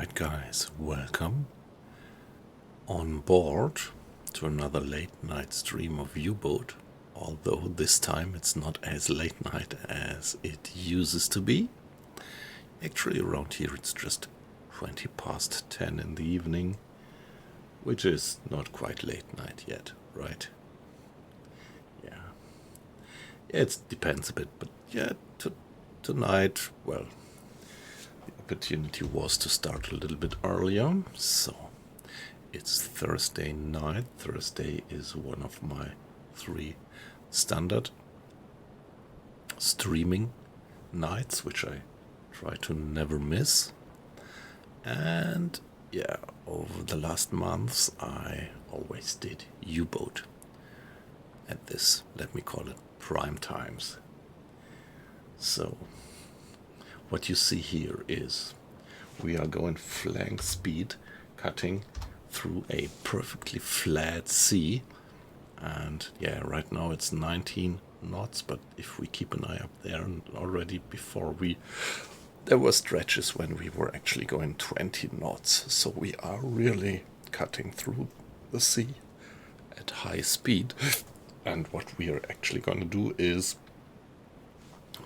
Alright guys, welcome on board to another late night stream of UBOAT, although this time it's not as late night as it uses to be. Actually around here it's just 20 past 10 in the evening, which is not quite late night yet, right? Yeah, it depends a bit, but yeah, tonight, well, the opportunity was to start a little bit earlier, so it's Thursday night. Thursday is one of my 3 standard streaming nights, which I try to never miss. And yeah, over the last months I always did UBOAT at this, let me call it, prime times. So what you see here is we are going flank speed, cutting through a perfectly flat sea. And yeah, right now it's 19 knots, but if we keep an eye up there, and already before there were stretches when we were actually going 20 knots. So we are really cutting through the sea at high speed. And what we are actually going to do is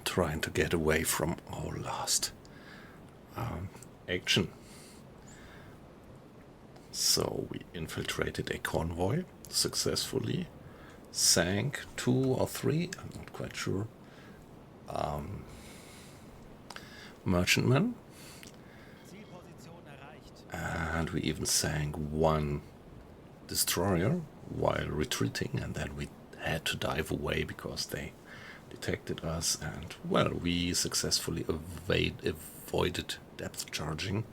trying to get away from our last action. So we infiltrated a convoy successfully, sank 2 or 3, I'm not quite sure, merchantmen, and we even sank 1 destroyer while retreating, and then we had to dive away because they detected us, and well, we successfully avoided depth charging.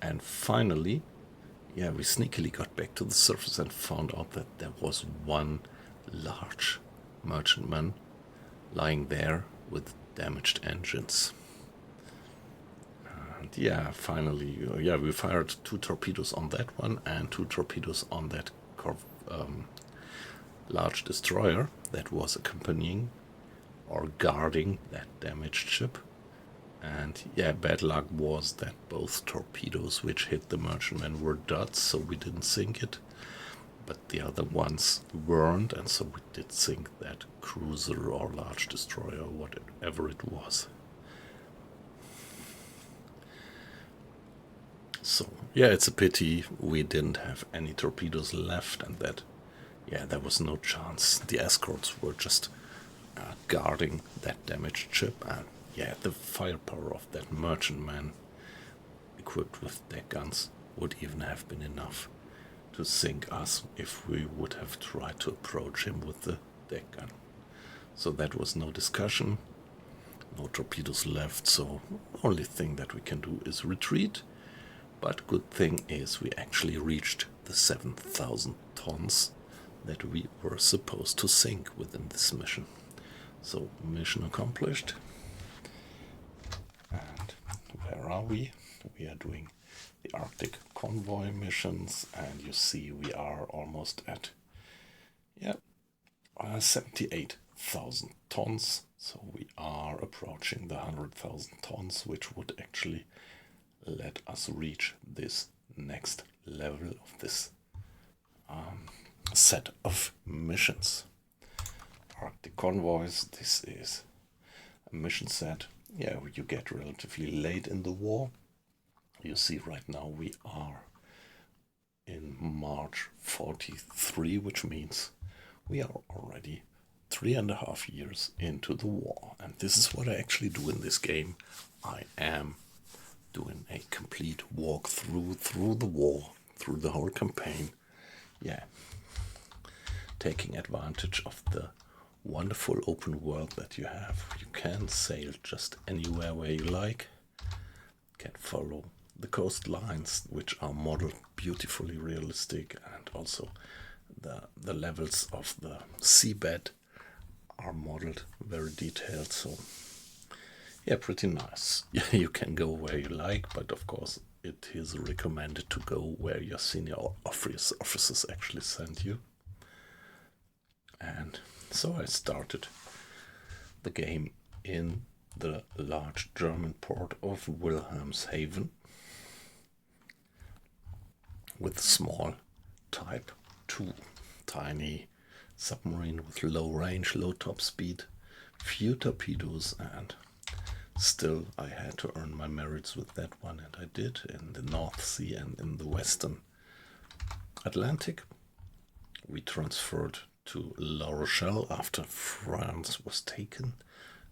And finally, yeah, we sneakily got back to the surface and found out that there was 1 large merchantman lying there with damaged engines. And yeah, finally, yeah, we fired 2 torpedoes on that one and 2 torpedoes on that large destroyer that was accompanying or guarding that damaged ship. And yeah, bad luck was that both torpedoes which hit the merchantman were duds, so we didn't sink it. But the other ones weren't, and so we did sink that cruiser or large destroyer, whatever it was. So yeah, it's a pity we didn't have any torpedoes left, and that, yeah, there was no chance. The escorts were just guarding that damaged ship, and yeah, the firepower of that merchantman equipped with deck guns would even have been enough to sink us if we would have tried to approach him with the deck gun. So that was no discussion, no torpedoes left, so the only thing that we can do is retreat. But good thing is we actually reached the 7,000 tons that we were supposed to sink within this mission. So mission accomplished. And where are we? We are doing the Arctic convoy missions, and you see we are almost at 78,000 tons. So we are approaching the 100,000 tons, which would actually let us reach this next level of this set of missions. Arctic convoys, this is a mission set. Yeah, you get relatively late in the war. You see right now we are in March 43, which means we are already 3.5 years into the war. And this is what I actually do in this game. I am doing a complete walkthrough through the war, through the whole campaign. Yeah, taking advantage of the wonderful open world that you have. You can sail just anywhere where you like, can follow the coastlines, which are modeled beautifully realistic, and also the levels of the seabed are modeled very detailed. So yeah, pretty nice. You can go where you like, but of course it is recommended to go where your senior officers actually send you. And so I started the game in the large German port of Wilhelmshaven. with small Type 2, tiny submarine with low range, low top speed, few torpedoes, and still I had to earn my merits with that one, and I did in the North Sea and in the Western Atlantic. We transferred to La Rochelle after France was taken,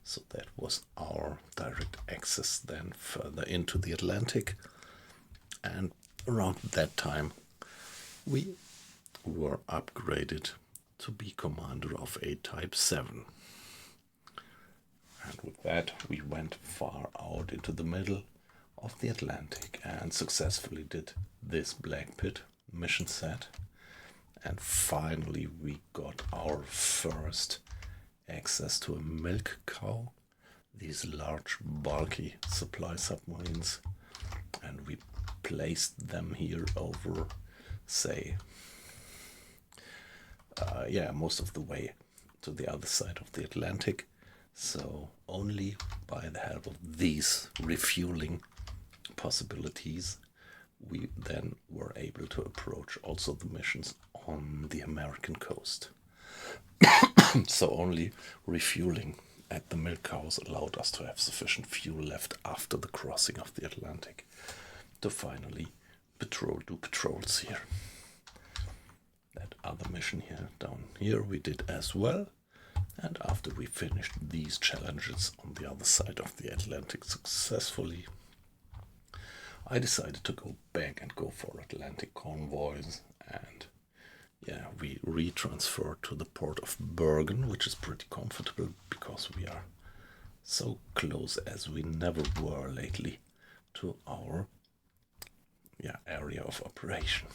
so that was our direct access then further into the Atlantic. And around that time we were upgraded to be commander of a Type 7. And with that we went far out into the middle of the Atlantic and successfully did this Black Pit mission set. And finally we got our first access to a milk cow, these large bulky supply submarines, and we placed them here over, say, most of the way to the other side of the Atlantic. So only by the help of these refueling possibilities we then were able to approach also the missions on the American coast. So only refueling at the milk cows allowed us to have sufficient fuel left after the crossing of the Atlantic to finally do patrols here. That other mission here, down here, we did as well. And after we finished these challenges on the other side of the Atlantic successfully, I decided to go back and go for Atlantic convoys, and we retransferred to the port of Bergen, which is pretty comfortable because we are so close as we never were lately to our area of operation.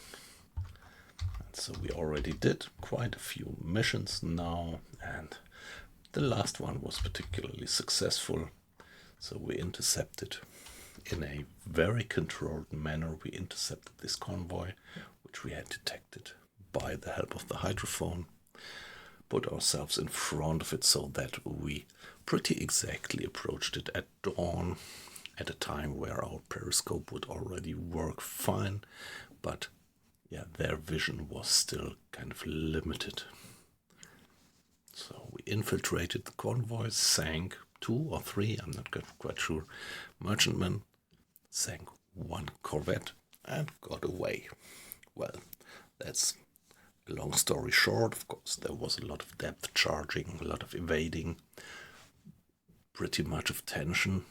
And so we already did quite a few missions now, and the last one was particularly successful. So we intercepted in a very controlled manner, we intercepted this convoy, which we had detected by the help of the hydrophone, put ourselves in front of it so that we pretty exactly approached it at dawn, at a time where our periscope would already work fine, but their vision was still kind of limited. So we infiltrated the convoy, sank 2 or 3, I'm not quite sure, merchantmen, sank 1 corvette, and got away. Well, that's a long story short. Of course, there was a lot of depth charging, a lot of evading, pretty much of tension.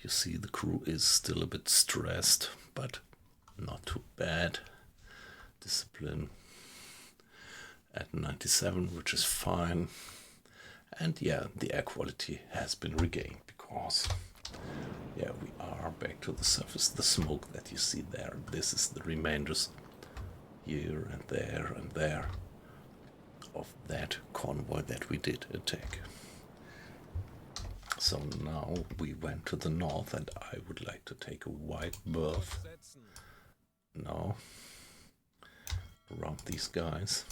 You see the crew is still a bit stressed, but not too bad. Discipline at 97, which is fine. And the air quality has been regained because we are back to the surface. The smoke that you see there, this is the remainders here and there of that convoy that we did attack. So now we went to the north, and I would like to take a wide berth now around these guys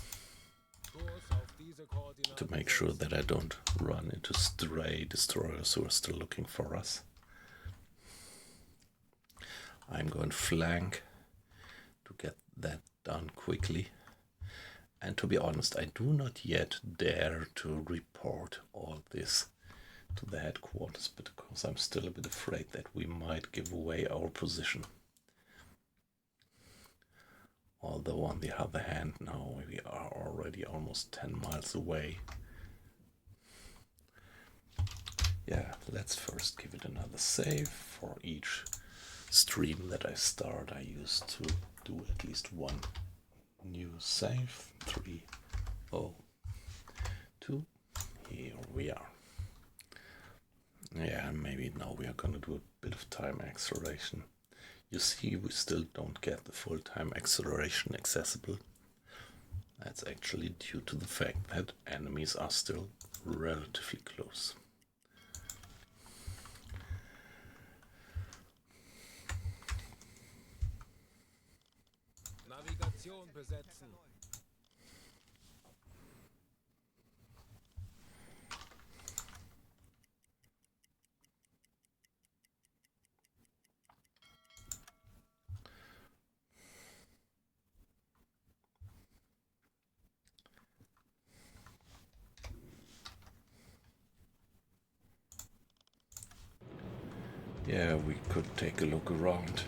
to make sure that I don't run into stray destroyers who are still looking for us. I'm going flank to get that done quickly. And to be honest, I do not yet dare to report all this to the headquarters, because I'm still a bit afraid that we might give away our position. Although on the other hand, now we are already almost 10 miles away. Let's first give it another save. For each stream that I start, I used to do at least one new save. 3, 0, 2. Here we are. Maybe now we are gonna do a bit of time acceleration. You see, we still don't get the full time acceleration accessible. That's actually due to the fact that enemies are still relatively close. Navigation besetzen. Yeah, we could take a look around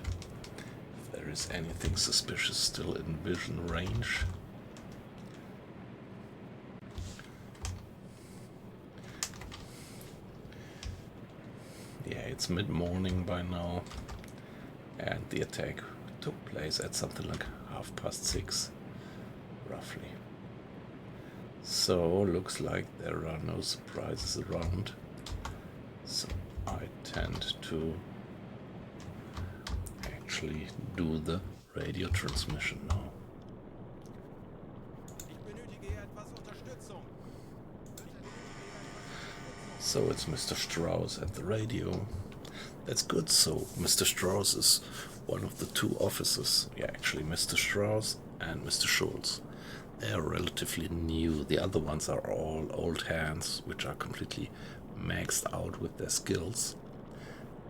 if there is anything suspicious still in vision range. Yeah, it's mid-morning by now, and the attack took place at something like 6:30, roughly. So, looks like there are no surprises around. So, I tend to actually do the radio transmission now. So it's Mr. Strauss at the radio. That's good. So Mr. Strauss is one of the two officers. Yeah, actually Mr. Strauss and Mr. Schultz. They are relatively new. The other ones are all old hands, which are completely maxed out with their skills.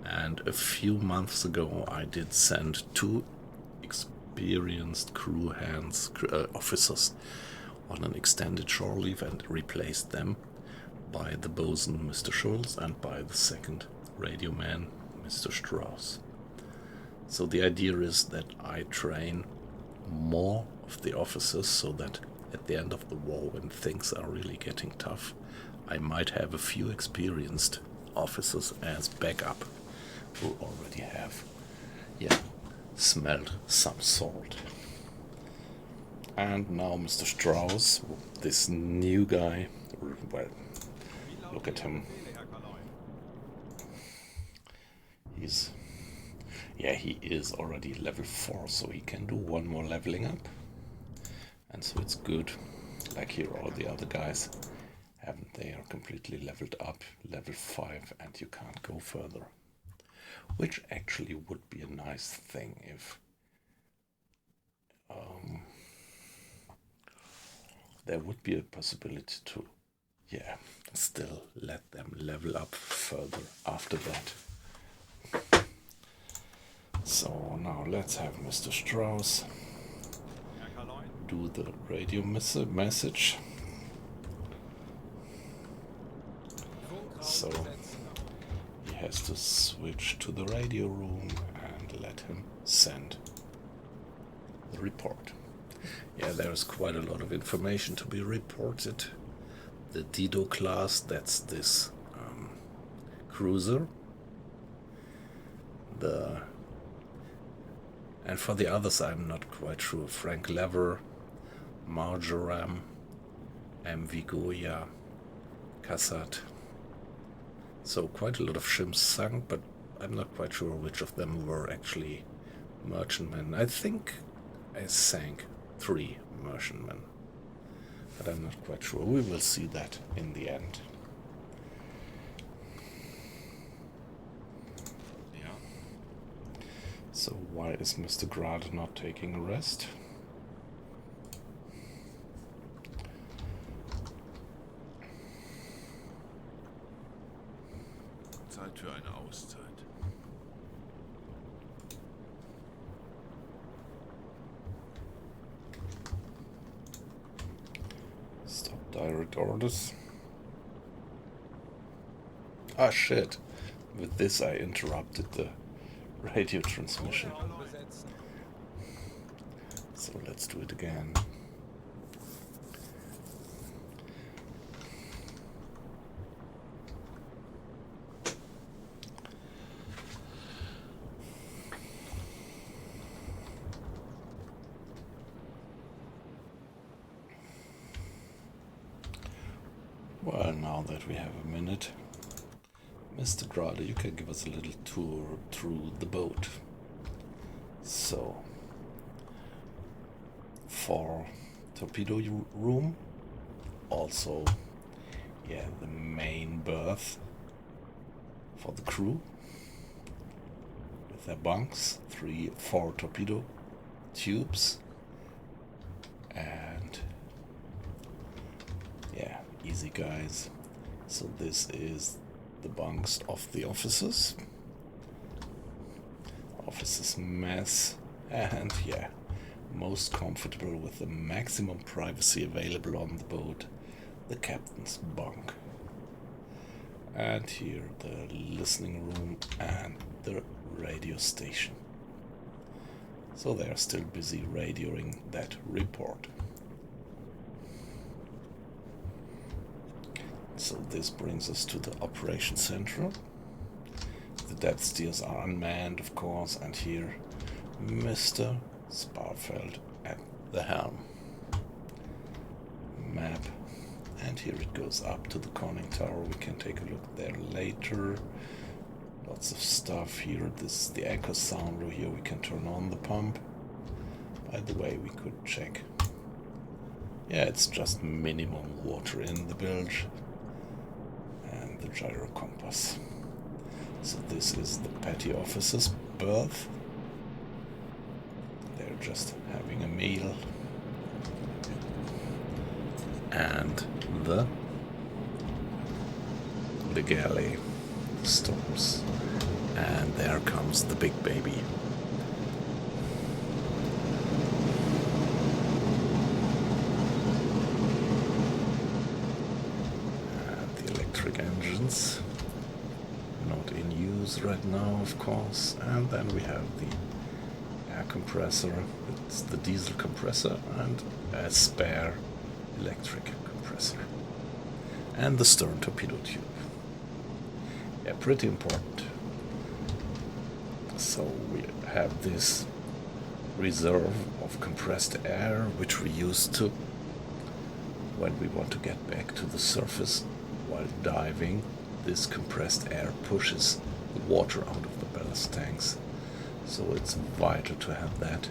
And a few months ago I did send two experienced crew hands, officers, on an extended shore leave and replaced them by the bosun Mr. Schultz and by the second radio man Mr. Strauss. So the idea is that I train more of the officers so that at the end of the war, when things are really getting tough, I might have a few experienced officers as backup who already have, smelled some salt. And now Mr. Strauss, this new guy, well, look at him. He is already level 4, so he can do one more leveling up. And so it's good. Like here, all the other guys haven't. They are completely leveled up, level 5, and you can't go further. Which actually would be a nice thing if there would be a possibility to, still let them level up further after that. So now let's have Mr. Strauss do the radio message. So he has to switch to the radio room and let him send the report. Yeah, there's quite a lot of information to be reported. The Dido class, that's this cruiser. And for the others, I'm not quite sure. Frank Lever, Marjoram, MV Goya, Kassat. So quite a lot of ships sunk, but I'm not quite sure which of them were actually merchantmen. I think I sank 3 merchantmen, but I'm not quite sure. We will see that in the end. So why is Mr. Grad not taking a rest? Zeit für eine Auszeit. Stop direct orders. Ah, shit. With this I interrupted the radio transmission. So let's do it again. Well, now that we have a minute, Mr. Grade, you can give us a little tour through the boat. So, for torpedo room, also, the main berth for the crew with their bunks, 4 torpedo tubes, and easy guys. So this is the bunks of the officers mess, and most comfortable with the maximum privacy available on the boat, the captain's bunk. And here the listening room and the radio station. So they are still busy radioing that report. So this brings us to the operation center. The depth steers are unmanned, of course, and here Mr. Sparfeld at the helm. Map, and here it goes up to the conning tower. We can take a look there later. Lots of stuff here. This is the echo sounder. Here we can turn on the pump. By the way, we could check. Yeah, it's just minimum water in the bilge. And the gyro compass. So this is the petty officer's berth. They're just having a meal. And the galley stops. And there comes the big baby. And the electric engines. Not in use right now, of course. And then we have the air compressor. It's the diesel compressor and a spare electric compressor. And the stern torpedo tube. Yeah, pretty important. So we have this reserve of compressed air, which we use to when we want to get back to the surface while diving. This compressed air pushes the water out of the ballast tanks, so it's vital to have that.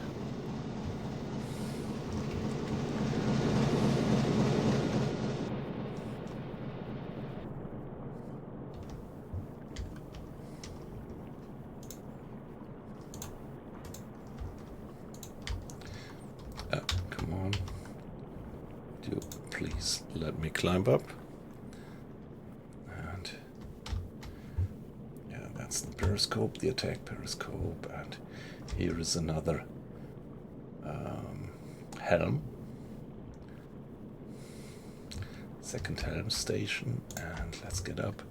Come on. Do please let me climb up. And yeah, that's the periscope, the attack periscope, and here is another helm. Second helm station, and let's get up.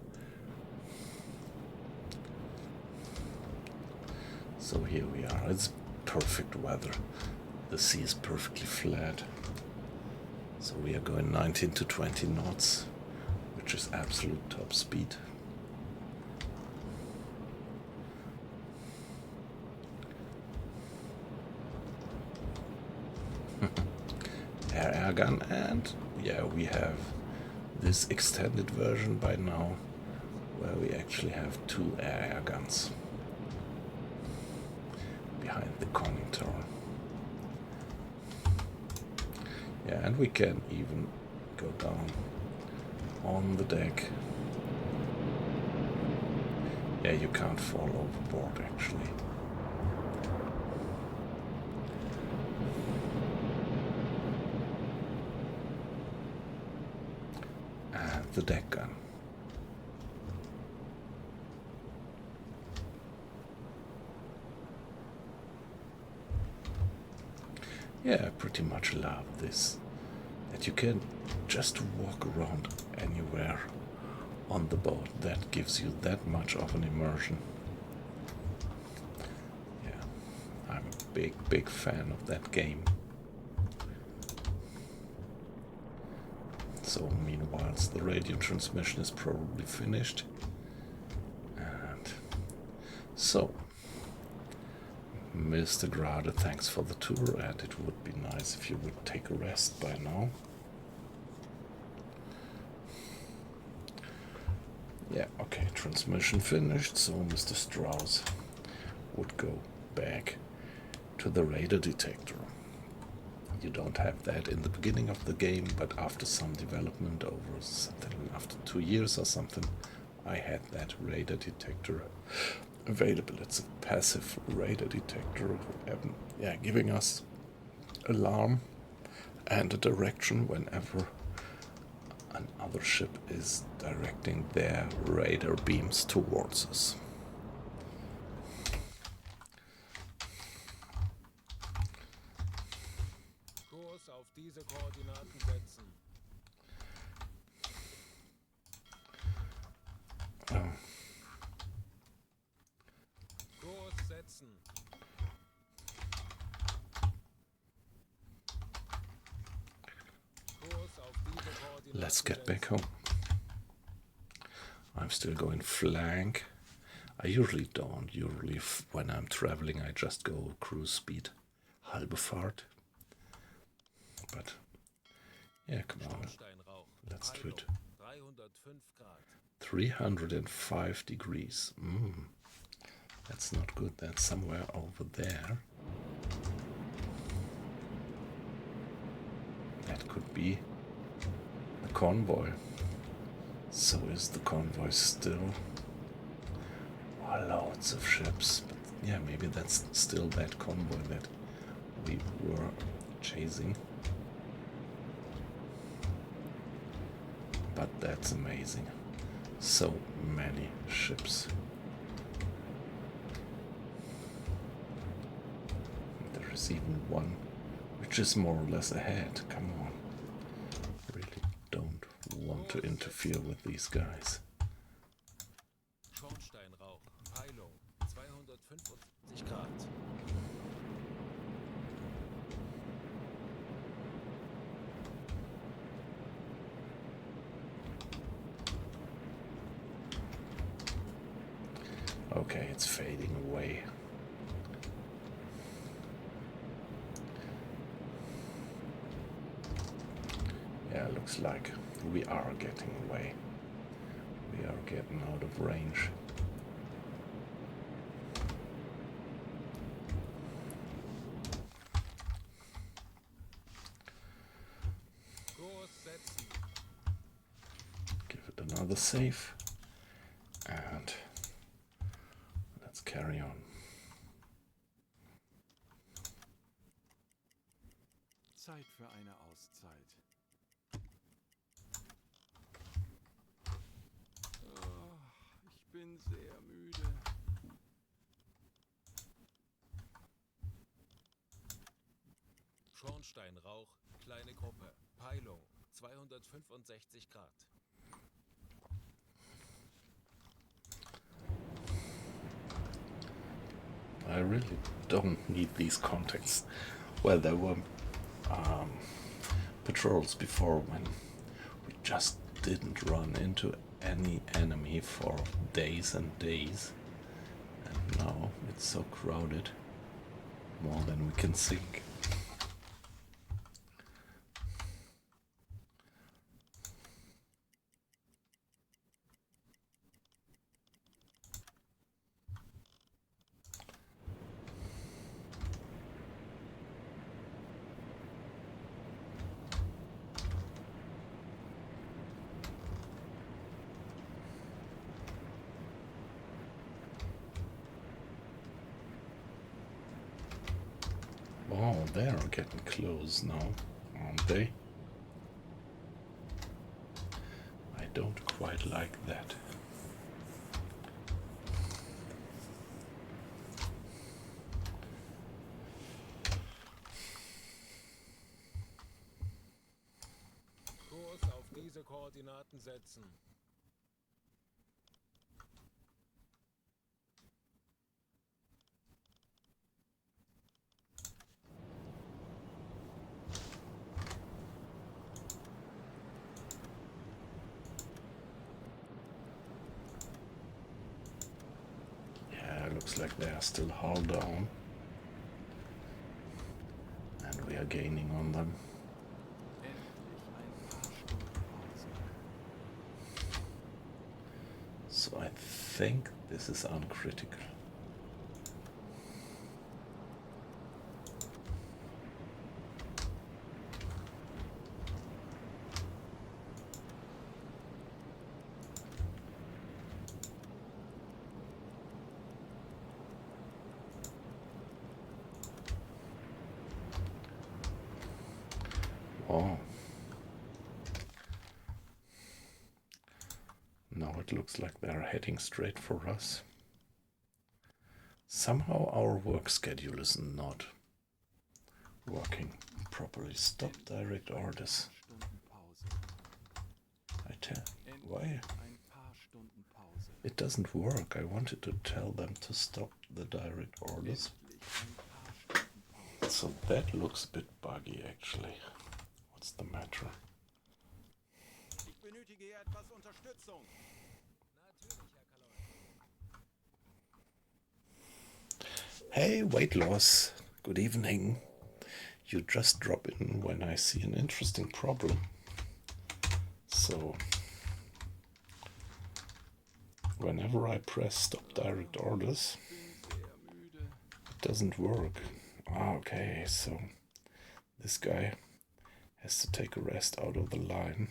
So here we are. It's perfect weather. The sea is perfectly flat. So we are going 19 to 20 knots, which is absolute top speed. Air gun, and yeah, we have this extended version by now, where we actually have two air guns behind the conning tower. Yeah, and we can even go down on the deck. Yeah, you can't fall overboard actually. And the deck gun. Yeah, I pretty much love this. That you can just walk around anywhere on the boat. That gives you that much of an immersion. Yeah, I'm a big fan of that game. So meanwhile, the radio transmission is probably finished. And so, Mr. Grade, thanks for the tour, and it would be nice if you would take a rest by now. Yeah, okay, transmission finished, so Mr. Strauss would go back to the radar detector. You don't have that in the beginning of the game, but after some development over something, after 2 years or something, I had that radar detector available. It's a passive radar detector, giving us alarm and a direction whenever another ship is directing their radar beams towards us. Kurs auf diese Koordinaten setzen. setzen. Kurs auf diese Koordinaten Let's get back setzen. home. I'm still going flank. I usually don't. Usually when I'm traveling I just go cruise speed. Halbe Fahrt. But yeah, come on. Schornsteinrauch. Let's do it. 305 Grad. 305 degrees. That's not good. That's somewhere over there. That could be the convoy. So is the convoy still? Oh, loads of ships. But yeah, maybe that's still that convoy that we were chasing. But that's amazing. So many ships. There is even one which is more or less ahead. Come on. Really don't want to interfere with these guys. Schornsteinrauch. Peilung. 275 Grad. Okay, it's fading away. Yeah, looks like we are getting away. We are getting out of range. Kurs setzen. Give it another save. And let's carry on. Zeit für eine Auszeit. Ich bin sehr müde. Schornsteinrauch. Kleine Gruppe. Peilung. 265 Grad. I really don't need these contacts. Well, there were patrols before when we just didn't run into any enemy for days and days. And now it's so crowded, more than we can sink. Oh, they're getting close now, aren't they? I don't quite like that. Kurs auf diese Koordinaten setzen. Yeah, looks like they are still hull down. And we are gaining on them. Endlich ein paar Stunden Pause. So I think this is uncritical. Oh. Now it looks like they're heading straight for us. Somehow our work schedule is not working properly. Stop direct orders. Stunden Pause. I tell why Endlich ein paar Stunden Pause. it doesn't work. I wanted to tell them to stop the direct orders. Endlich ein paar Stunden Pause. So that looks a bit buggy actually. What's the matter? Ich benötige hier etwas Unterstützung. Natürlich, Herr Kaloi. Hey, weight loss. Good evening. You just drop in when I see an interesting problem. So, whenever I press stop direct orders, Bin sehr müde. it doesn't work. Ah, okay, so this guy has to take a rest out of the line.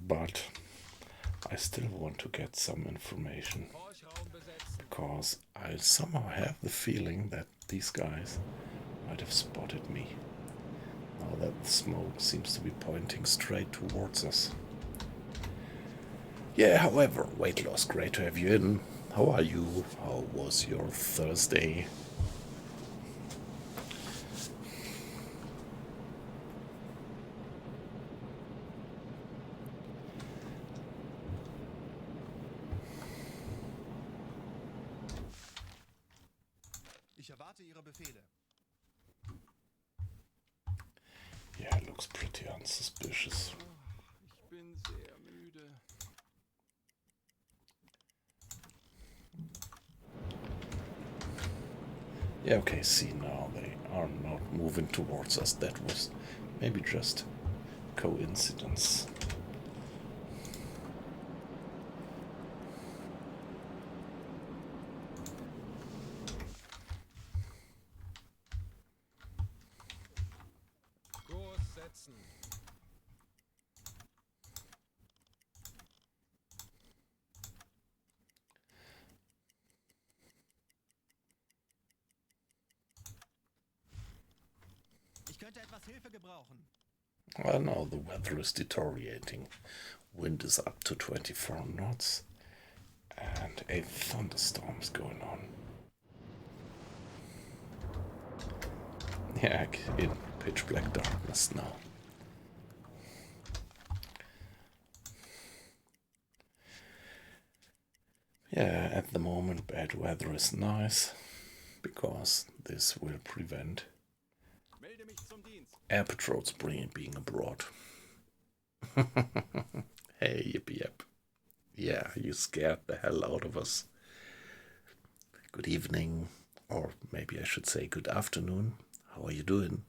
But I still want to get some information Horchraum besetzen. because I somehow have the feeling that these guys might have spotted me. Now that the smoke seems to be pointing straight towards us. Yeah, however, weight loss, great to have you in. How are you? How was your Thursday? Ich erwarte Ihre Befehle. Yeah, it looks pretty unsuspicious. Ich bin sehr müde. Yeah, okay, see now they are not moving towards us. That was maybe just coincidence. Kurs setzen. Ich könnte etwas Hilfe gebrauchen. Well, now the weather is deteriorating. Wind is up to 24 knots and a thunderstorm is going on. Yeah, in pitch black darkness now. Yeah, at the moment bad weather is nice because this will prevent Melde mich zum Dienst. air patrols being abroad. Hey, yip yip. Yeah, you scared the hell out of us. Good evening, or maybe I should say good afternoon. How are you doing?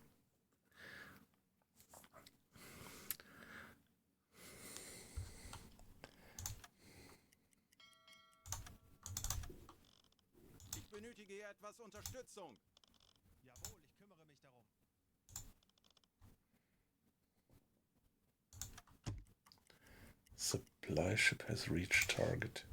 Ich benötige hier etwas Unterstützung. Jawohl, ich kümmere mich darum. Supply ship has reached target.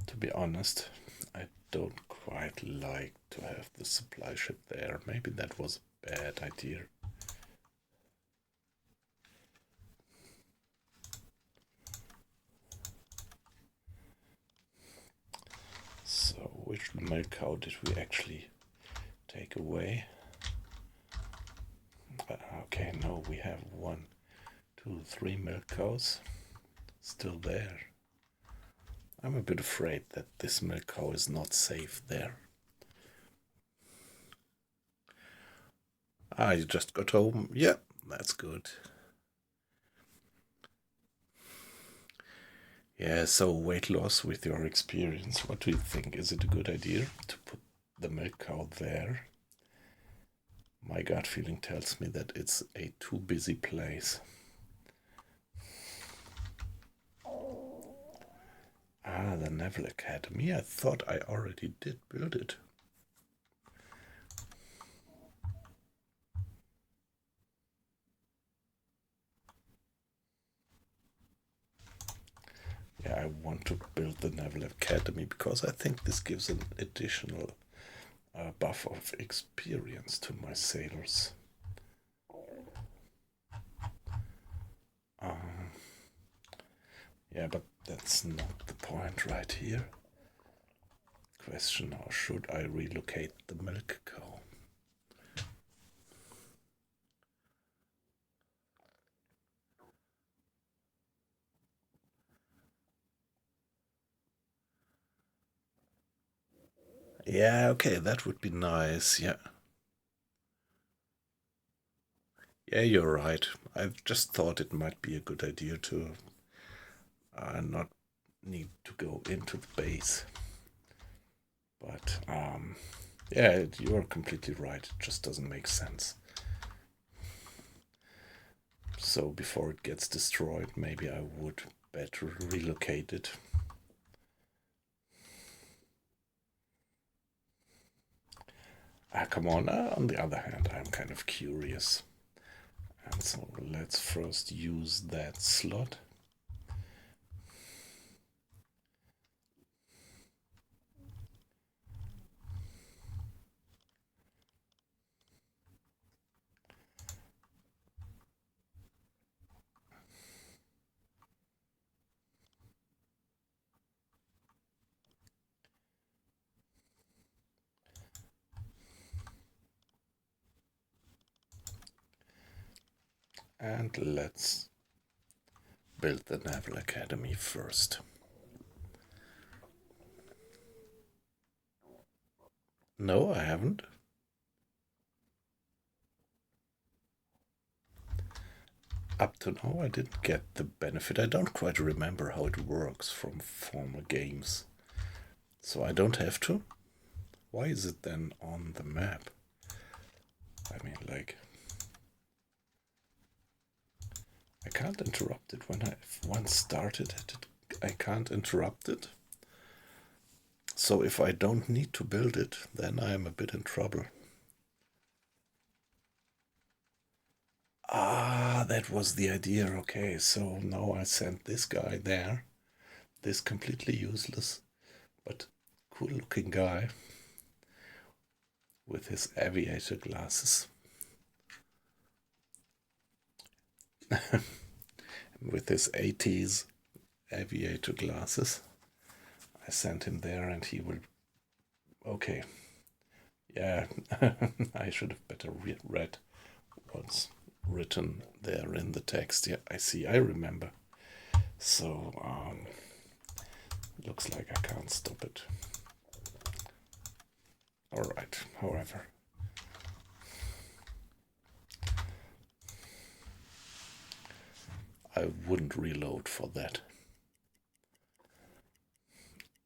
To be honest, I don't quite like to have the supply ship there. Maybe that was a bad idea. So, which milk cow did we actually take away? Okay, no, we have 1, 2, 3 milk cows still there. I'm a bit afraid that this milk cow is not safe there. Ah, you just got home. Yeah, that's good. Yeah, so weight loss with your experience. What do you think? Is it a good idea to put the milk cow there? My gut feeling tells me that it's a too busy place. Ah, the Naval Academy. I thought I already did build it. Yeah, I want to build the Naval Academy because I think this gives an additional buff of experience to my sailors. Yeah, but that's not the point right here. Question now, should I relocate the milk cow? Yeah, okay, that would be nice, yeah. Yeah, you're right. I just thought it might be a good idea to not need to go into the base. But, yeah, you're completely right. It just doesn't make sense. So before it gets destroyed, maybe I would better relocate it. Come on, on the other hand, I'm kind of curious. And so let's first use that slot. And let's build the Naval Academy first. No, I haven't. Up to now, I didn't get the benefit. I don't quite remember how it works from former games. So I don't have to? Why is it then on the map? I mean, like, I can't interrupt it when I've once started it. I can't interrupt it. So if I don't need to build it, then I'm a bit in trouble. Ah, that was the idea. Okay, so now I sent this guy there. This completely useless, but cool looking guy with his aviator glasses. With his 80s aviator glasses. I sent him there and he will... Okay. Yeah, I should have better read what's written there in the text. Yeah, I see, I remember. So, looks like I can't stop it. Alright, however. I wouldn't reload for that.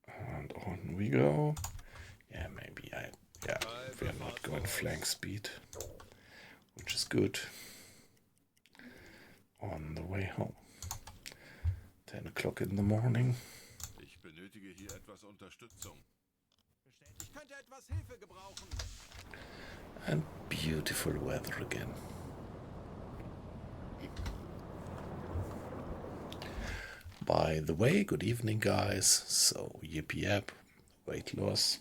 And on we go. Yeah, maybe we're not going flank speed, which is good. On the way home. 10 o'clock in the morning. Ich benötige hier etwas Unterstützung. Ich könnte etwas Hilfe gebrauchen. And beautiful weather again. By the way, good evening, guys. So, yippee yap, weight loss.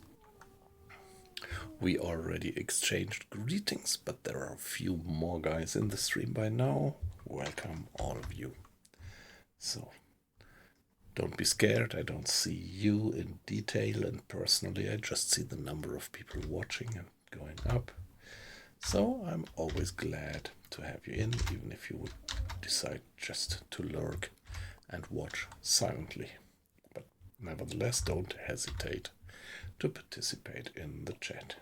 We already exchanged greetings, but there are a few more guys in the stream by now. Welcome, all of you. So, don't be scared. I don't see you in detail and personally. I just see the number of people watching and going up. So, I'm always glad to have you in, even if you would decide just to lurk and watch silently. But nevertheless, don't hesitate to participate in the chat.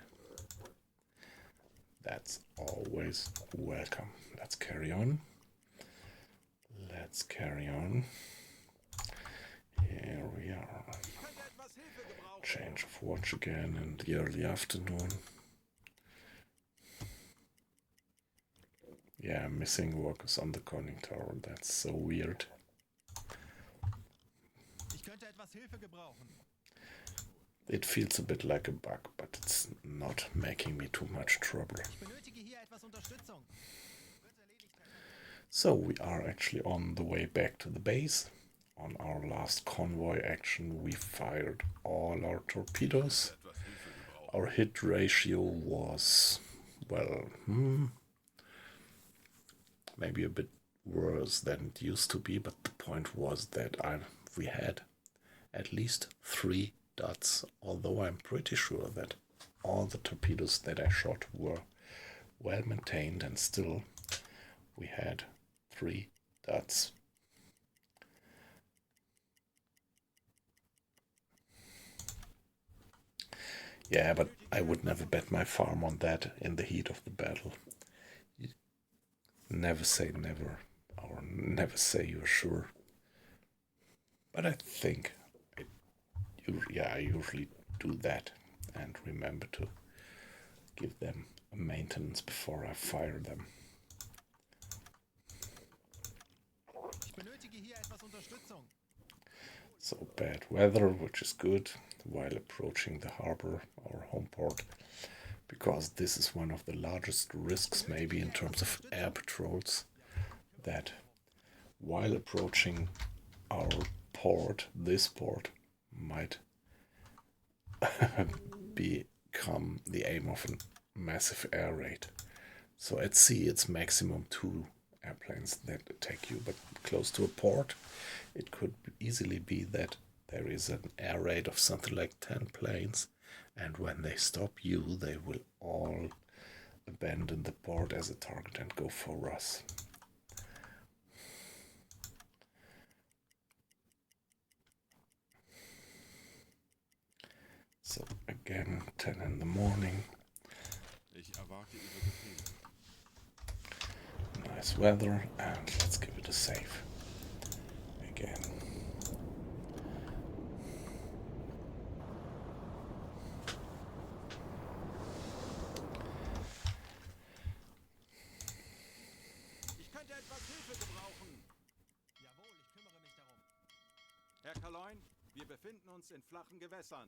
That's always welcome. Let's carry on. Let's carry on. Here we are. Change of watch again in the early afternoon. Yeah, missing workers on the conning tower. That's so weird. It feels a bit like a bug, but it's not making me too much trouble. So we are actually on the way back to the base. On our last convoy action, we fired all our torpedoes. Our hit ratio was, well, maybe a bit worse than it used to be, but the point was that we had at least 3 dots, although I'm pretty sure that all the torpedoes that I shot were well maintained, and still we had 3 dots. Yeah, but I would never bet my farm on that in the heat of the battle. Never say never, or never say you're sure. But I think, I usually do that, and remember to give them a maintenance before I fire them. Ich benötige hier etwas Unterstützung. So bad weather, which is good, while approaching the harbor or home port, because this is one of the largest risks maybe in terms of air patrols, that while approaching our port, this port might become the aim of a massive air raid. So at sea it's maximum 2 airplanes that attack you, but close to a port it could easily be that there is an air raid of something like 10 planes, and when they stop you they will all abandon the port as a target and go for us. So again, 10 in the morning. Ich erwarte Ihre Befehle. Nice weather, and let's give it a save. Again. Ich könnte etwas Hilfe gebrauchen. Jawohl, ich kümmere mich darum. Herr Kaloin, wir befinden uns in flachen Gewässern.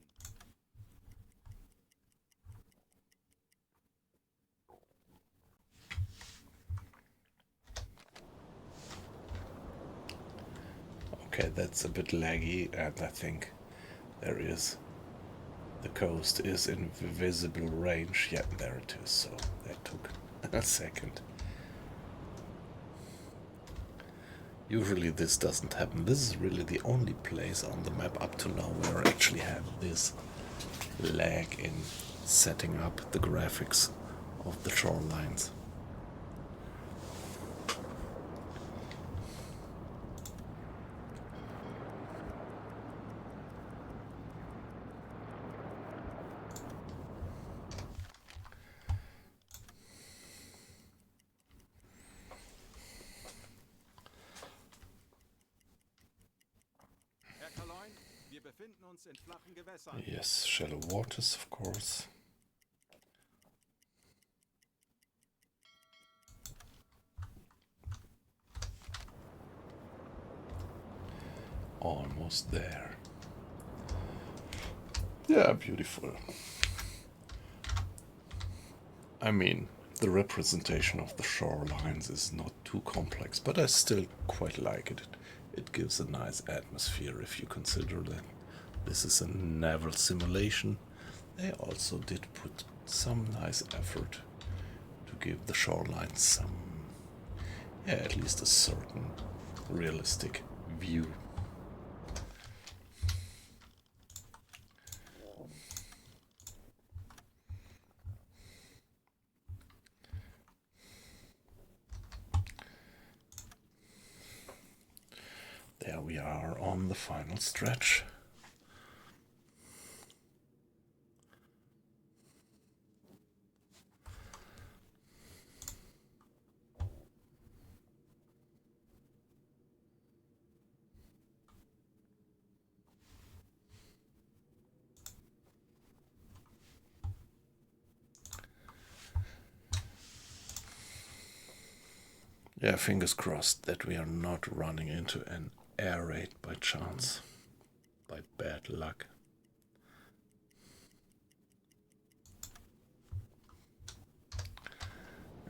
Okay, that's a bit laggy, and I think the coast is in visible range. Yeah, there it is, so that took a second. Usually this doesn't happen. This is really the only place on the map up to now where I actually have this lag in setting up the graphics of the shorelines. Herr Kaloin, wir befinden uns in flachen Gewässern. Yes, shallow waters, of course. Almost there. Yeah, beautiful. I mean, the representation of the shorelines is not too complex, but I still quite like it. It gives a nice atmosphere if you consider that this is a naval simulation. They also did put some nice effort to give the shoreline some, at least a certain realistic view. There we are on the final stretch. Yeah, fingers crossed that we are not running into an air raid by chance, by bad luck.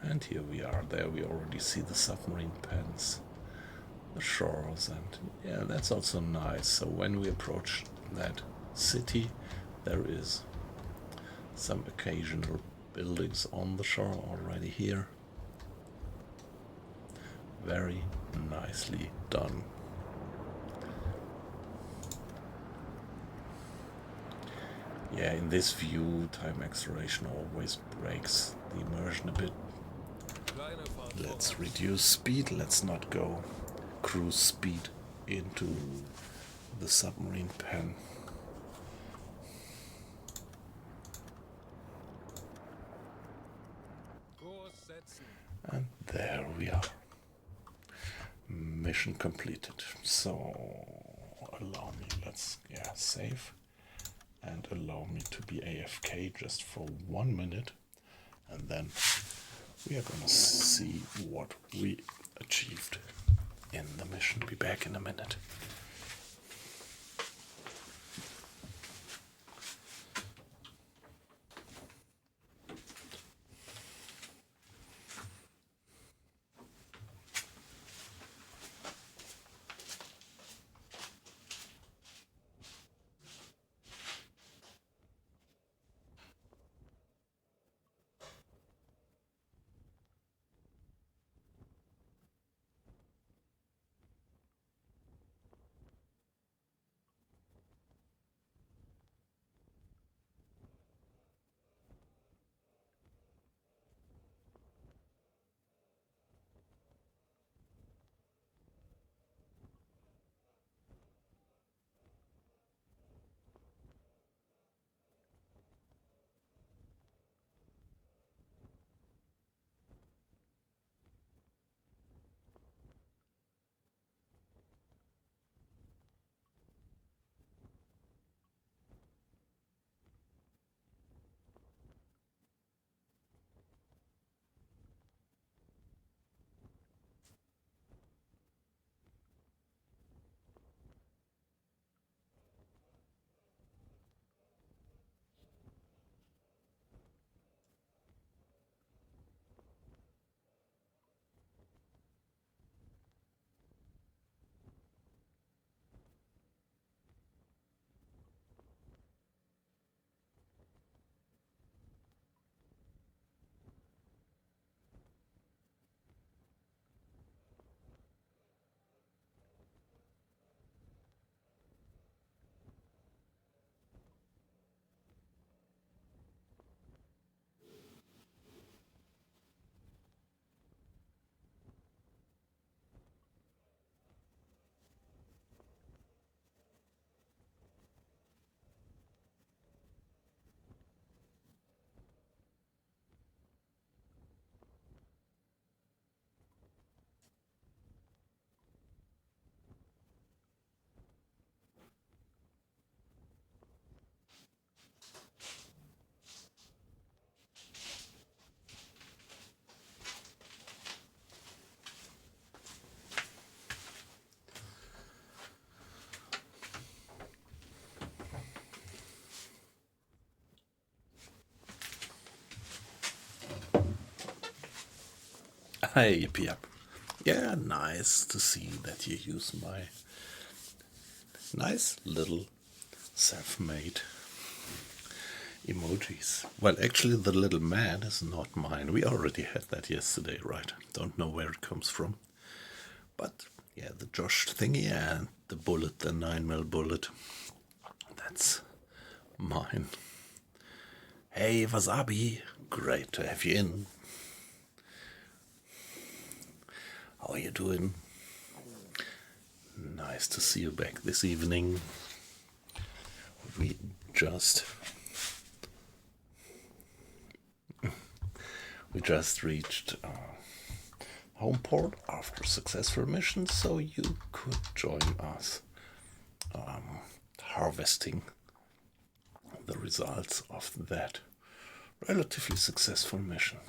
And here we are. There we already see the submarine pens, the shores, and yeah, that's also nice. So when we approach that city, there is some occasional buildings on the shore already here. Very nicely done. Yeah, in this view, time acceleration always breaks the immersion a bit. Let's reduce speed. Let's not go cruise speed into the submarine pen. besetzen. And there we are. Mission completed. So allow me, save. And allow me to be AFK just for 1 minute. And then we are gonna see what we achieved in the mission. Be back in a minute. Hey, yep. Yeah, nice to see that you use my nice little self-made emojis. Well, actually, the little man is not mine. We already had that yesterday, right? Don't know where it comes from. But, yeah, the Josh thingy and the bullet, the 9mm bullet, that's mine. Hey, Wasabi, great to have you in. How are you doing? Nice to see you back this evening. We just reached home port after successful mission, so you could join us harvesting the results of that relatively successful mission.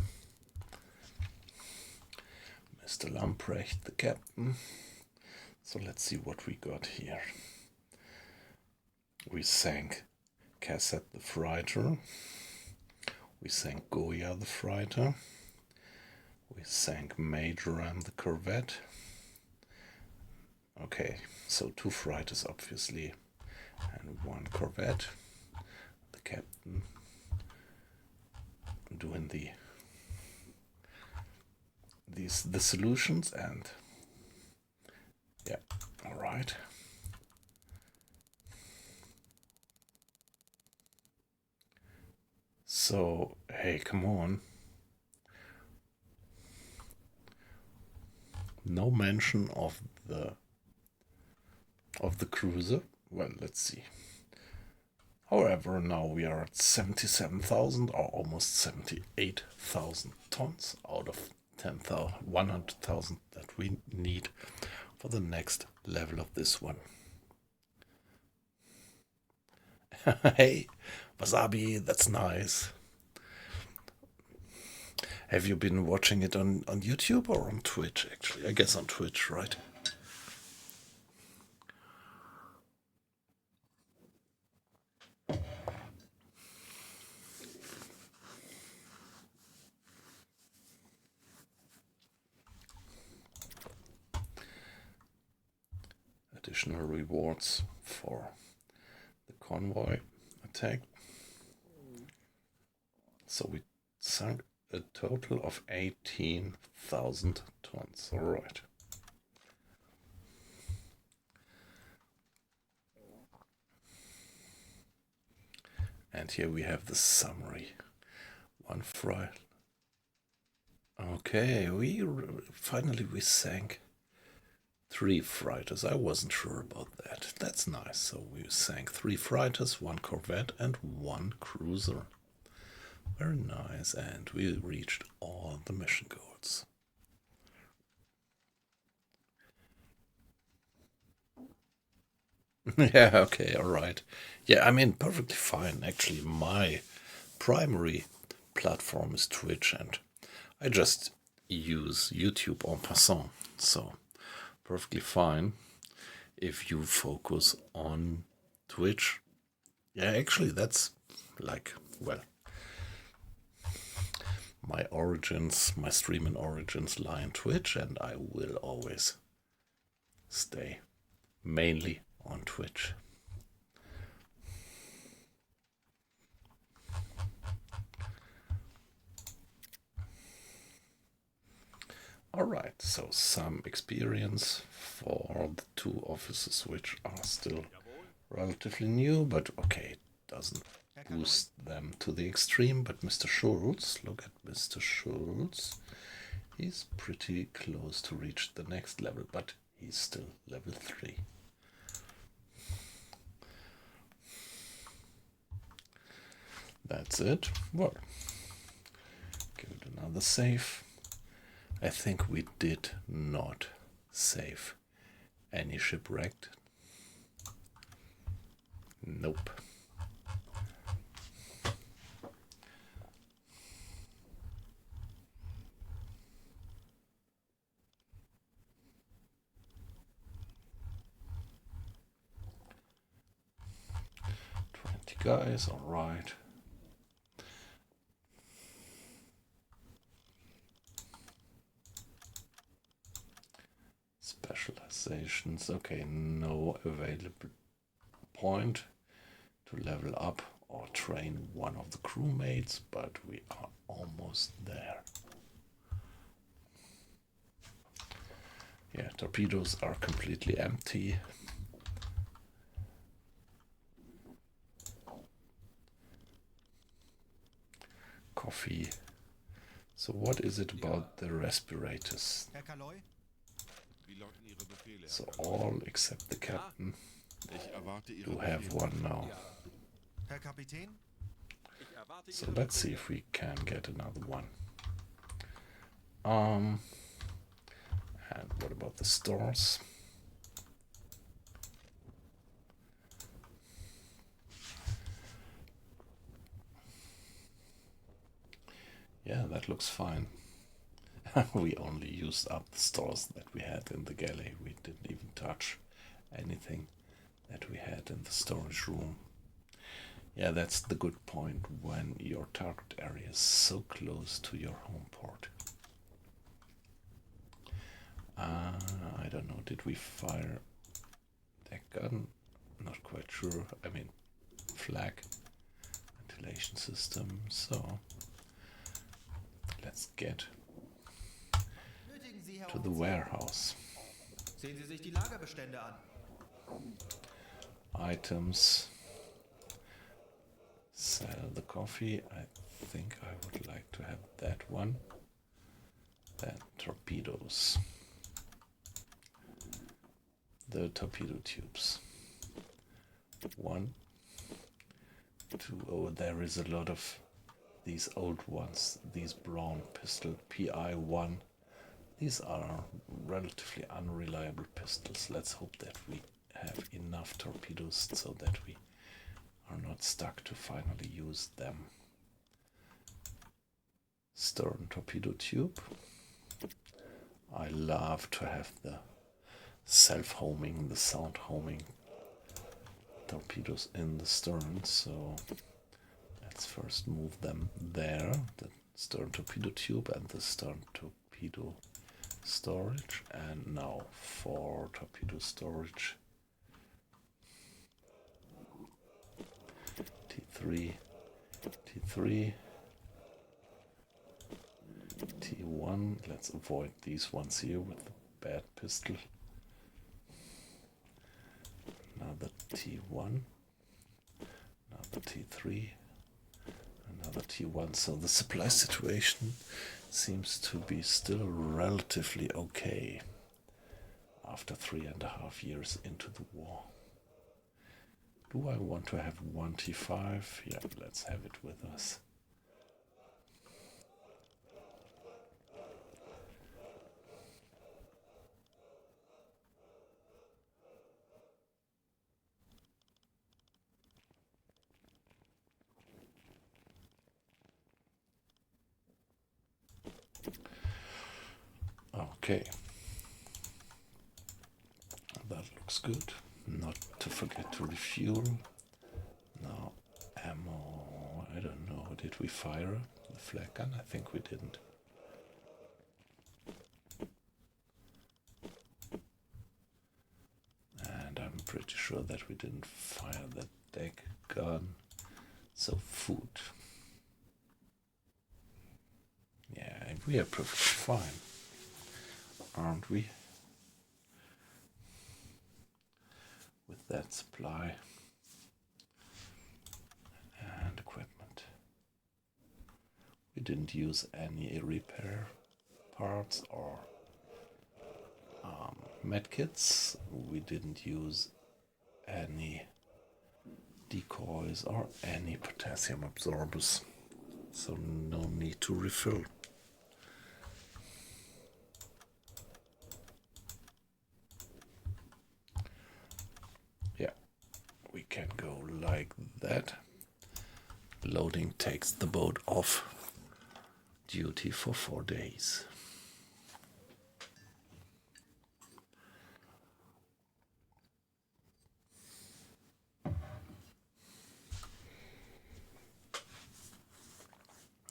Mr. Lamprecht, the captain. So let's see what we got here. We sank Cassette the freighter. We sank Goya the freighter. We sank Majoram the corvette. Okay, so 2 freighters obviously and 1 corvette. The captain doing the solutions, and yeah, all right. So hey, come on. No mention of the cruiser. Well, let's see. However, now we are at 77,000 or almost 78,000 tons out of 100,000 that we need for the next level of this one. Hey, Wasabi, that's nice. Have you been watching it on YouTube or on Twitch, actually? I guess on Twitch, right? Additional rewards for the convoy attack. So we sunk a total of 18,000 tons. All right. And here we have the summary. One fry. Okay, finally we sank 3 freighters. I wasn't sure about that. That's nice. So we sank 3 freighters, 1 corvette, and 1 cruiser. Very nice. And we reached all the mission goals. Yeah, okay, alright. Yeah, I mean, perfectly fine. Actually, my primary platform is Twitch, and I just use YouTube en passant. So, perfectly fine if you focus on Twitch. Yeah, actually, that's like, well, my origins, my streaming origins lie on Twitch, and I will always stay mainly on Twitch. Alright, so some experience for the 2 officers which are still relatively new, but okay, it doesn't boost them to the extreme. But Mr. Schultz, look at Mr. Schultz, he's pretty close to reach the next level, but he's still level 3. That's it. Well, give it another save. I think we did not save any shipwrecked. Nope. Guys, all right. Specializations, okay, no available point to level up or train one of the crewmates, but we are almost there. Yeah, torpedoes are completely empty. Coffee. So what is it about the respirators? So all except the captain do have one now. So let's see if we can get another one. And what about the stores? Yeah, that looks fine. We only used up the stores that we had in the galley. We didn't even touch anything that we had in the storage room. Yeah, that's the good point when your target area is so close to your home port. I don't know, did we fire that gun? Not quite sure. I mean, flag, ventilation system, so let's get to the warehouse. Sehen Sie sich die Lagerbestände an. Items. Sell the coffee. I think I would like to have that one. Then torpedoes. The torpedo tubes. 1, there is a lot of these old ones, these brown pistol PI-1. These are relatively unreliable pistols. Let's hope that we have enough torpedoes so that we are not stuck to finally use them. Stern torpedo tube. I love to have the self-homing, the sound homing torpedoes in the stern, so let's first move them there, the stern torpedo tube and the stern torpedo storage, and now for torpedo storage T3, T3, T1. Let's avoid these ones here with the bad pistol. Another T1, another T3, another T1. So the supply situation seems to be still relatively okay after 3.5 years into the war. Do I want to have one T5? Yeah, let's have it with us. Okay, that looks good. Not to forget to refuel. Now ammo, I don't know, did we fire the flak gun? I think we didn't. And I'm pretty sure that we didn't fire the deck gun. So food. Yeah, we are perfectly fine, aren't we? With that supply and equipment. We didn't use any repair parts or medkits. We didn't use any decoys or any potassium absorbers, so no need to refill. We can go like that. Loading takes the boat off duty for 4 days.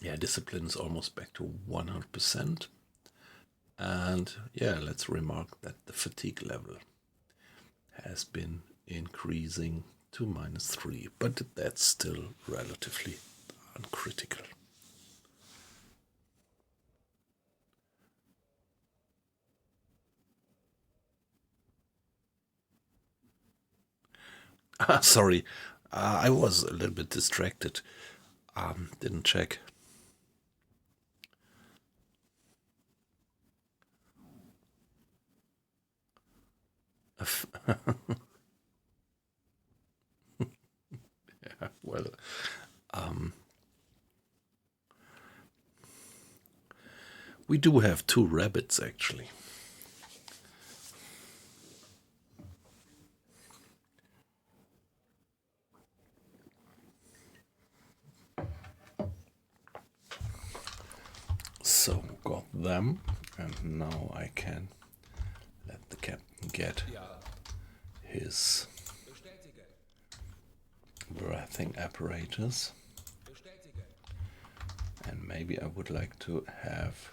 Yeah, discipline is almost back to 100%. And yeah, let's remark that the fatigue level has been increasing to -3, but that's still relatively uncritical. Sorry, I was a little bit distracted. Didn't check. Yeah, well, we do have 2 rabbits actually. So got them, and now I can let the captain get his Bestätige. breathing apparatus. Bestätige. And maybe I would like to have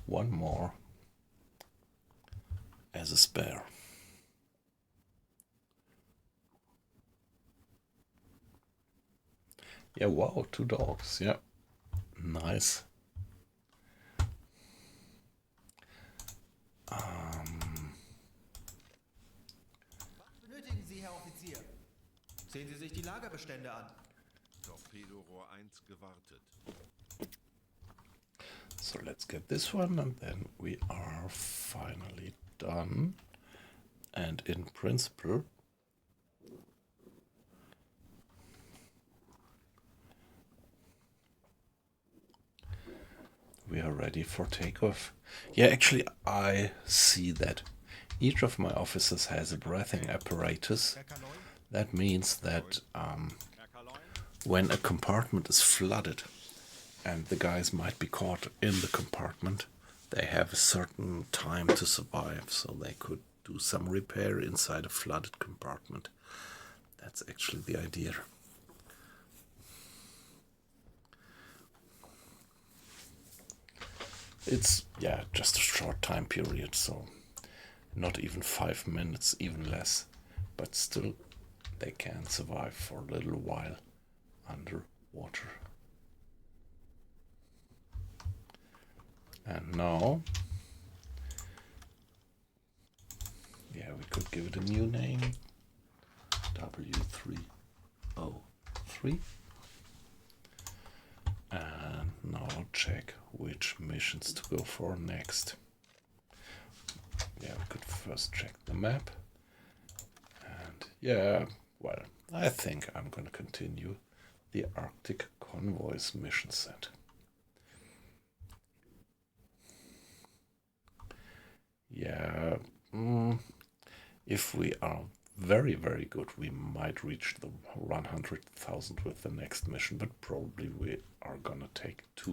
one more as a spare. Yeah, wow, 2 dogs, yeah. Nice. Was benötigen Sie, Herr Offizier? Sehen Sie sich die Lagerbestände an. Torpedorohr 1 gewartet. So let's get this one, and then we are finally done. And in principle, we are ready for takeoff. Yeah, actually, I see that each of my officers has a breathing apparatus. That means that when a compartment is flooded and the guys might be caught in the compartment, they have a certain time to survive, so they could do some repair inside a flooded compartment. That's actually the idea. It's, yeah, just a short time period, so not even 5 minutes, even less, but still they can survive for a little while underwater. And now, yeah, we could give it a new name, W303. And now check which missions to go for next. Yeah, we could first check the map. And yeah, well, I think I'm going to continue the Arctic Convoys mission set. Yeah, if we are very, very good, we might reach the 100,000 with the next mission, but probably we are gonna take 2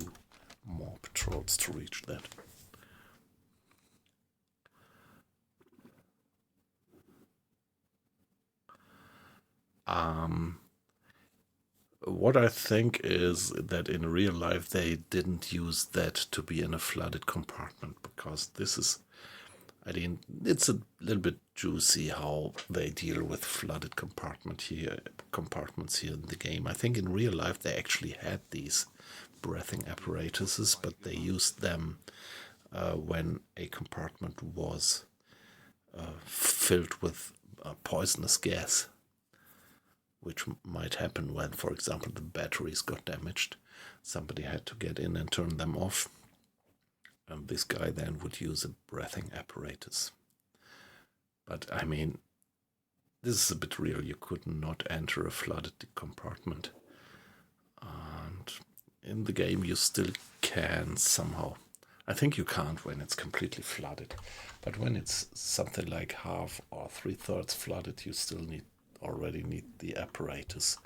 more patrols to reach that. What I think is that in real life they didn't use that to be in a flooded compartment, because this is, I mean, it's a little bit juicy how they deal with flooded compartments here in the game. I think in real life they actually had these breathing apparatuses, but they used them when a compartment was filled with poisonous gas, which might happen when, for example, the batteries got damaged. Somebody had to get in and turn them off. And this guy then would use a breathing apparatus. But I mean, this is a bit real. You could not enter a flooded compartment. And in the game you still can somehow. I think you can't when it's completely flooded. But when it's something like half or 3/3 flooded, you still already need the apparatus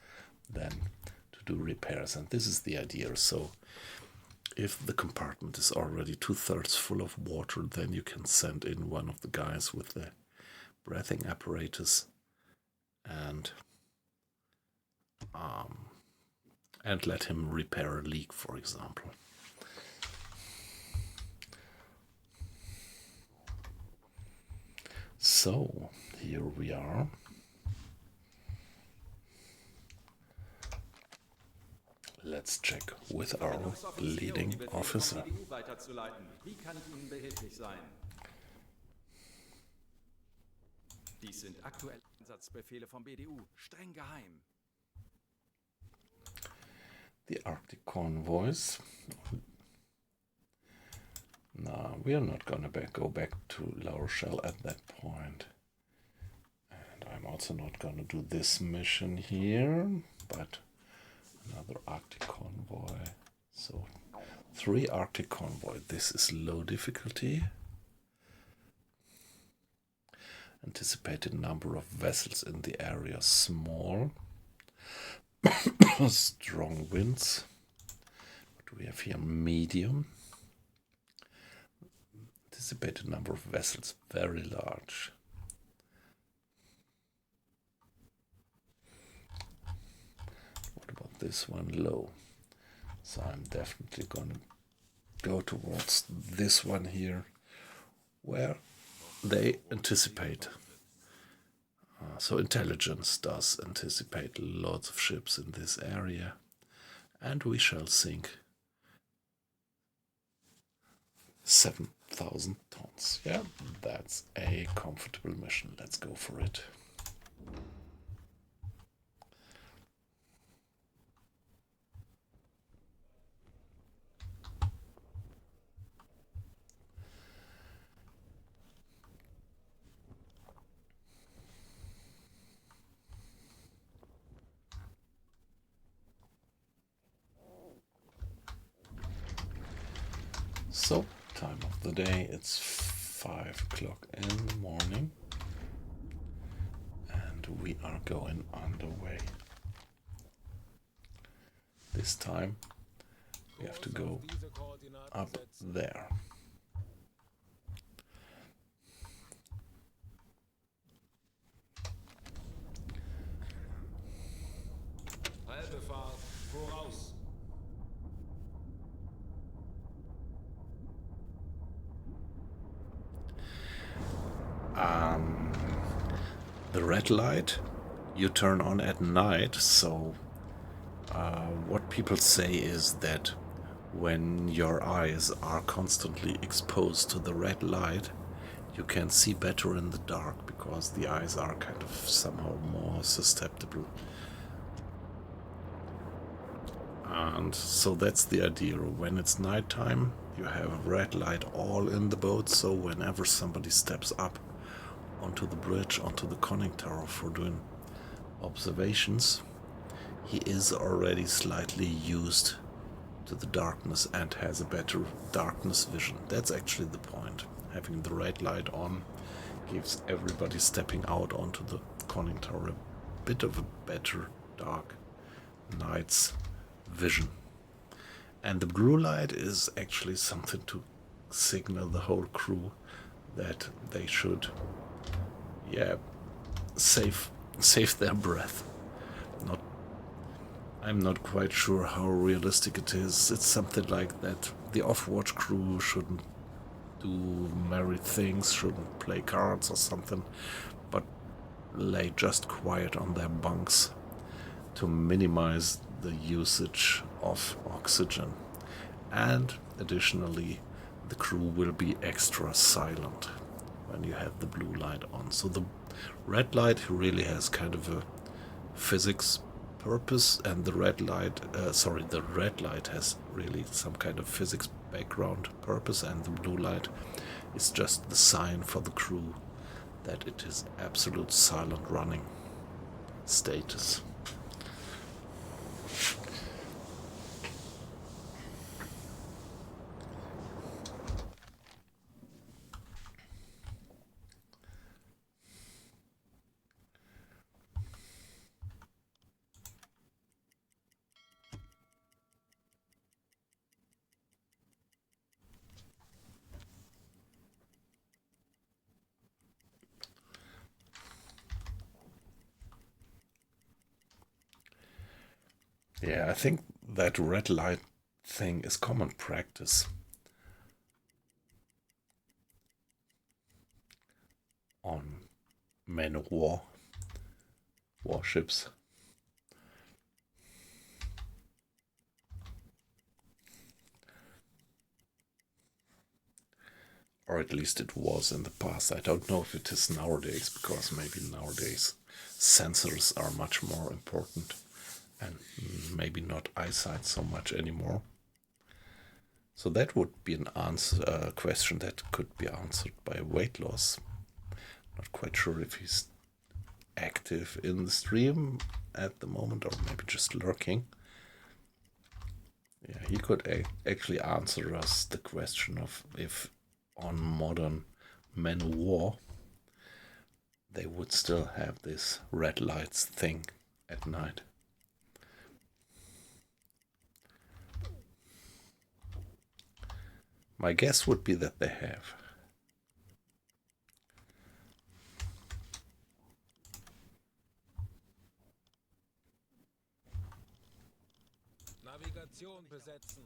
then to do repairs. And this is the idea. So if the compartment is already 2/3 full of water, then you can send in one of the guys with the breathing apparatus and let him repair a leak, for example. So here we are. Let's check with our leading officer. Wie kann ich Ihnen behilflich sein? Dies sind aktuelle Einsatzbefehle vom BDU, streng geheim. The Arctic Convoys. No, we are not gonna go back to La Rochelle at that point. And I'm also not gonna do this mission here, but another Arctic Convoy. So 3 Arctic Convoy. This is low difficulty. Anticipated number of vessels in the area small. Strong winds. What do we have here? Medium. Anticipated number of vessels very large. What about this one? Low. So I'm definitely gonna go towards this one here, where they anticipate. So intelligence does anticipate lots of ships in this area, and we shall sink 7,000 tons. Yeah, that's a comfortable mission. Let's go for it. So, time of the day, it's 5 o'clock in the morning. And we are going underway. This time we have to go up there. Halbe Fahrt voraus. The red light you turn on at night, so what people say is that when your eyes are constantly exposed to the red light, you can see better in the dark because the eyes are kind of somehow more susceptible. And so that's the idea. When it's nighttime, you have red light all in the boat, so whenever somebody steps up onto the bridge, onto the conning tower for doing observations, he is already slightly used to the darkness and has a better darkness vision. That's actually the point. Having the red light on gives everybody stepping out onto the conning tower a bit of a better dark night's vision. And the blue light is actually something to signal the whole crew that they should save their breath. I'm not quite sure how realistic it is. It's something like that the off-watch crew shouldn't do merry things, shouldn't play cards or something, but lay just quiet on their bunks to minimize the usage of oxygen. And additionally, the crew will be extra silent when you have the blue light on. So the red light really has kind of a physics purpose, and the red light has really some kind of physics background purpose, and the blue light is just the sign for the crew that it is absolute silent running status. Yeah, I think that red light thing is common practice on men of war, warships. Or at least it was in the past. I don't know if it is nowadays, because maybe nowadays sensors are much more important and maybe not eyesight so much anymore. So that would be an question that could be answered by weight loss. Not quite sure if he's active in the stream at the moment or maybe just lurking. Yeah, he could actually answer us the question of if on modern men of war they would still have this red lights thing at night. My guess would be that they have. Navigation besetzen.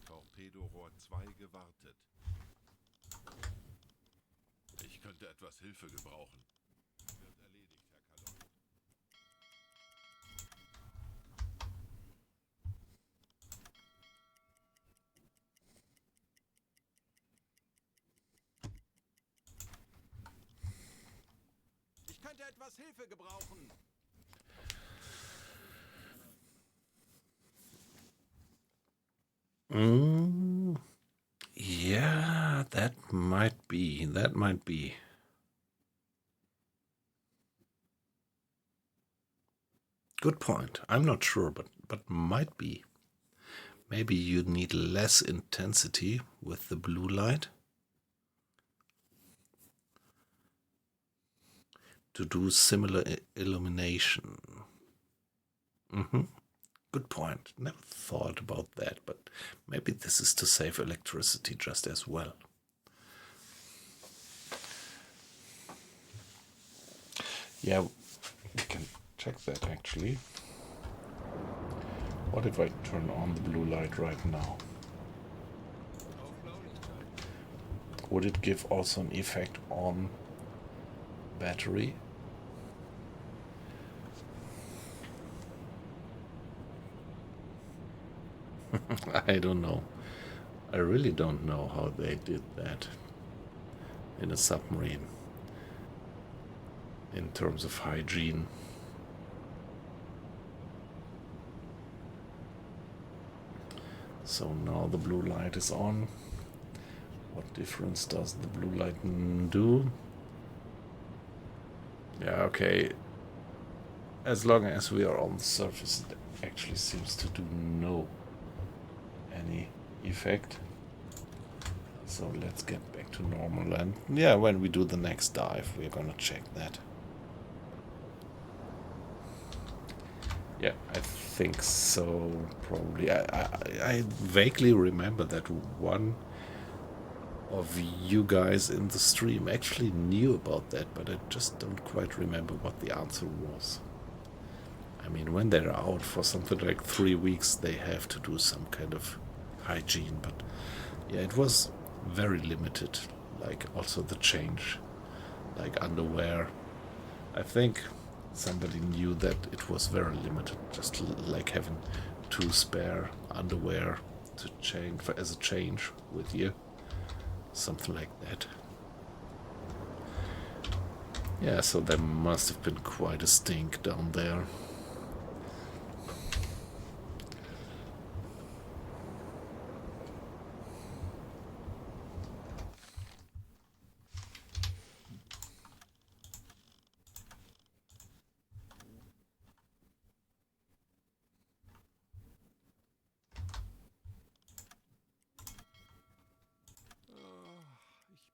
Torpedorohr 2 gewartet. Ich könnte etwas Hilfe gebrauchen. Wird erledigt, Herr Kalon. Ich könnte etwas Hilfe gebrauchen. Yeah, that might be. Good point. I'm not sure, but might be. Maybe you need less intensity with the blue light to do similar illumination. Good point. Never thought about that, but maybe this is to save electricity just as well. Yeah, we can check that actually. What if I turn on the blue light right now? Would it give also an effect on battery? I don't know. I really don't know how they did that in a submarine in terms of hygiene. So now the blue light is on. What difference does the blue light do? Yeah, okay. As long as we are on the surface, it actually seems to do any effect. So let's get back to normal, and yeah, when we do the next dive, we're gonna check that. Yeah, I think so, probably. I vaguely remember that one of you guys in the stream actually knew about that, but I just don't quite remember what the answer was. I mean, when they're out for something like 3 weeks, they have to do some kind of hygiene, but yeah, it was very limited, like also the change, like underwear. I think somebody knew that it was very limited, just like having 2 spare underwear to change as a change with you, something like that. Yeah, so there must have been quite a stink down there.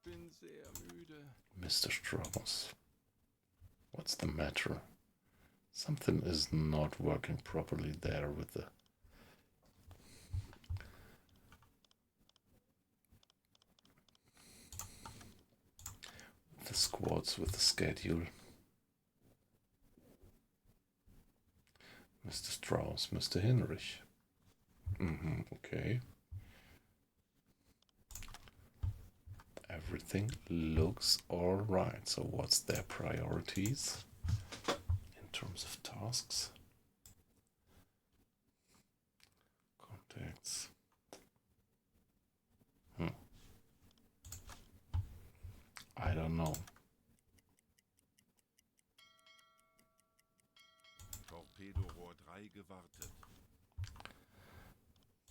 Ich bin sehr müde. Mr. Strauss, what's the matter? Something is not working properly there with the squads, with the schedule. Mr. Strauss, Mr. Hinrich. Okay. Everything looks alright. So what's their priorities in terms of tasks? Contacts. I don't know. Torpedorohr 3 gewartet.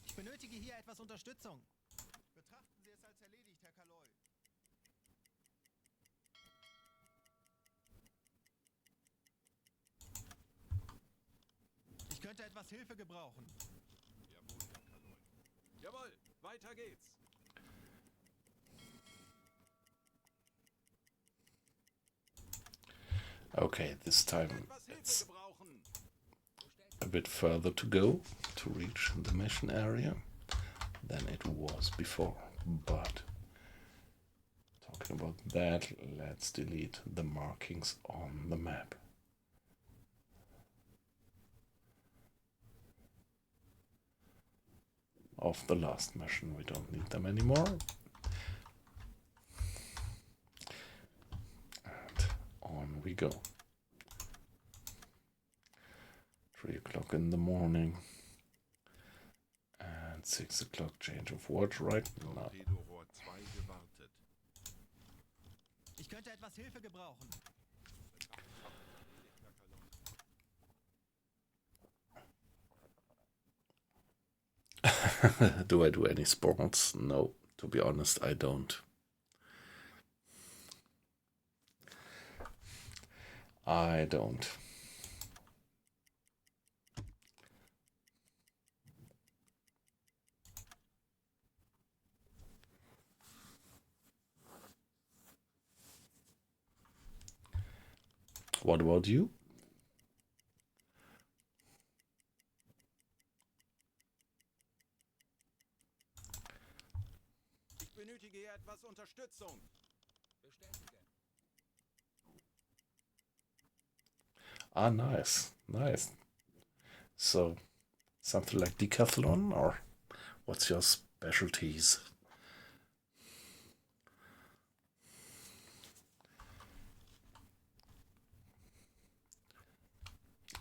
Ich benötige hier etwas Unterstützung. Betrachten Sie es als erledigt, Herr Kaloy. Ich könnte etwas Hilfe gebrauchen. Jawohl, Herr Kaloy. Jawohl, weiter geht's. Okay, this time Etwas Hilfe it's gebrauchen. a bit further to go to reach the mission area than it was before. But talking about that, let's delete the markings on the map. Of the last mission, we don't need them anymore. And on we go. 3 o'clock in the morning and 6 o'clock change of watch right now. Torpedorohr 2 gewartet. Ich könnte etwas Hilfe gebrauchen. Do I do any sports? No, to be honest, I don't. I don't. What about you? Ich benötige hier etwas Unterstützung. Bestätige. Ah, nice, nice. So, something like decathlon, or what's your specialties?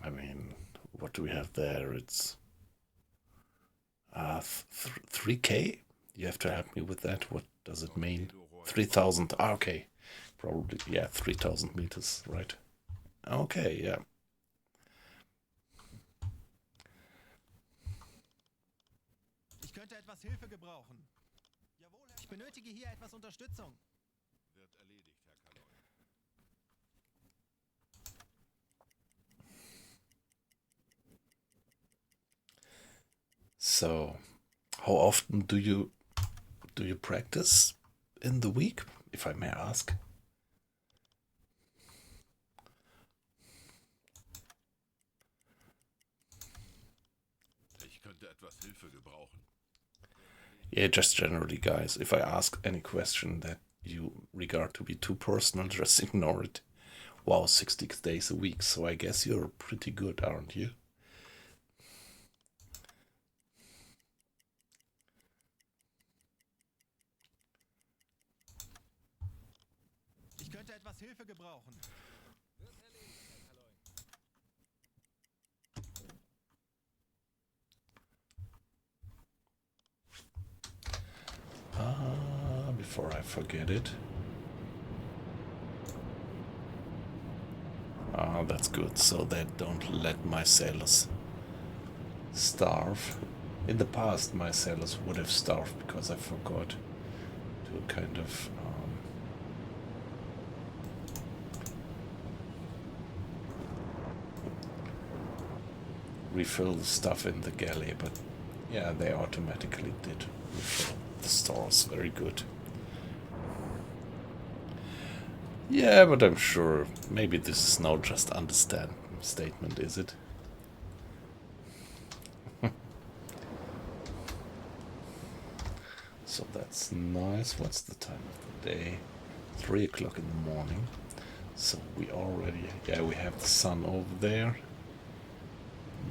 I mean, what do we have there? It's 3K? You have to help me with that. What does it mean? 3,000. Ah, okay. Probably, yeah, 3,000 meters, right? Okay, yeah. Ich könnte etwas Hilfe gebrauchen. Jawohl, Herr. Ich benötige hier etwas Unterstützung. Wird erledigt, Herr Kaloy. So, how often do you practice in the week, if I may ask? Ich könnte etwas Hilfe gebrauchen. Yeah, just generally, guys. If I ask any question that you regard to be too personal, just ignore it. Wow, 60 days a week, so I guess you're pretty good, aren't you? Ich könnte etwas Hilfe gebrauchen. Wird erledigt, Herr Kaloy. Before I forget it. Ah, that's good, so that don't let my sailors starve. In the past, my sailors would have starved because I forgot to kind of refill the stuff in the galley, but yeah, they automatically did refill the stores. Very good. Yeah, but I'm sure maybe this is now just understand statement, is it? So that's nice. What's the time of the day? 3 o'clock in the morning. So we already, yeah, we have the sun over there.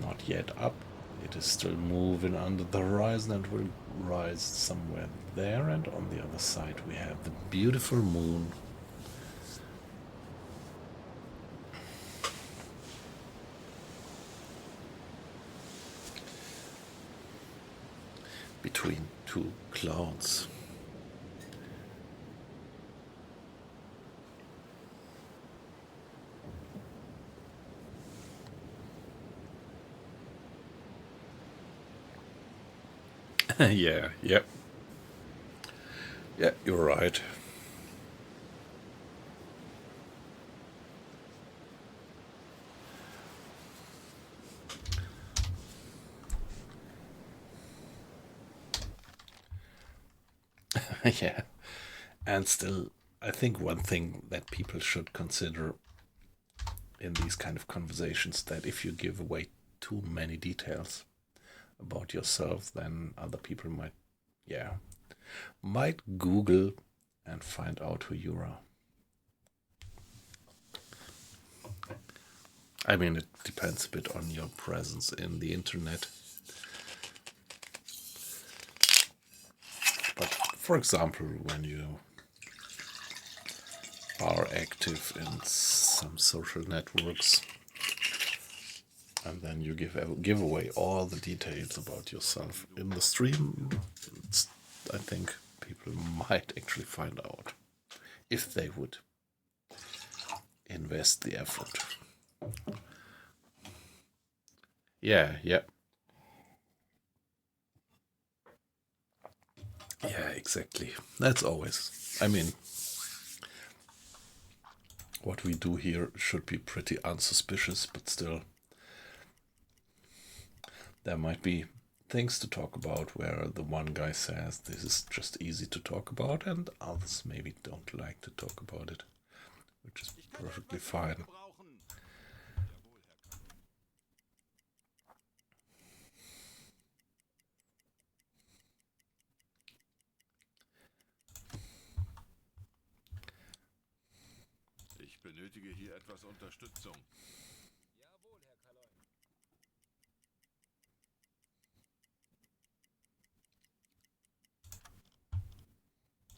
Not yet up. It is still moving under the horizon and will rise somewhere there. And on the other side we have the beautiful moon. Between two clouds. Yeah, yeah. Yeah, you're right. Yeah. And still, I think one thing that people should consider in these kind of conversations, that if you give away too many details about yourself, then other people might Google and find out who you are. I mean, it depends a bit on your presence in the internet. But for example, when you are active in some social networks and then you give away all the details about yourself in the stream, I think people might actually find out if they would invest the effort. Yeah. Yeah, exactly. That's always, I mean, what we do here should be pretty unsuspicious, but still, there might be things to talk about where the one guy says this is just easy to talk about and others maybe don't like to talk about it, which is perfectly fine. benötige hier etwas Unterstützung. Jawohl, Herr Kaloin.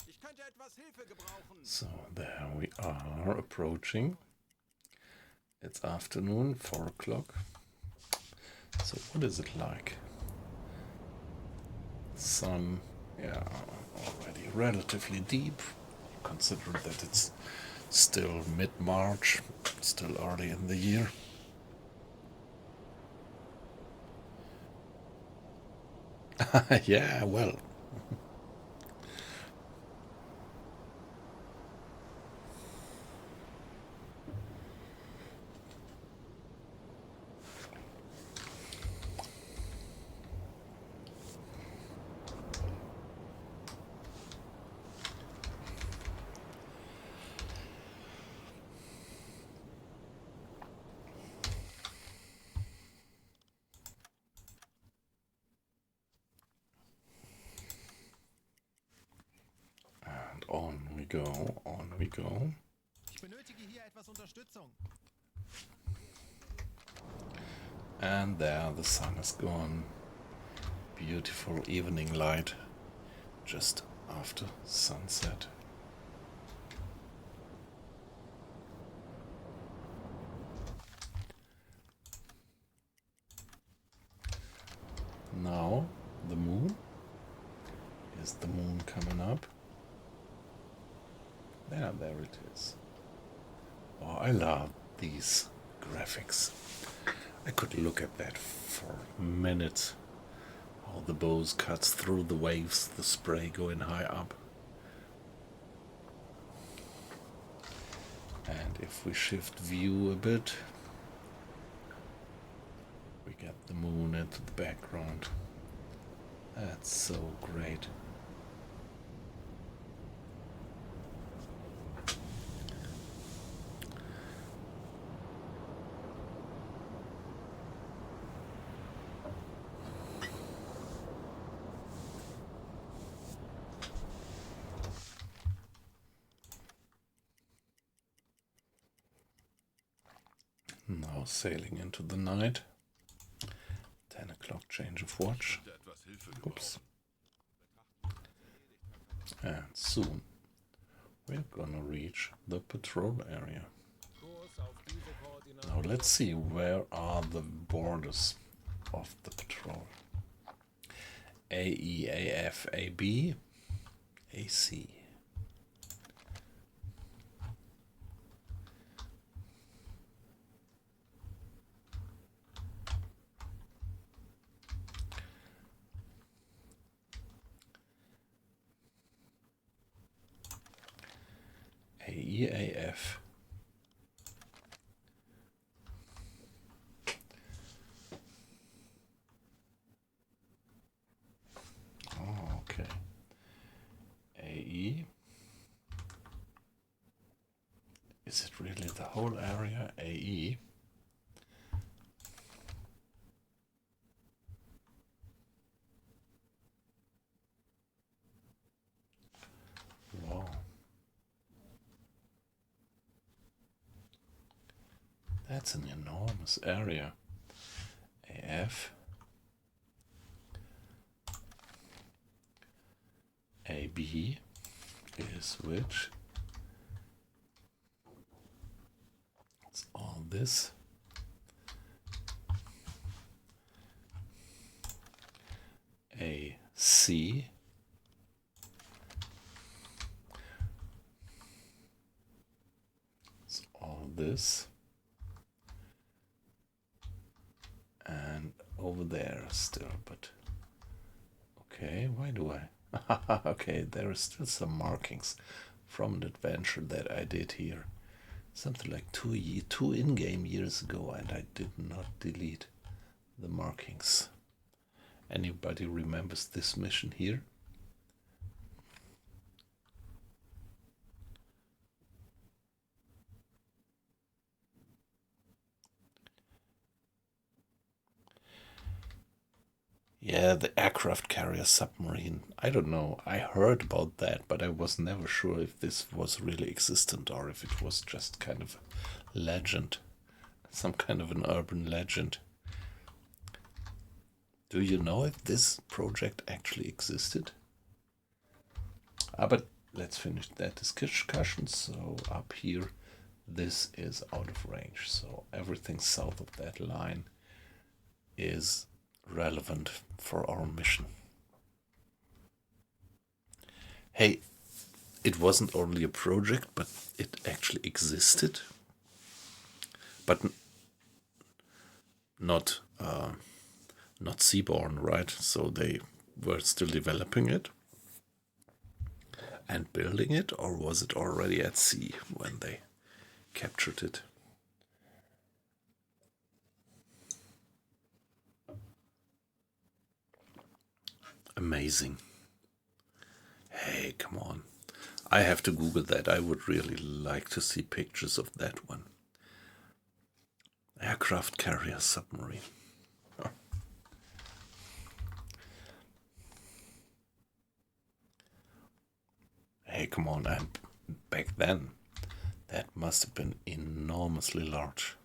Ich könnte etwas Hilfe gebrauchen. So there we are approaching. It's afternoon, 4 o'clock. So what is it like? Sun, yeah, already relatively deep, considering that it's still mid-March, still early in the year. Yeah, well. And on we go, on we go. Ich benötige hier etwas Unterstützung. And there the sun is gone. Beautiful evening light just after sunset. Now the moon. Is the moon coming up? Yeah, there it is. Oh, I love these graphics. I could look at that for minutes. How the bow cuts through the waves, the spray going high up. And if we shift view a bit, we get the moon into the background. That's so great. Now sailing into the night. 10 o'clock change of watch. Könnte etwas Hilfe Oops. gebrauchen. And soon we're gonna reach the patrol area. Kurs auf diese Koordinaten. Now let's see, where are the borders of the patrol? AE, AF, AB, AC. AEAF. Oh, okay. AE. Is it really the whole area? AE. Wow. That's an enormous area. AF. AB is which? It's all this. AC. It's all this. And over there still, but okay, why do I? Okay, there are still some markings from an adventure that I did here. Something like two in-game years ago, and I did not delete the markings. Anybody remembers this mission here? Yeah, the aircraft carrier submarine. I don't know. I heard about that, but I was never sure if this was really existent or if it was just kind of a legend. Some kind of an urban legend. Do you know if this project actually existed? But let's finish that discussion. So up here, this is out of range. So everything south of that line is relevant for our mission. Hey, it wasn't only a project, but it actually existed. But not seaborne, right? So they were still developing it and building it, or was it already at sea when they captured it? Amazing. Hey, come on. I have to Google that. I would really like to see pictures of that one. Aircraft carrier submarine. Huh. Hey, come on. And back then, that must have been enormously large.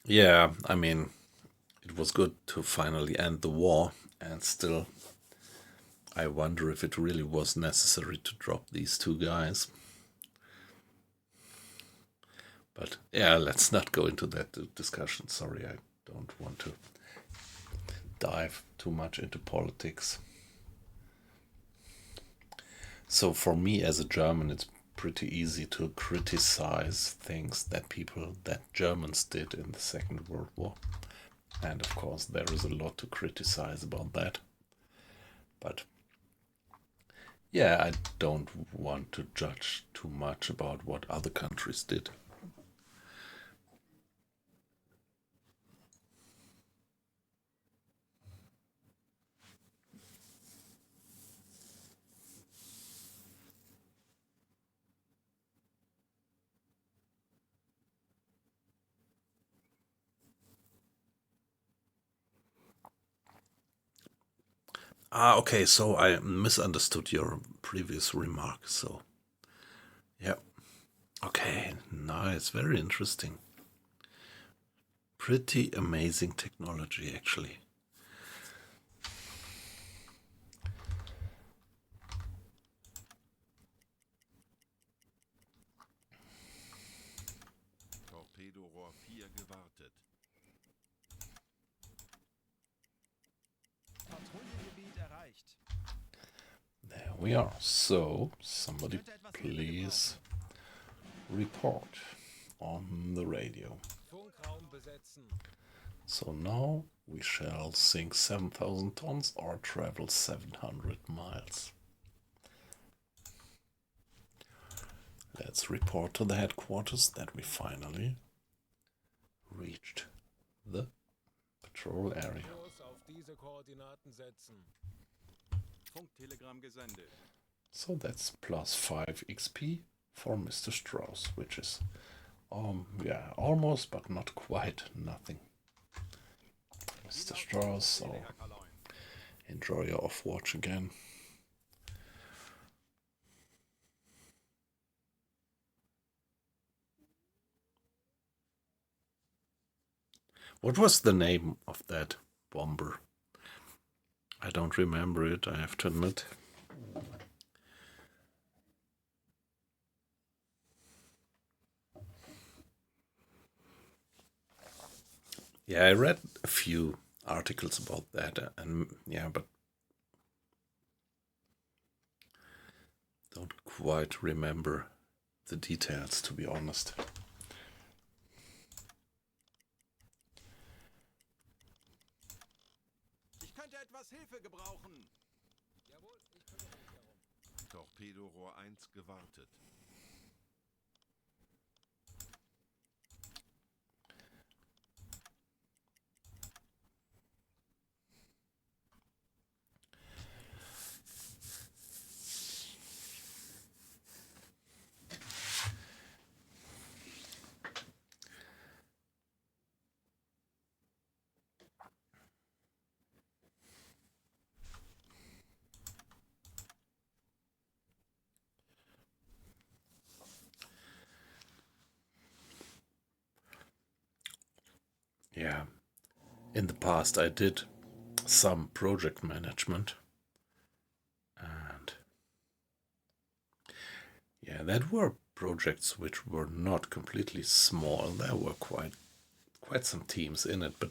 Yeah, I mean, it was good to finally end the war, and still, I wonder if it really was necessary to drop these two guys. But yeah, let's not go into that discussion. Sorry, I don't want to dive too much into politics. So for me as a German, it's pretty easy to criticize things that Germans did in the Second World War. And of course, there is a lot to criticize about that. But yeah, I don't want to judge too much about what other countries did. Okay, so I misunderstood your previous remark, so yeah. Okay, nice, very interesting. Pretty amazing technology, actually. Torpedorohr 4 gewartet. Patrouillengebiet erreicht. There we are. So, somebody please report on the radio. Funkraum besetzen. So now we shall sink 7,000 tons or travel 700 miles. Let's report to the headquarters that we finally reached the patrol area. Kurs auf diese Koordinaten setzen. Funktelegramm gesendet. So that's plus 5 XP for Mr. Strauss, which is yeah, almost but not quite nothing. Mr. Strauss, so enjoy your off watch again. What was the name of that bomber? I don't remember it, I have to admit. Yeah, I read a few articles about that, and yeah, but don't quite remember the details, to be honest. Ich könnte etwas Hilfe gebrauchen. Jawohl, ich kümmere mich darum. Torpedorohr 1 gewartet. yeah, in the past I did some project management, and yeah, that were projects which were not completely small. There were quite some teams in it, but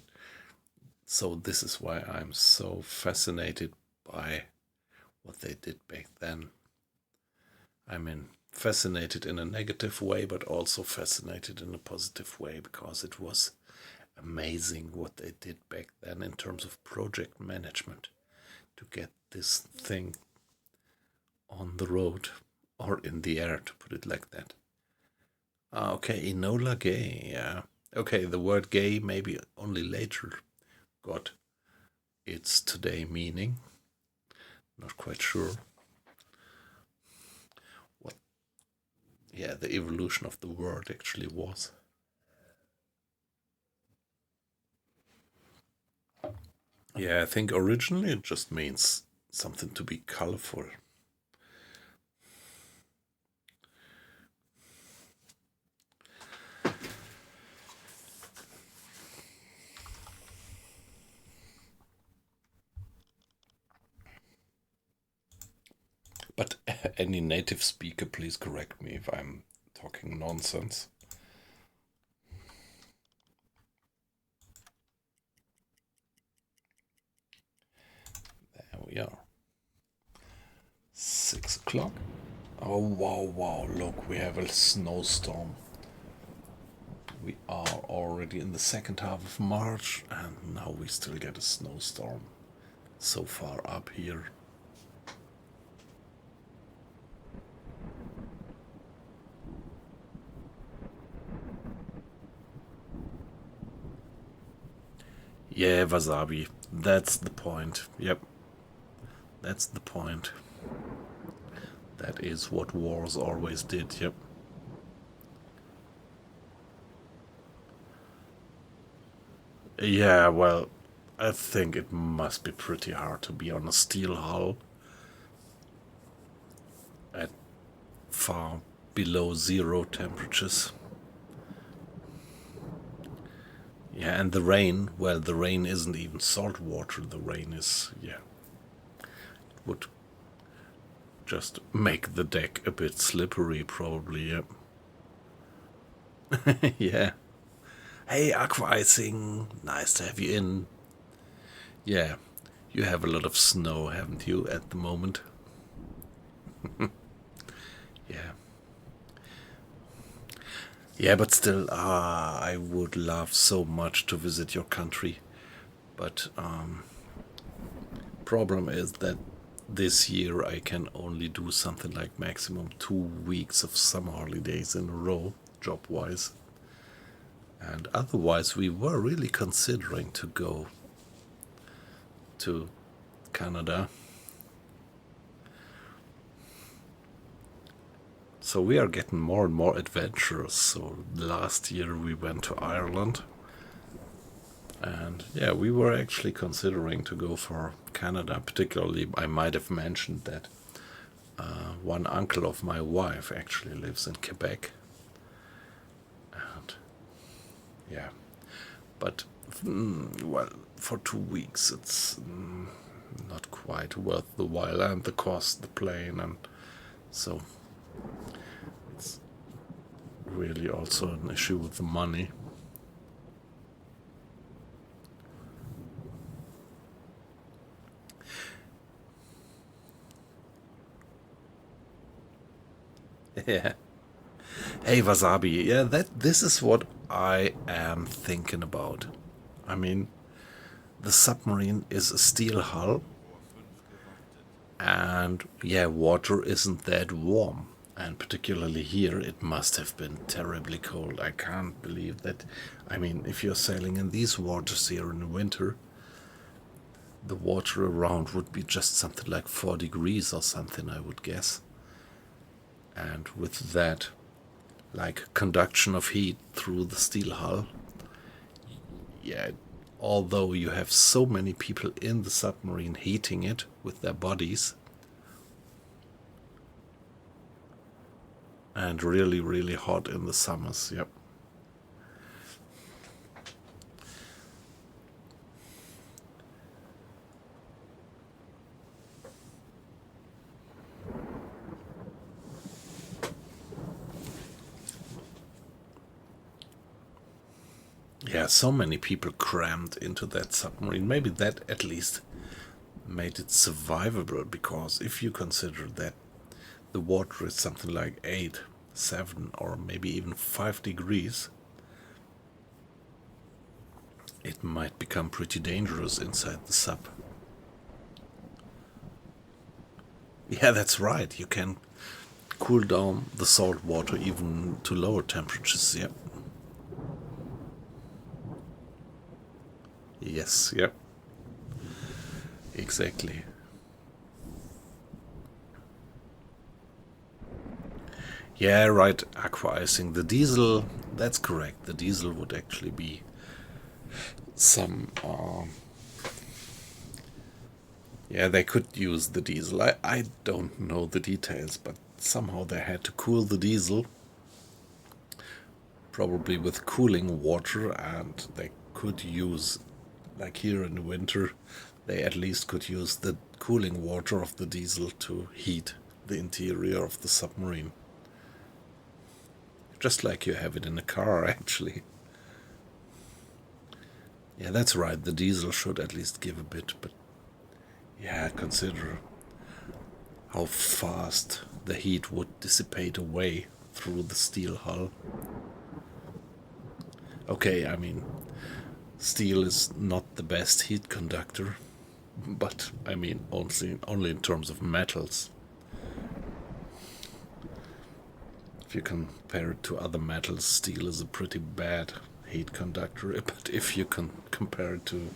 so this is why I'm so fascinated by what they did back then. I mean, fascinated in a negative way, but also fascinated in a positive way, because it was amazing what they did back then in terms of project management to get this thing on the road or in the air, to put it like that. Okay, Enola Gay, yeah. Okay, the word gay maybe only later got its today meaning. Not quite sure what, yeah, the evolution of the word actually was. Yeah, I think originally it just means something to be colorful. But any native speaker, please correct me if I'm talking nonsense. There we are. 6 o'clock. Oh, wow, look, we have a snowstorm. We are already in the second half of March, and now we still get a snowstorm so far up here. Yeah, Wasabi. That's the point. Yep. That's the point. That is what wars always did, yep. Yeah, well, I think it must be pretty hard to be on a steel hull at far below 0 temperatures. Yeah, and the rain, well, the rain isn't even salt water, the rain is, yeah, it would just make the deck a bit slippery, probably, yeah. Yeah. Hey, Aqua Icing, nice to have you in. Yeah, you have a lot of snow, haven't you, at the moment? Yeah. Yeah, but still, I would love so much to visit your country. But problem is that this year I can only do something like maximum 2 weeks of summer holidays in a row, job-wise. And otherwise, we were really considering to go to Canada. So we are getting more and more adventurous. So last year we went to Ireland. And yeah, we were actually considering to go for Canada. Particularly, I might have mentioned that one uncle of my wife actually lives in Quebec. And yeah, but well, for 2 weeks it's not quite worth the while, and the cost, the plane, and so it's really also an issue with the money. Yeah. Hey, Wasabi. Yeah, this is what I am thinking about. I mean, the submarine is a steel hull, and yeah, water isn't that warm. And particularly here, it must have been terribly cold. I can't believe that. I mean, if you're sailing in these waters here in the winter, the water around would be just something like 4 degrees or something, I would guess. And with that, like conduction of heat through the steel hull, yeah, although you have so many people in the submarine heating it with their bodies, and really, really hot in the summers, yep. Yeah, so many people crammed into that submarine. Maybe that at least made it survivable, because if you consider that the water is something like 8, 7 or maybe even 5 degrees, it might become pretty dangerous inside the sub. Yeah, that's right. You can cool down the salt water even to lower temperatures. Yeah. Yes, yeah. Exactly. Yeah, right, aqua icing. The diesel, that's correct. The diesel would actually be some... yeah, they could use the diesel. I don't know the details, but somehow they had to cool the diesel, probably with cooling water, and they could use, like here in the winter, they at least could use the cooling water of the diesel to heat the interior of the submarine. Just like you have it in a car, actually. Yeah, that's right, the diesel should at least give a bit, but yeah, consider how fast the heat would dissipate away through the steel hull. Okay, I mean, steel is not the best heat conductor, but I mean only in terms of metals. If you compare it to other metals, steel is a pretty bad heat conductor, but if you can compare it to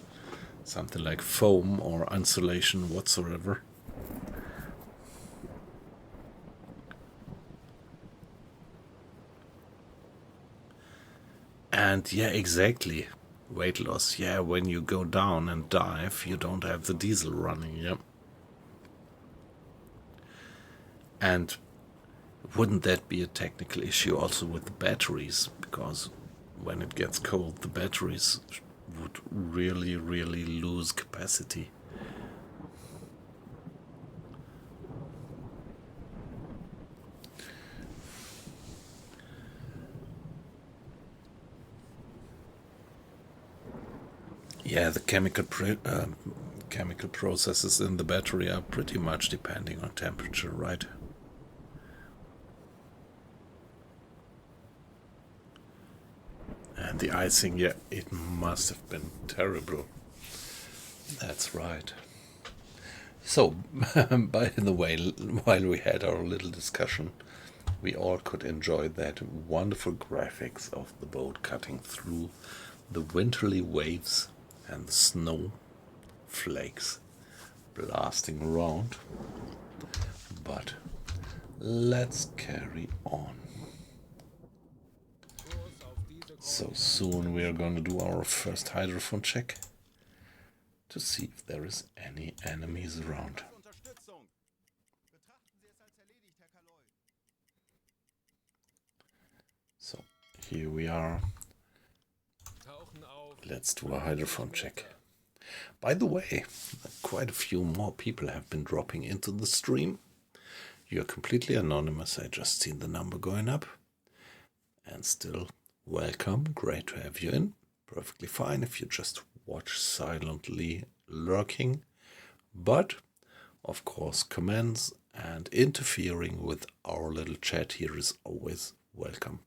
something like foam or insulation whatsoever, and yeah, exactly, weight loss. Yeah, when you go down and dive, you don't have the diesel running. Yeah, and wouldn't that be a technical issue also with the batteries? Because when it gets cold, the batteries would really, really lose capacity. Yeah, the chemical processes in the battery are pretty much depending on temperature, right? And the icing, yeah, it must have been terrible. That's right. So, by the way, while we had our little discussion, we all could enjoy that wonderful graphics of the boat cutting through the winterly waves and the snow flakes blasting around. But let's carry on. Kurs auf diese So soon we are going to do our first hydrophone check to see if there is any enemies around. Unterstützung. Betrachten Sie es als erledigt, Herr Kaloy. So here we are. Tauchen auf. Let's do a hydrophone check. By the way, quite a few more people have been dropping into the stream. You're completely anonymous. I just seen the number going up. And still, welcome. Great to have you in. Perfectly fine if you just watch silently lurking. But, of course, comments and interfering with our little chat here is always welcome.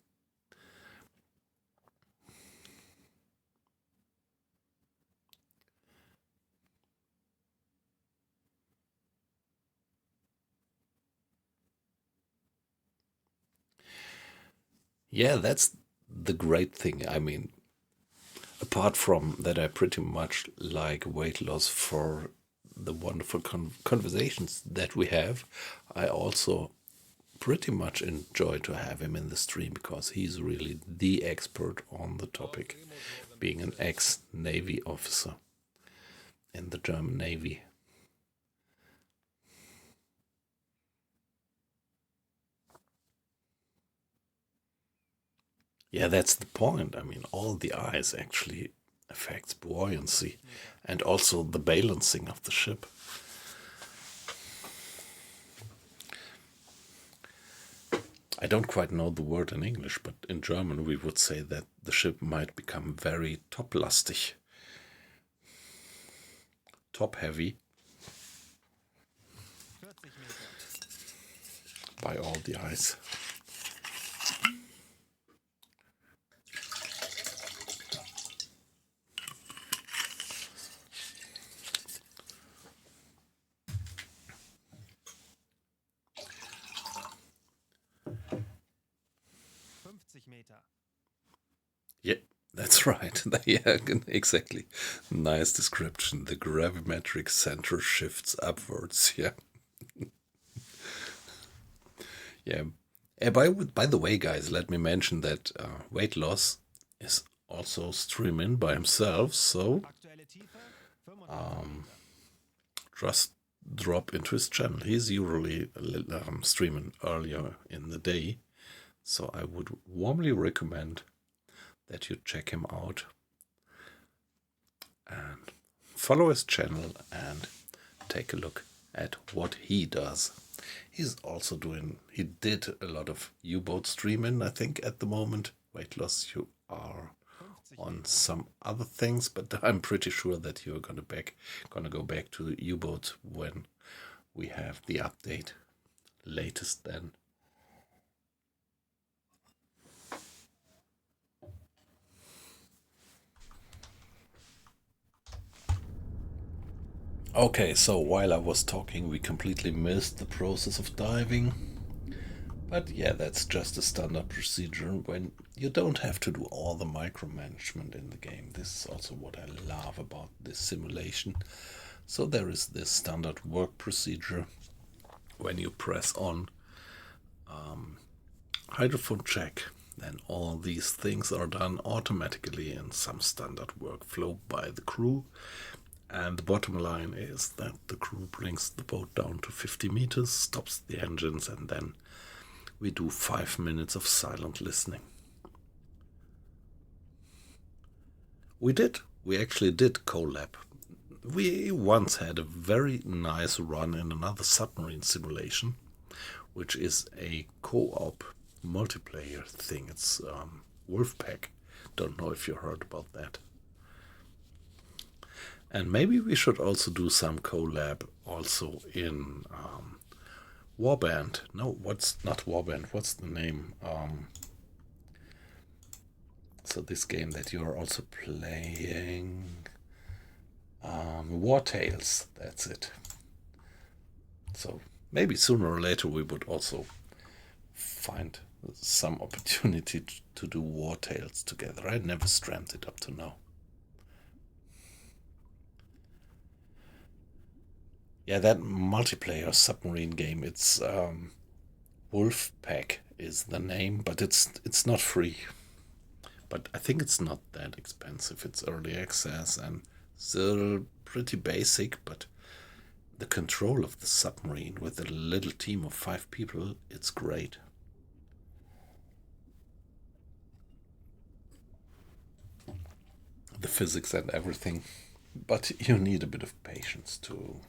Yeah, that's the great thing. I mean, apart from that, I pretty much like weight loss for the wonderful conversations that we have. I also pretty much enjoy to have him in the stream because he's really the expert on the topic, being an ex-Navy officer in the German Navy. Yeah, that's the point. I mean, all the ice actually affects buoyancy and also the balancing of the ship. I don't quite know the word in English, but in German we would say that the ship might become very top-lastig. Top-heavy 40 Meter. by all the ice. Meter. Yeah, that's right. Yeah, exactly. Nice description. The gravimetric center shifts upwards. Yeah. Yeah. By the way, guys, let me mention that Weight Loss is also streaming by himself, so Aktuelle Tiefe 35 Meter. just drop into his channel. He's usually streaming earlier in the day, so I would warmly recommend that you check him out and follow his channel and take a look at what he does. He's also he did a lot of U-boat streaming, I think, at the moment. Weight Loss, you are on some other things, but I'm pretty sure that you're gonna go back to the U-boat when we have the update latest then. Okay, so while I was talking, we completely missed the process of diving. But yeah, that's just a standard procedure when you don't have to do all the micromanagement in the game. This is also what I love about this simulation. So there is this standard work procedure when you press on hydrophone check, then all these things are done automatically in some standard workflow by the crew. And the bottom line is that the crew brings the boat down to 50 meters, stops the engines, and then we do 5 minutes of silent listening. We actually did collab. We once had a very nice run in another submarine simulation, which is a co-op multiplayer thing. It's Wolfpack. Don't know if you heard about that. And maybe we should also do some collab also in Warband. No, what's not Warband? What's the name? So this game that you are also playing, War Tales. That's it. So maybe sooner or later we would also find some opportunity to do War Tales together. I never streamed it up to now. Yeah, that multiplayer submarine game, it's Wolfpack is the name, but it's not free. But I think it's not that expensive. It's early access and still pretty basic, but the control of the submarine with a little team of 5 people, it's great. The physics and everything, but you need a bit of patience to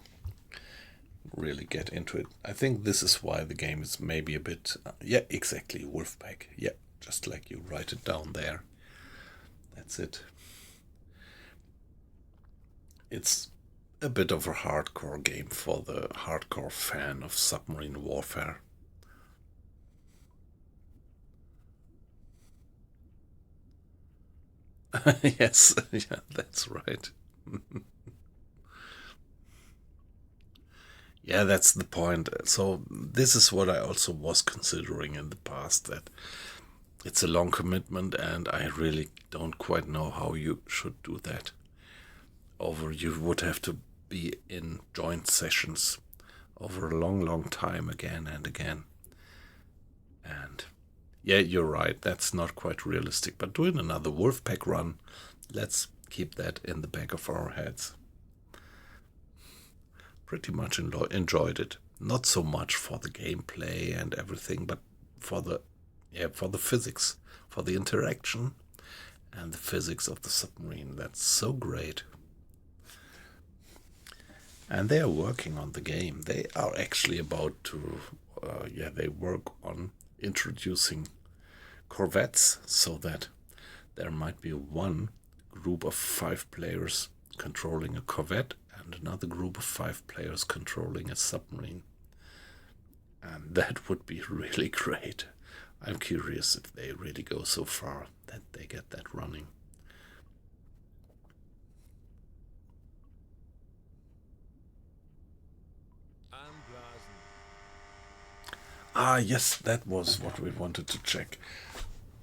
really get into it. I think this is why the game is maybe a bit yeah, exactly, Wolfpack. Yeah, just like you write it down there. That's it. It's a bit of a hardcore game for the hardcore fan of submarine warfare. Yes, yeah, that's right. Yeah, that's the point. So this is what I also was considering in the past, that it's a long commitment and I really don't quite know how you should do that. You would have to be in joint sessions over a long time again and again. And yeah, you're right, that's not quite realistic. But doing another Wolfpack run, let's keep that in the back of our heads. Pretty much enjoyed it. Not so much for the gameplay and everything, but for the physics, for the interaction and the physics of the submarine. That's so great. And they are working on the game. They are actually about to, they work on introducing corvettes so that there might be one group of 5 players controlling a corvette and another group of 5 players controlling a submarine. And that would be really great. I'm curious if they really go so far that they get that running. Anblasen. Ah, yes, that was what we wanted to check.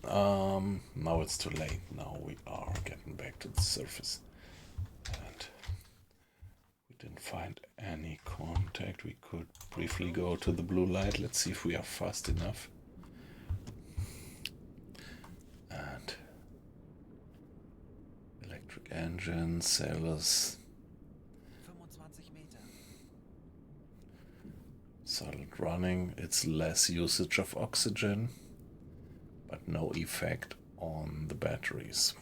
Now it's too late. Now we are getting back to the surface. And we didn't find any contact. We could briefly go to the blue light. Let's see if we are fast enough. And electric engine, sailors. 25 Meter. Solid running. It's less usage of oxygen, but no effect on the batteries.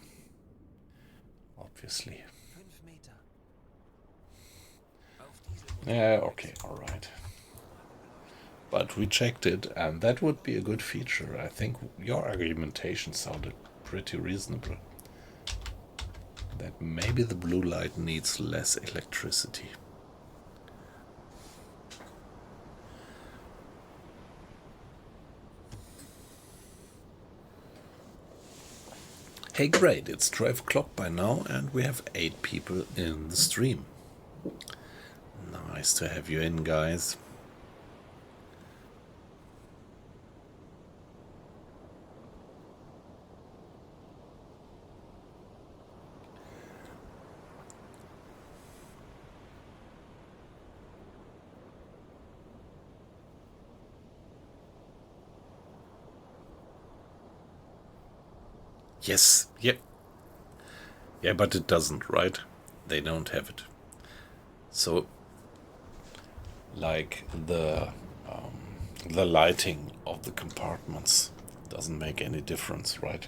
Obviously. 5 Meter. Yeah, okay, alright. But we checked it, and that would be a good feature. I think your argumentation sounded pretty reasonable. That maybe the blue light needs less electricity. Hey, great, it's 12 o'clock by now, and we have 8 people in the stream. Nice to have you in, guys. Yes, yep. Yeah, but it doesn't, right? They don't have it. So, like the lighting of the compartments doesn't make any difference, right?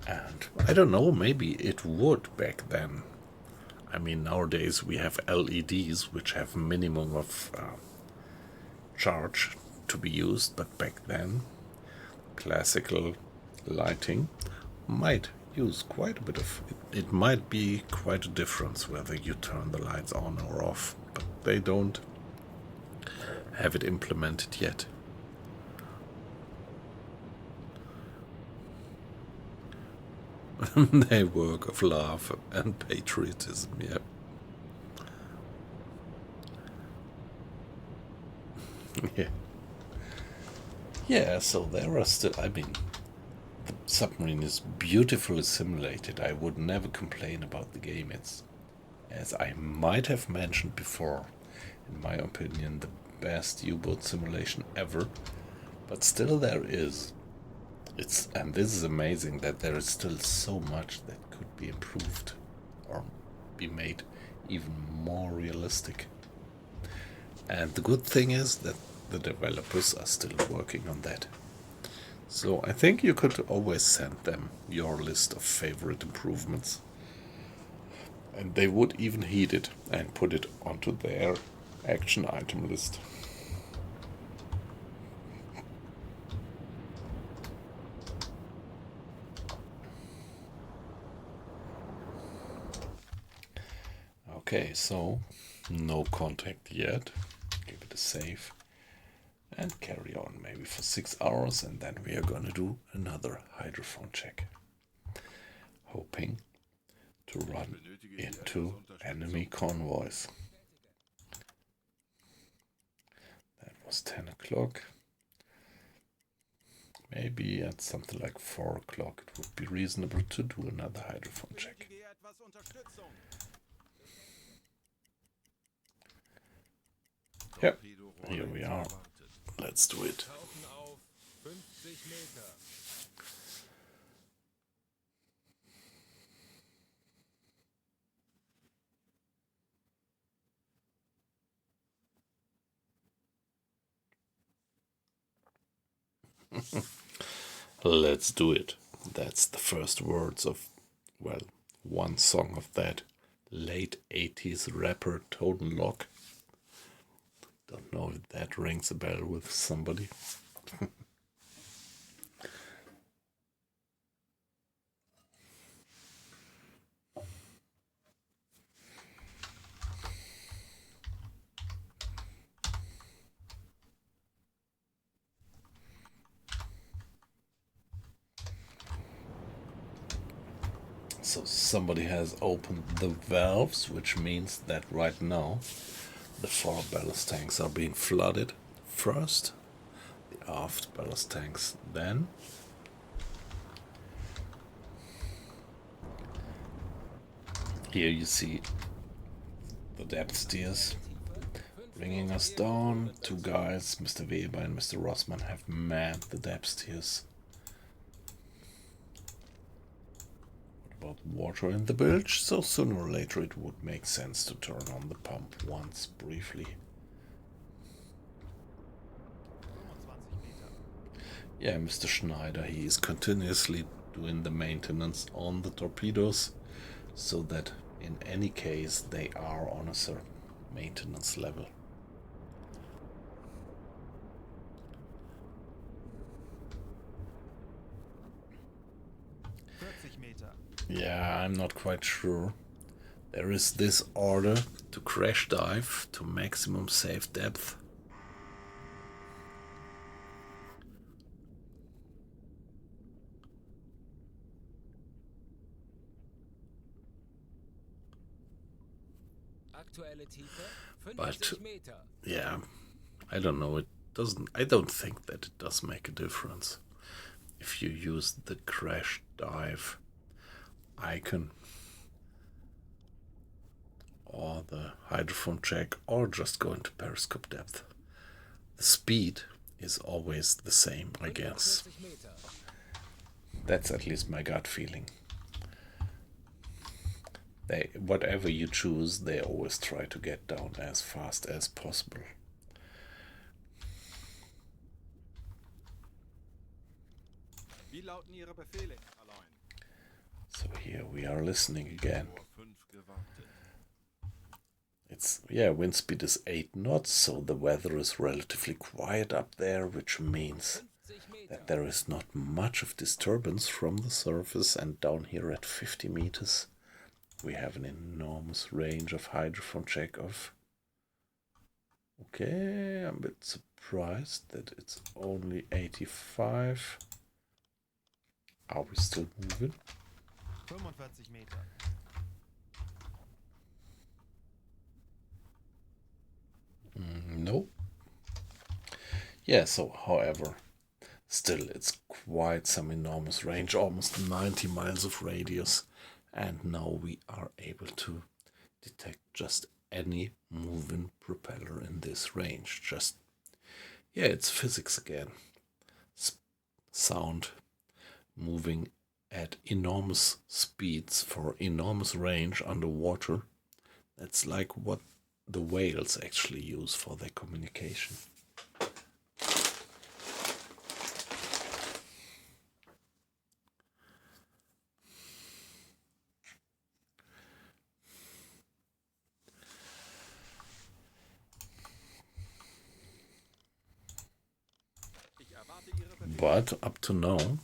And I don't know, maybe it would back then. I mean, nowadays we have LEDs which have minimum of charge to be used, but back then classical lighting might use quite a bit of it might be quite a difference whether you turn the lights on or off, but they don't have it implemented yet. They work of love and patriotism, yeah. Yeah. Yeah, so there are still, I mean, the submarine is beautifully simulated. I would never complain about the game. It's, as I might have mentioned before, in my opinion, the best U-boat simulation ever. But still there is. And this is amazing that there is still so much that could be improved or be made even more realistic. And the good thing is that the developers are still working on that. So I think you could always send them your list of favorite improvements. And they would even heed it and put it onto their action item list. Okay, so no contact yet. Give it a save. And carry on maybe for 6 hours, and then we are gonna do another hydrophone check. Hoping to run into enemy convoys. That was 10 o'clock. Maybe at something like 4 o'clock it would be reasonable to do another hydrophone check. Yep, here we are. Let's do it. Tauchen auf 50 Meter. Let's do it. That's the first words of, well, one song of that late 80s rapper Toten Lock. Don't know if that rings a bell with somebody. So somebody has opened the valves, which means that right now the 4 ballast tanks are being flooded first, the aft ballast tanks then. Here you see the depth steers bringing us down. 2 guys, Mr. Weber and Mr. Rossmann, have manned the depth steers. What about water in the bilge? So sooner or later it would make sense to turn on the pump once briefly. 25 Meter. Yeah, Mr. Schneider, he is continuously doing the maintenance on the torpedoes, so that in any case they are on a certain maintenance level. Meter. Yeah, I'm not quite sure. There is this order to crash dive to maximum safe depth. Aktuelle Tiefe But 50 Meter. yeah, I don't know. I don't think that it does make a difference if you use the crash dive icon or the hydrophone check or just go into periscope depth. The speed is always the same, I guess. 140 Meter. That's at least my gut feeling. Whatever you choose, they always try to get down as fast as possible. Wie lauten Ihre Befehle, Herr Leun? So here we are listening again. Vor 5 gewartet. It's, yeah, wind speed is 8 knots, so the weather is relatively quiet up there, which means 50 Meter. that there is not much of disturbance from the surface, and down here at 50 meters we have an enormous range of hydrophone check of... Okay, I'm a bit surprised that it's only 85. Are we still moving? 45 Meter. No. Yeah, so however, still it's quite some enormous range, almost 90 miles of radius, and now we are able to detect just any moving propeller in this range. Just, yeah, it's physics again. Sound moving at enormous speeds for enormous range underwater. That's like what the whales actually use for their communication. Ich erwarte Ihre Befehle. But up to now,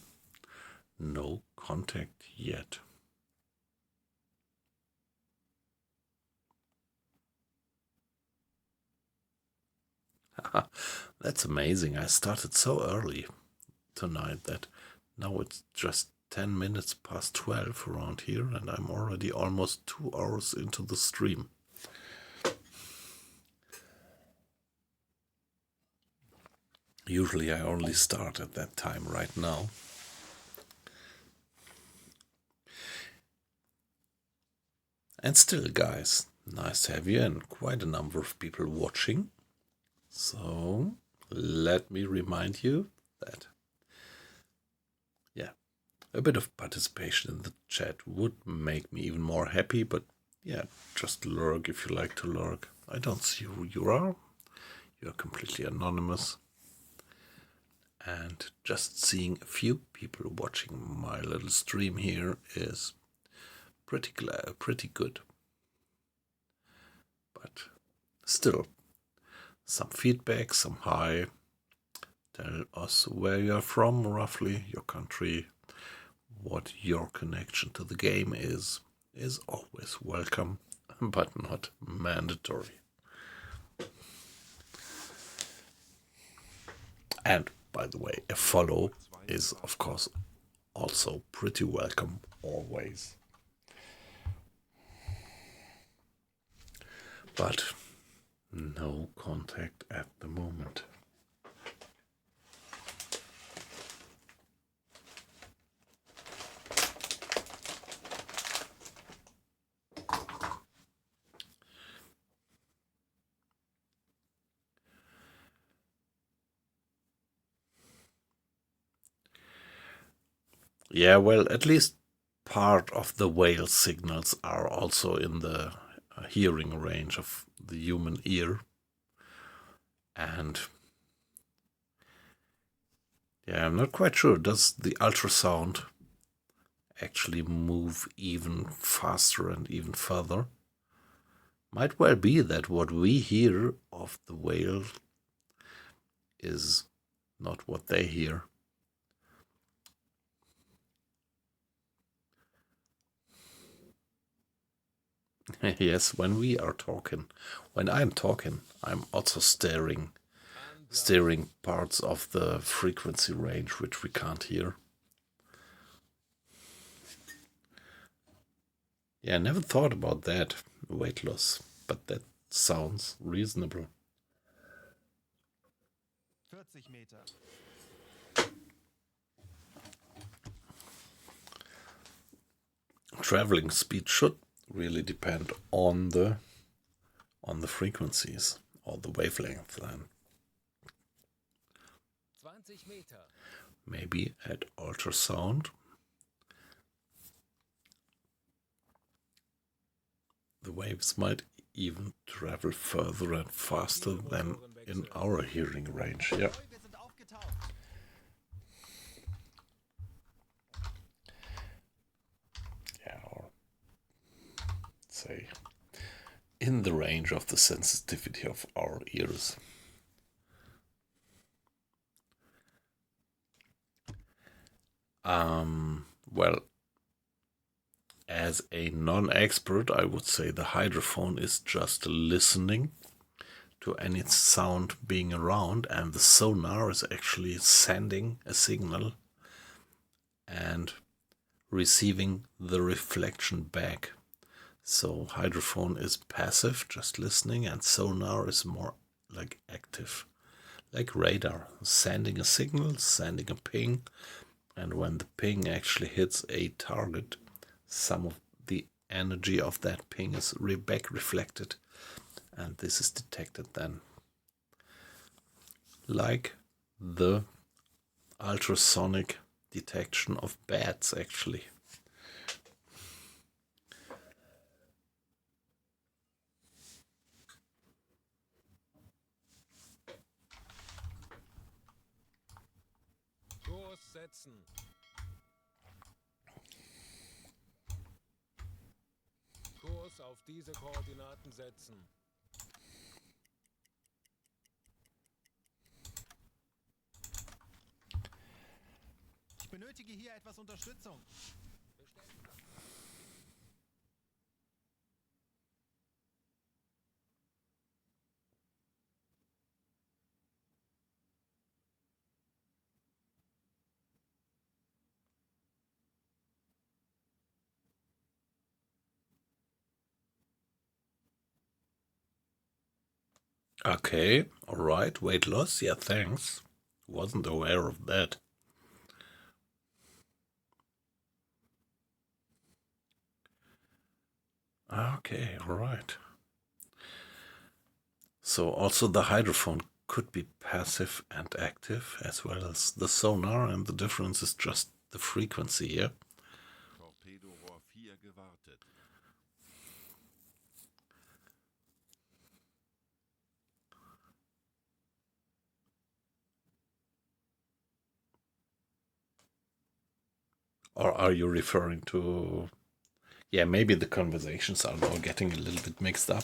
no contact yet. That's amazing. I started so early tonight that now it's just 10 minutes past 12 around here, and I'm already almost 2 hours into the stream. Usually I only start at that time right now. And still, guys, nice to have you and quite a number of people watching. So let me remind you that, yeah, a bit of participation in the chat would make me even more happy. But yeah, just lurk if you like to lurk. I don't see who you are. You're completely anonymous. And just seeing a few people watching my little stream here is pretty good. But still, some feedback, some hi. Tell us where you're from, roughly, your country, what your connection to the game is always welcome, but not mandatory. And, by the way, a follow is, of course, also pretty welcome, always. But no contact at the moment. Yeah, well, at least part of the whale signals are also in the hearing range of the human ear. And yeah, I'm not quite sure. Does the ultrasound actually move even faster and even further? Might well be that what we hear of the whale is not what they hear. Yes, when I'm talking, I'm also steering parts of the frequency range which we can't hear. Yeah, I never thought about that, weight loss, but that sounds reasonable. 40 Meter. Traveling speed should really depend on the frequencies or the wavelength then. 20 Meter. Maybe at ultrasound the waves might even travel further and faster than in our hearing range. Yeah. Wir sind aufgetaucht. Yeah, or say in the range of the sensitivity of our ears. Well, as a non-expert, I would say the hydrophone is just listening to any sound being around, and the sonar is actually sending a signal and receiving the reflection back. So hydrophone is passive, just listening, and sonar is more like active, like radar, sending a signal, sending a ping, and when the ping actually hits a target, some of the energy of that ping is back reflected, and this is detected then. Like the ultrasonic detection of bats, actually. Kurs setzen. Kurs auf diese Koordinaten setzen. Ich benötige hier etwas Unterstützung. Okay, alright, weight loss, yeah, thanks. Wasn't aware of that. Okay, alright. So also the hydrophone could be passive and active, as well as the sonar, and the difference is just the frequency here. Torpedorohr 4 gewartet. Or are you referring to... Yeah, maybe the conversations are now getting a little bit mixed up.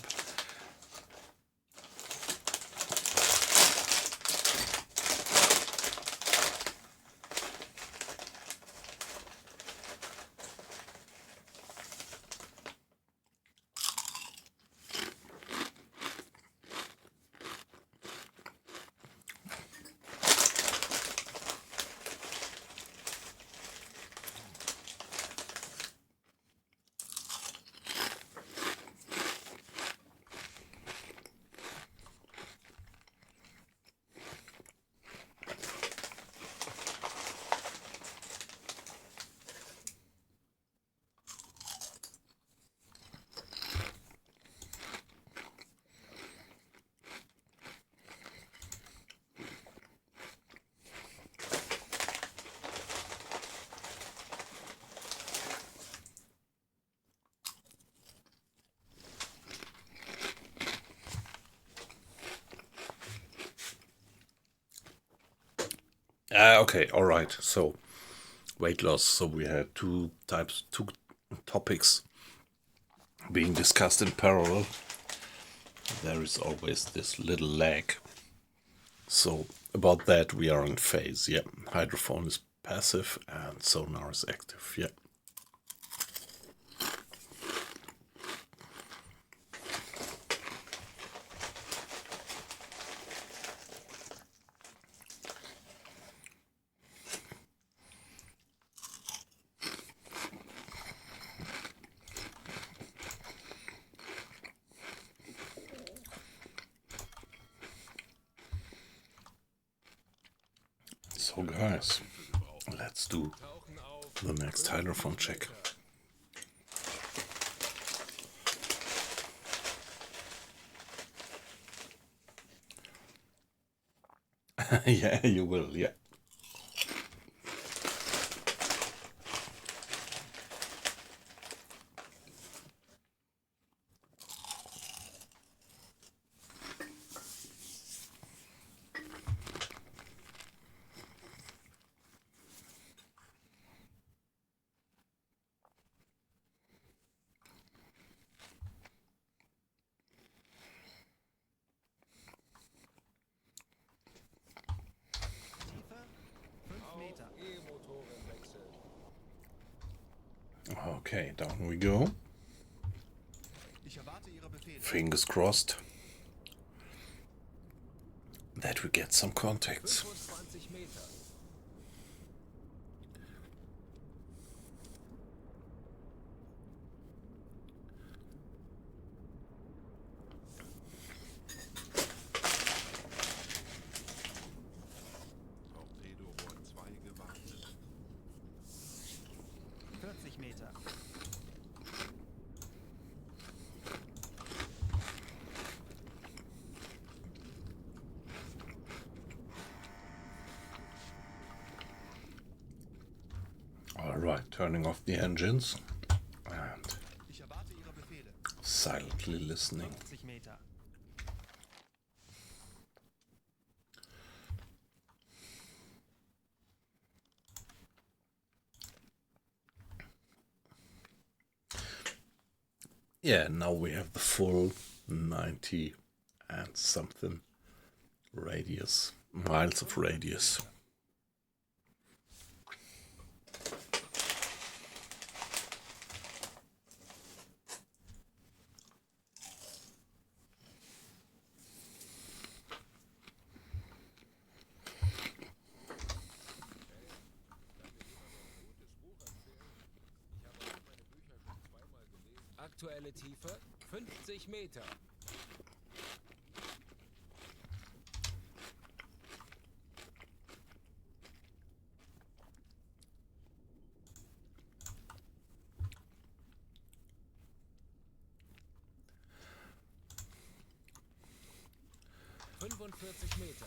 Okay, all right. So weight loss. So we had two topics being discussed in parallel. There is always this little lag. So about that we are in phase. Yeah, hydrophone is passive and sonar is active. Yeah. So guys, let's do Tauchen auf. the next hydrophone check. Yeah, you will, yeah. Tiefe 5 Meter. E-Motoren wechseln. Okay, down we go. Ich erwarte Ihre Befehle. Fingers crossed that we get some contacts. 25 Meter. Torpedorohr 2 gewartet. 40 Meter. All right, turning off the engines and Ich erwarte Ihre Befehle. silently listening. 50 Meter. Yeah, now we have the full 90 and something radius, miles of radius. Aktuelle Tiefe 50 Meter. ...45 Meter.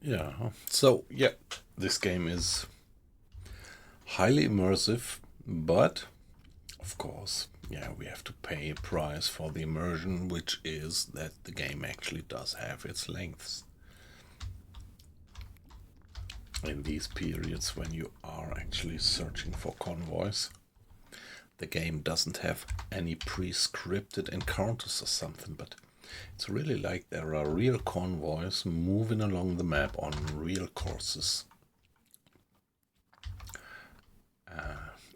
Yeah, so yeah, this game is highly immersive, but of course, yeah, we have to pay a price for the immersion, which is that the game actually does have its lengths. In these periods when you are actually searching for convoys, the game doesn't have any pre-scripted encounters or something, but it's really like there are real convoys moving along the map on real courses,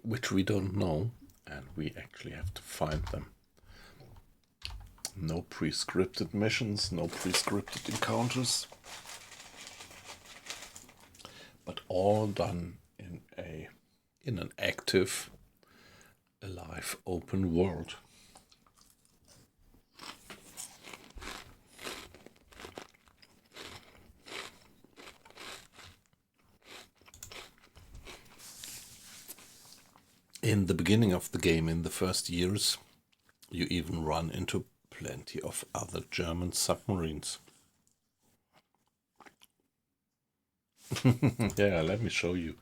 which we don't know, and we actually have to find them. No pre-scripted missions, no pre-scripted encounters, but all done in an active, alive, open world. In the beginning of the game, in the first years, you even run into plenty of other German submarines. Yeah, let me show you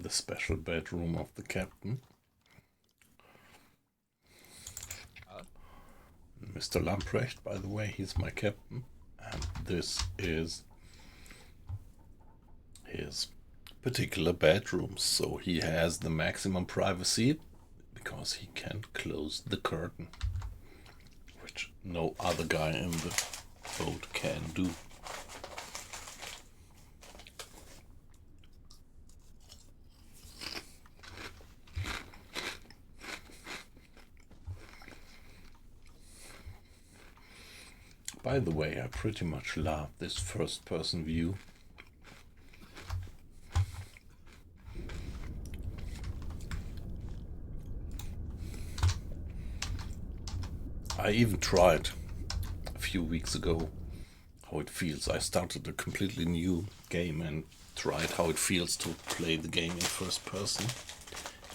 the special bedroom of the captain. Mr. Lamprecht, by the way, he's my captain. And this is his particular bedroom. So he has the maximum privacy because he can't close the curtain, which no other guy in the boat can do. By the way, I pretty much love this first-person view. I even tried a few weeks ago how it feels. I started a completely new game and tried how it feels to play the game in first person.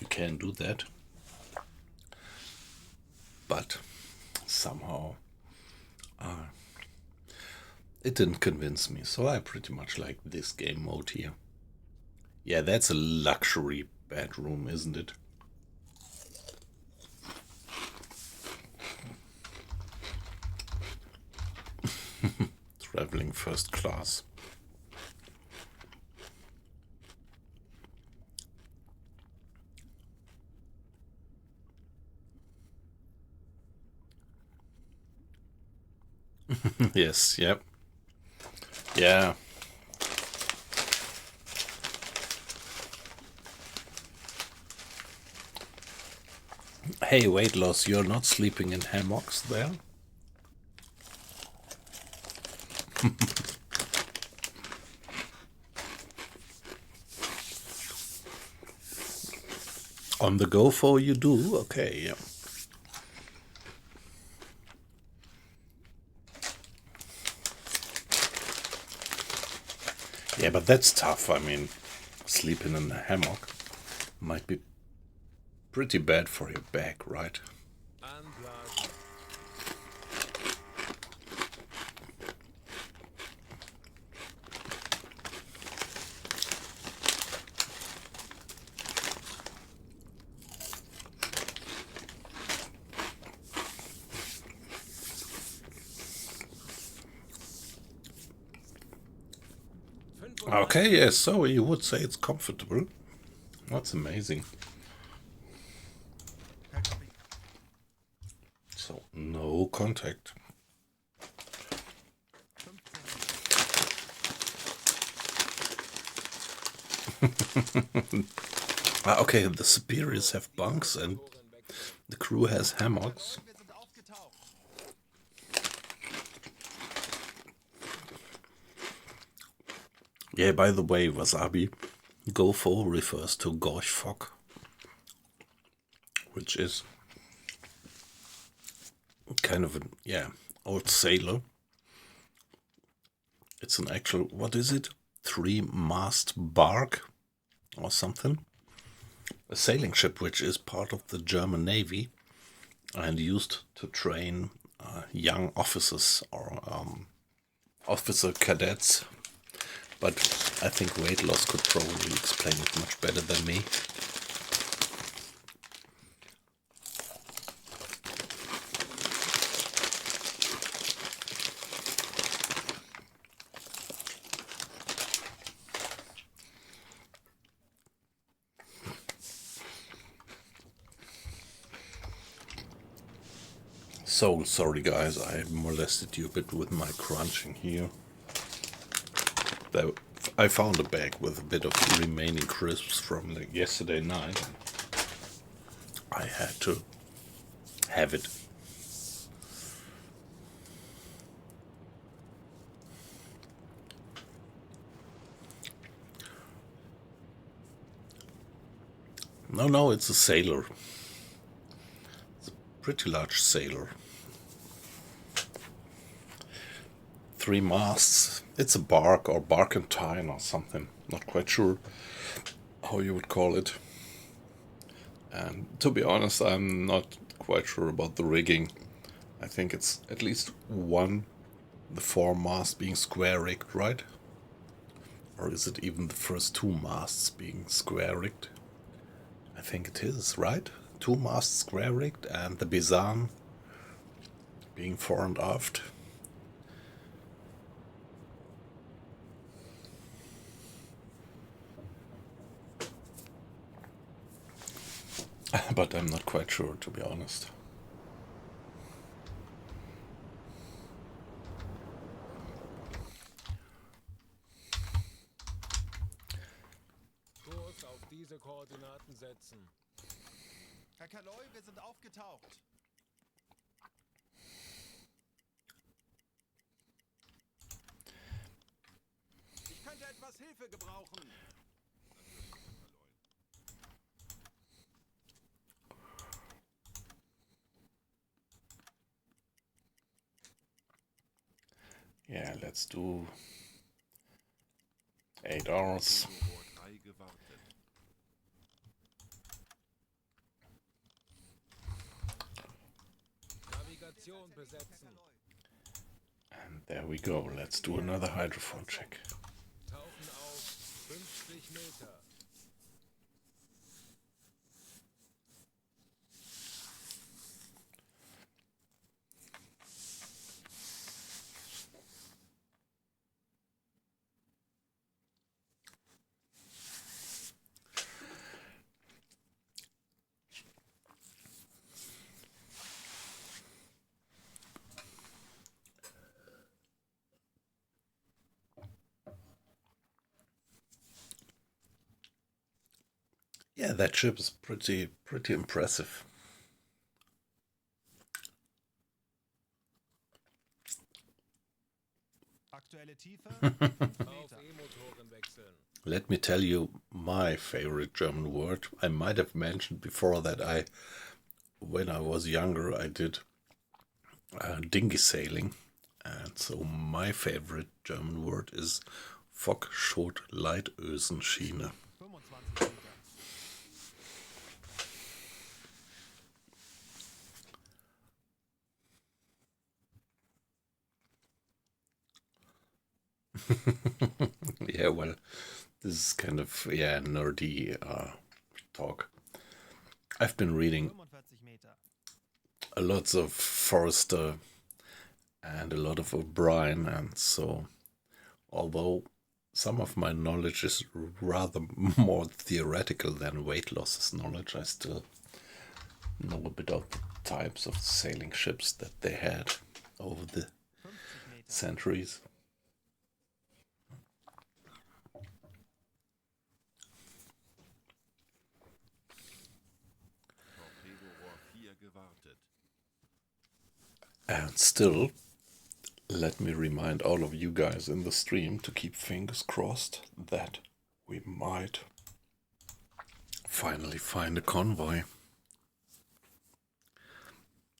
You can do that, but somehow it didn't convince me, so I pretty much like this game mode here. Yeah, that's a luxury bedroom, isn't it? Traveling first class. Yes, yep. Yeah. Hey, weight loss, you're not sleeping in hammocks there? On the go for you do? Okay, yeah. Yeah, but that's tough. I mean, sleeping in a hammock might be pretty bad for your back, right? Anblasen. Okay, yes, so you would say it's comfortable. That's amazing. So, no contact. Okay, the Superiors have bunks and the crew has hammocks. Wir sind aufgetaucht. Yeah, by the way, wasabi, gofo refers to gorge fok, which is kind of an, old sailor. It's an actual, what is it? 3-mast bark or something. A sailing ship which is part of the German Navy and used to train young officers or officer cadets. But I think weight loss could probably explain it much better than me. So sorry guys, I molested you a bit with my crunching here. I found a bag with a bit of remaining crisps from yesterday night. I had to have it. No, it's a sailor. It's a pretty large sailor. 3 masts. It's a bark or barkentine or something. Not quite sure how you would call it. And to be honest, I'm not quite sure about the rigging. I think it's at least the 4 masts being square rigged, right? Or is it even the first 2 masts being square rigged? I think it is, right? 2 masts square rigged and the bizarre being fore and aft. But I'm not quite sure, to be honest. Kurs auf diese Koordinaten setzen. Herr Kaloy, wir sind aufgetaucht. Ich könnte etwas Hilfe gebrauchen. Yeah, let's do 8 hours. UBOAT 3 gewartet. Navigation besetzen. And there we go. Let's do another hydrophone check. Tauchen auf 50 Meter. Yeah, that ship is pretty impressive. Aktuelle Tiefe. Auf E-Motoren wechseln. Let me tell you my favorite German word. I might have mentioned before that when I was younger, I did dinghy sailing. And so my favorite German word is Fockschot-Leitösenschiene. 25 Meter. Yeah, well, this is kind of, nerdy talk. I've been reading 45 Meter. a lots of Forrester and a lot of O'Brien, and so although some of my knowledge is rather more theoretical than weight losses knowledge, I still know a bit of the types of sailing ships that they had over the 50 Meter. centuries. Torpedorohr 4 gewartet. And still, let me remind all of you guys in the stream to keep fingers crossed that we might finally find a convoy.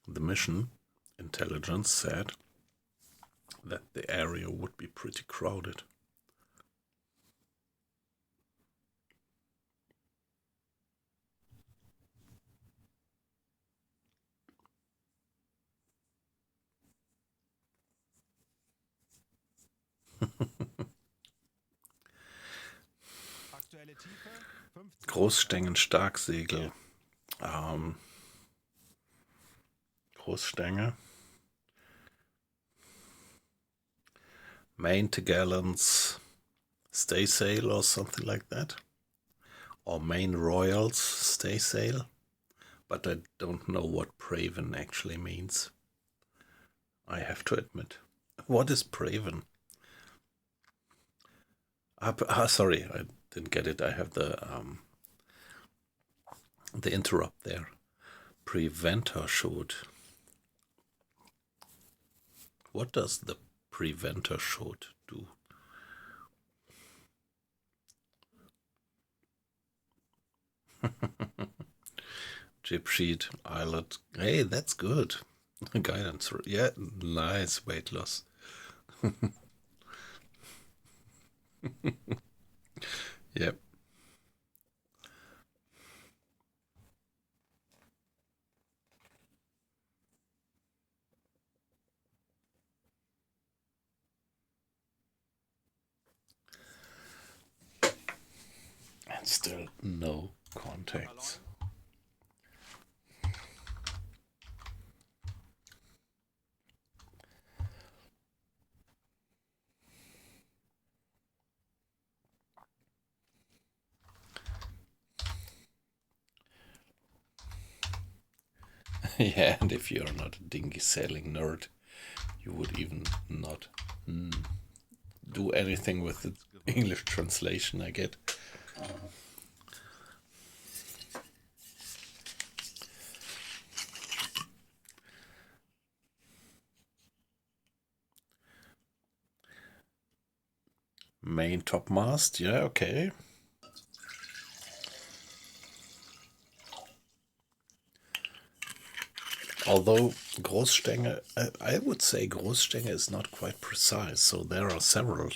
The mission intelligence said that the area would be pretty crowded. Aktuelle Tiefe. 50 Großstängen Starksegel. Großstänge. Main to gallons staysail or something like that. Or main royals staysail. But I don't know what Praven actually means. I have to admit. What is Praven? Sorry, I didn't get it. I have the interrupt there. Preventer shoot. What does the preventer shoot do? Jib sheet, eyelet. Hey, that's good. Guidance. Yeah, nice weight loss. Yep. And still no contacts. Yeah, and if you're not a dinghy sailing nerd, you would even not do anything with the English translation I get. Main topmast, yeah, okay. Although Großstänge, I would say Großstänge is not quite precise. So there are several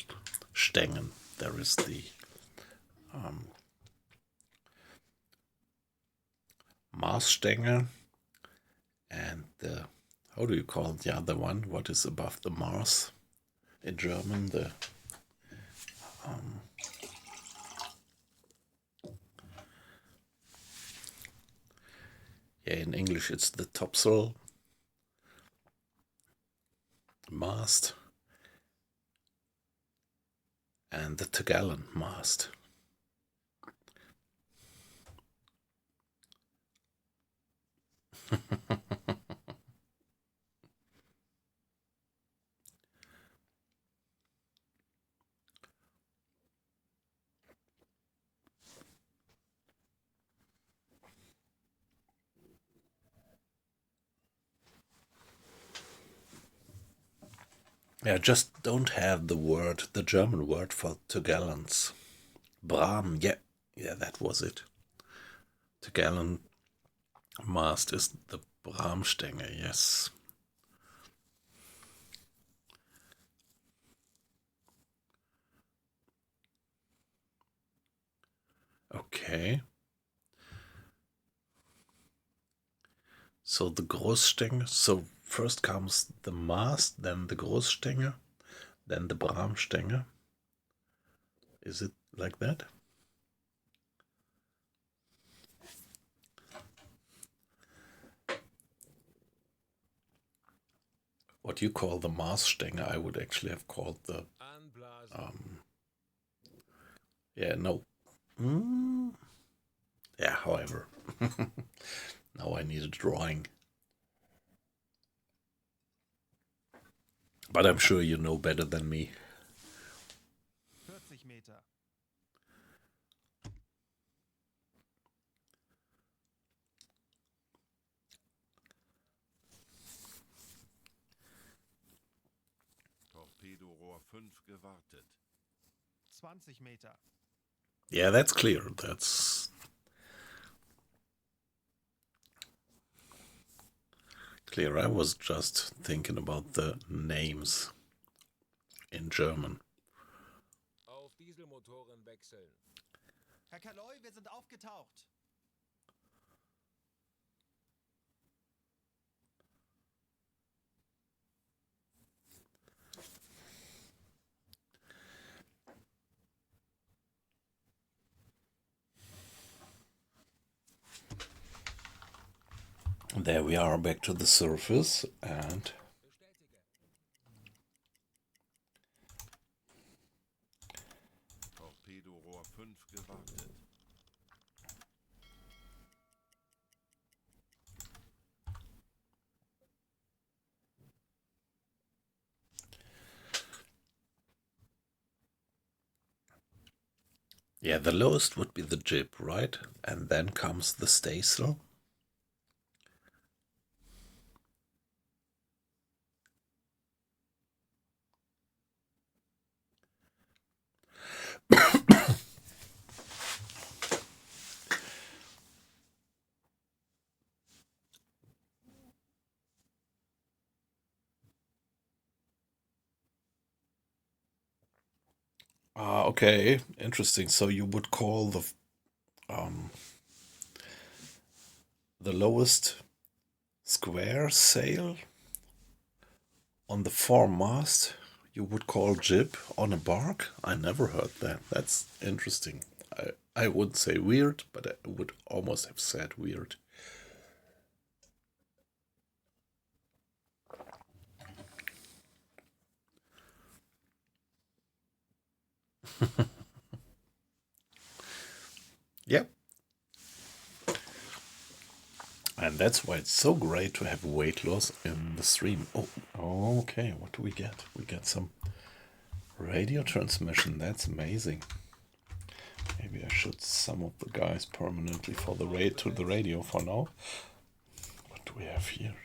Stängen. There is the Maßstänge and the, how do you call the other one? What is above the Mars in German? The yeah, in English it's the topsail mast and the topgallant mast. Yeah, just don't have the German word for topgallants. Bram, yeah, that was it. Topgallant mast is the Bramstänge, yes. Okay. So the Großstänge, so first comes the mast, then the Großstänge, then the Bramstänge. Is it like that? What you call the Maßstänge, I would actually have called the... Anblasen. Yeah, no. Yeah, however. Now I need a drawing. But I'm sure you know better than me. 40 Meter. Torpedorohr 5 gewartet. 20 Meter. Yeah, that's clear. That's clear. I was just thinking about the names in German. Auf Dieselmotoren wechseln. Herr Kaloy, wir sind aufgetaucht. There we are back to the surface and Bestätige. Torpedorohr 5 gewartet. yeah, the lowest would be the jib, right? And then comes the staysail. Okay, interesting. So you would call the lowest square sail on the foremast you would call jib on a bark? I never heard that. That's interesting. I wouldn't say weird, but I would almost have said weird. Yep. And that's why it's so great to have weight loss in the stream. Oh, okay, what do we get? We get some radio transmission. That's amazing. Maybe I should some of the guys permanently for the radio for now. What do we have here?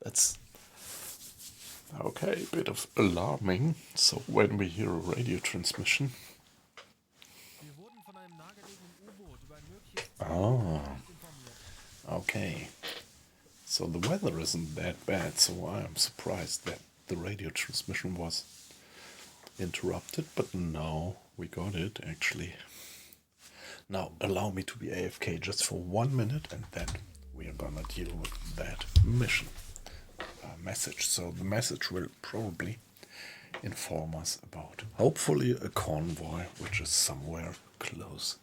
That's okay, a bit of alarming. So when we hear a radio transmission. Wir wurden von einem nahegelegenen U-Boot über ein mögliches Ah, okay. So the weather isn't that bad, so I am surprised that the radio transmission was interrupted, but now we got it actually. Now allow me to be AFK just for 1 minute and then we are gonna deal with that mission message. So the message will probably inform us about hopefully a convoy which is somewhere close.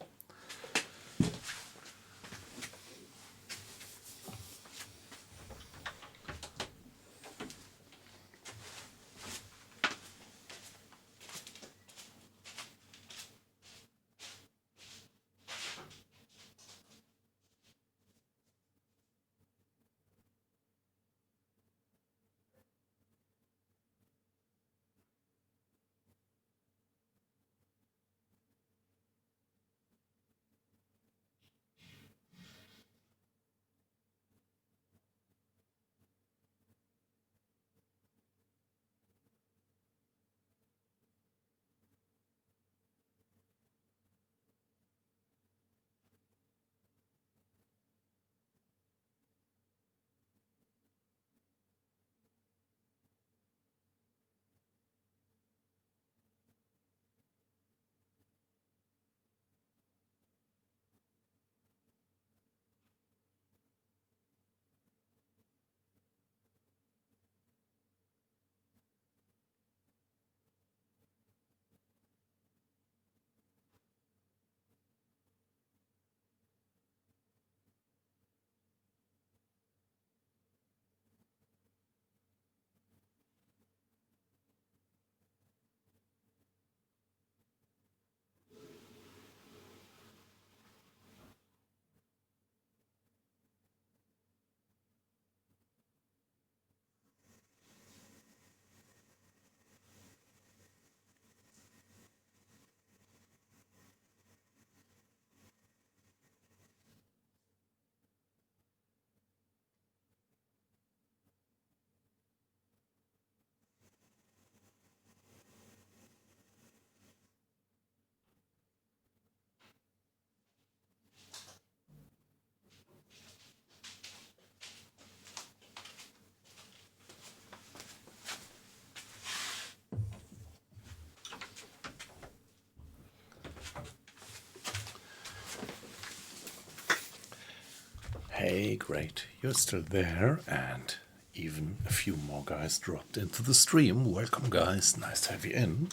Hey, great, you're still there, and even a few more guys dropped into the stream. Welcome, guys, nice to have you in.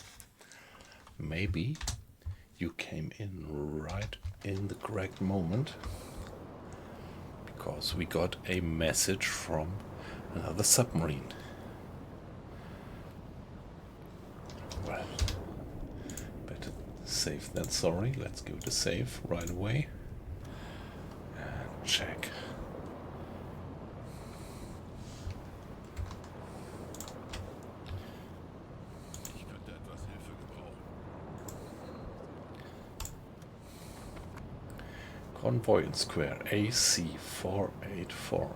Maybe you came in right in the correct moment, because we got a message from another submarine. Well, better safe than sorry. Let's go to save right away. Check. Ich könnte etwas Hilfe gebrauchen. Convoy in Square AC484.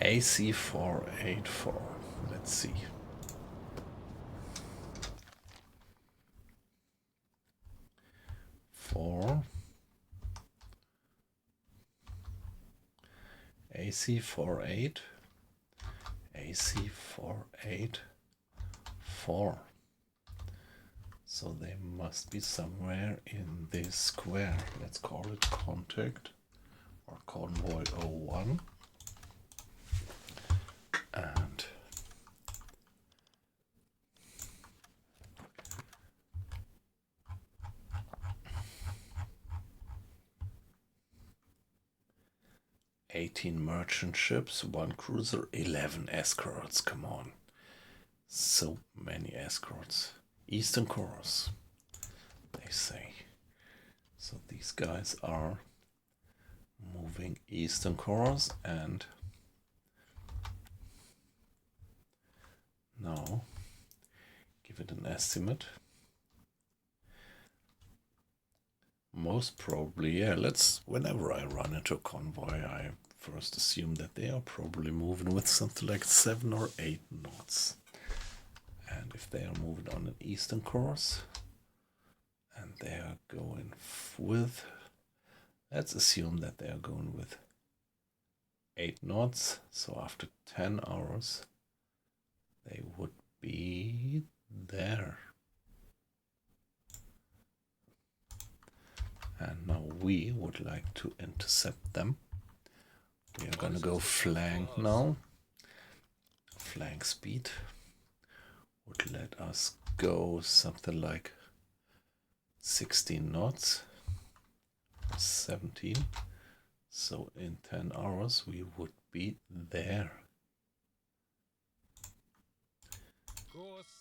AC484. Let's see. AC48, AC484. So they must be somewhere in this square. Let's call it contact or convoy 01. And $18 merchant ships, 1 cruiser, 11 escorts. Come on. So many escorts. Eastern Chorus. they say. So these guys are moving eastern course, and now give it an estimate. Most probably, yeah, whenever I run into a convoy, I first assume that they are probably moving with something like 7 or 8 knots. And if they are moving on an eastern course, and they are going with, let's assume that they are going with 8 knots, so after 10 hours, they would be there. And now we would like to intercept them. We are gonna go flank now. Flank speed would let us go something like 16 knots, 17. So in 10 hours we would be there.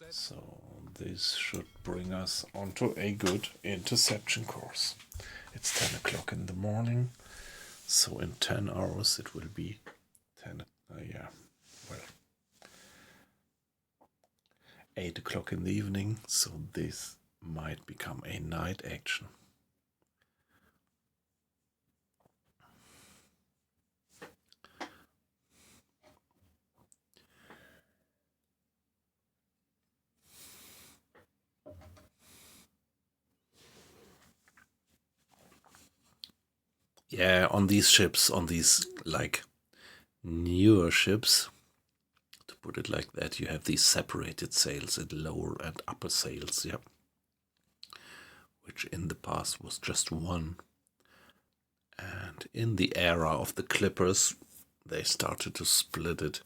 So this should bring us onto a good interception course. It's 10 o'clock in the morning, so in 10 hours it will be 8 o'clock in the evening, so this might become a night action. Yeah, on these ships, on these like newer ships, to put it like that, you have these separated sails and lower and upper sails, yeah. Which in the past was just one. And in the era of the clippers, they started to split it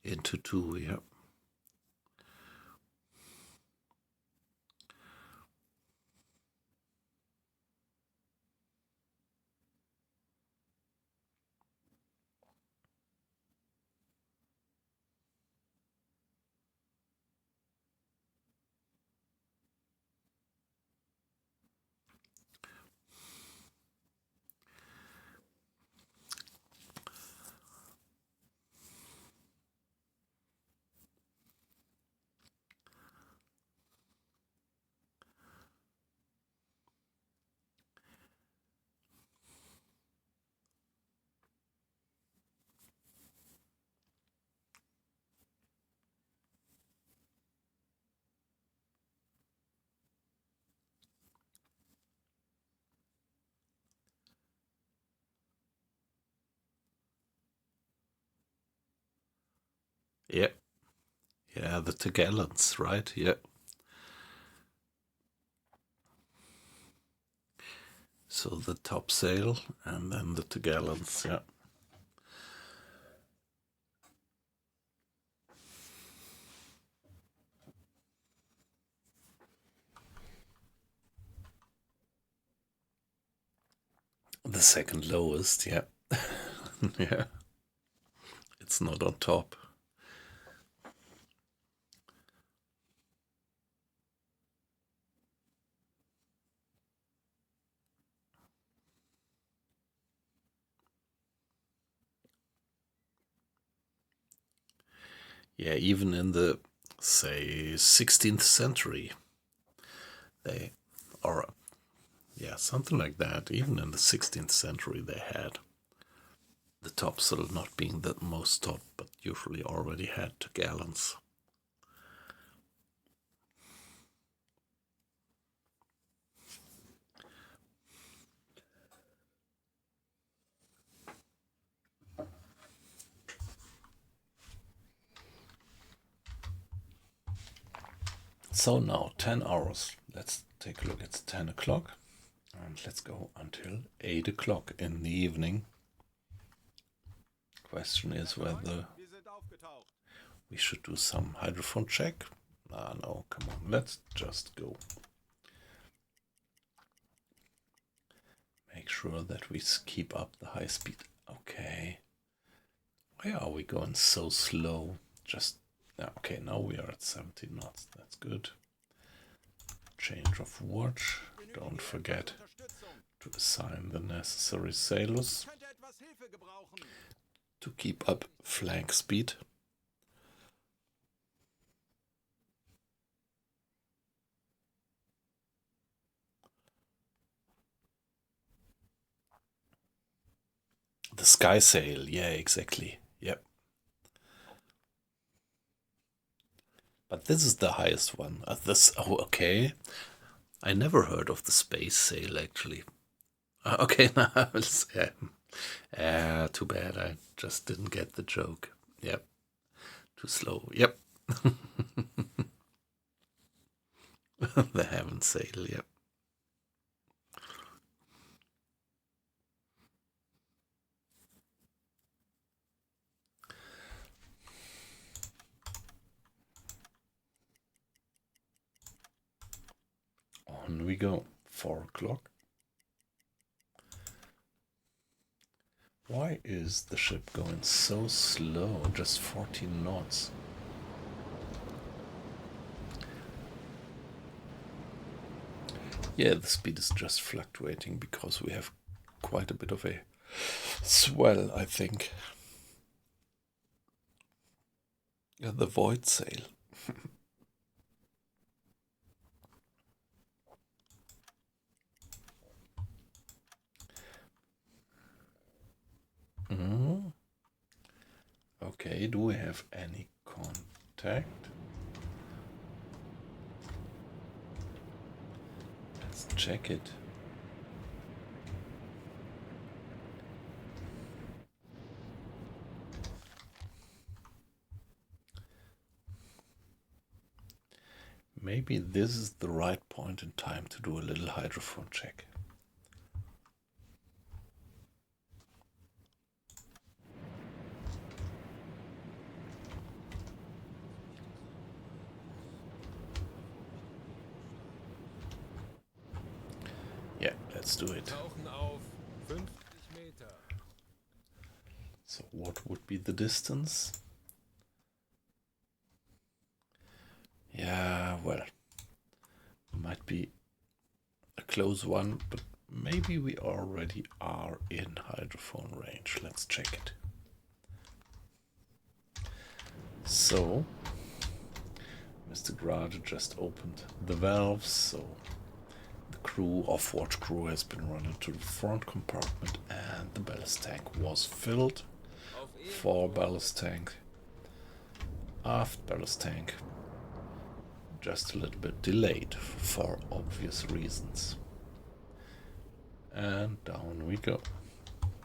into 2, yeah. Yeah. Yeah, the Togallons, right? Yeah. So the topsail and then the Togallons, yeah. The second lowest, yeah. Yeah. It's not on top. Yeah, even in the, say, 16th century, they, or, yeah, something like that, even in the 16th century they had the topsail not being the most top, but usually already had Togallons. So now 10 hours. Let's take a look. It's 10 o'clock. And let's go until 8 o'clock in the evening. Question is whether Wir sind aufgetaucht. we should do some hydrophone check. Ah, no, come on. Let's just go. Make sure that we keep up the high speed. Okay. Why are we going so slow? Just, okay, now we are at 17 knots. That's good. Change of watch. Don't forget to assign the necessary sailors Könnte etwas Hilfe gebrauchen. to keep up flank speed. The sky sail, yeah, exactly. Yep. But this is the highest one. Okay. I never heard of the space sail actually. Okay, now yeah. Too bad. I just didn't get the joke. Yep. Too slow. Yep. The heaven sail. Yep. On we go. 4 o'clock. Why is the ship going so slow? Just 14 knots. Yeah, the speed is just fluctuating because we have quite a bit of a swell, I think. Yeah, the void sail. Okay, do we have any contact? Let's check it. Maybe this is the right point in time to do a little hydrophone check. Yeah, let's do it. Tauchen auf 50 Meter. So what would be the distance? Yeah, well, might be a close one, but maybe we already are in hydrophone range. Let's check it. So, Mr. Grade just opened the valves, so the crew, off-watch crew, has been run into the front compartment and the ballast tank was filled. Auf Fore ballast tank, aft ballast tank, just a little bit delayed for obvious reasons. And down we go.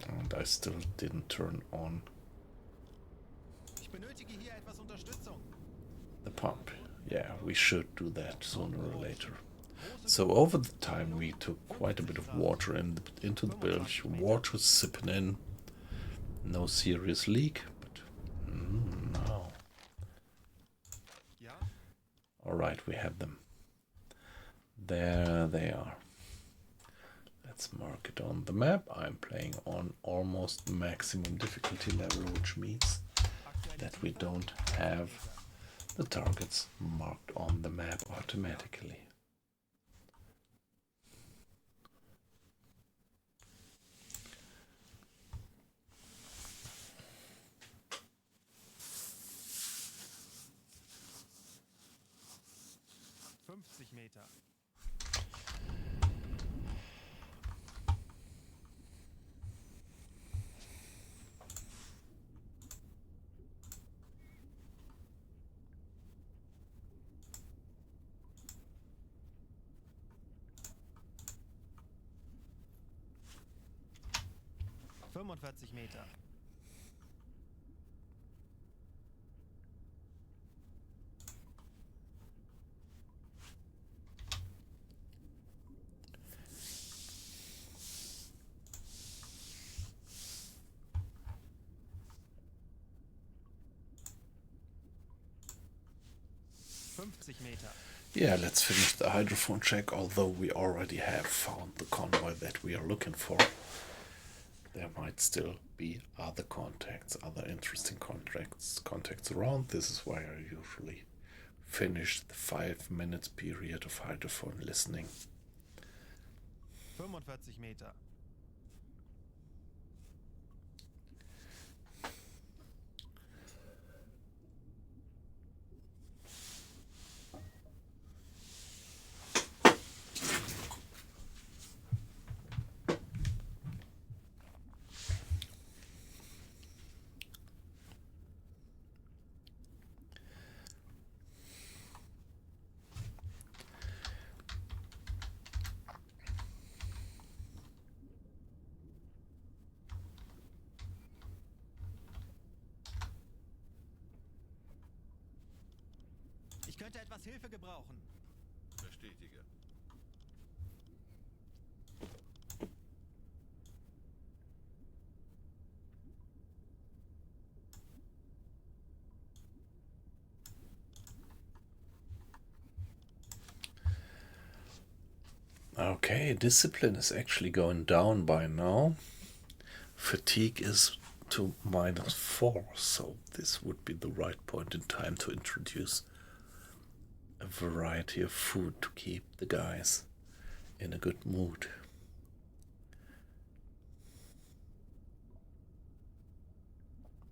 And I still didn't turn on Ich benötige hier etwas Unterstützung. the pump. Yeah, we should do that sooner or later. So over the time we took quite a bit of water into the bilge. Water sipping in. No serious leak, but no. Ja? Alright, we have them. There they are. Let's mark it on the map. I'm playing on almost maximum difficulty level, which means that we don't have the targets marked on the map automatically. Meter. Meter. 50 Meter. Yeah, let's finish the hydrophone check, although we already have found the convoy that we are looking for. There might still be other contacts, other interesting contacts around. This is why I usually finish the 5 minutes period of hydrophone listening. 45 Meter. Ich könnte etwas Hilfe gebrauchen. Bestätige. Okay, discipline is actually going down by now. Fatigue is to -4, so this would be the right point in time to introduce a variety of food to keep the guys in a good mood.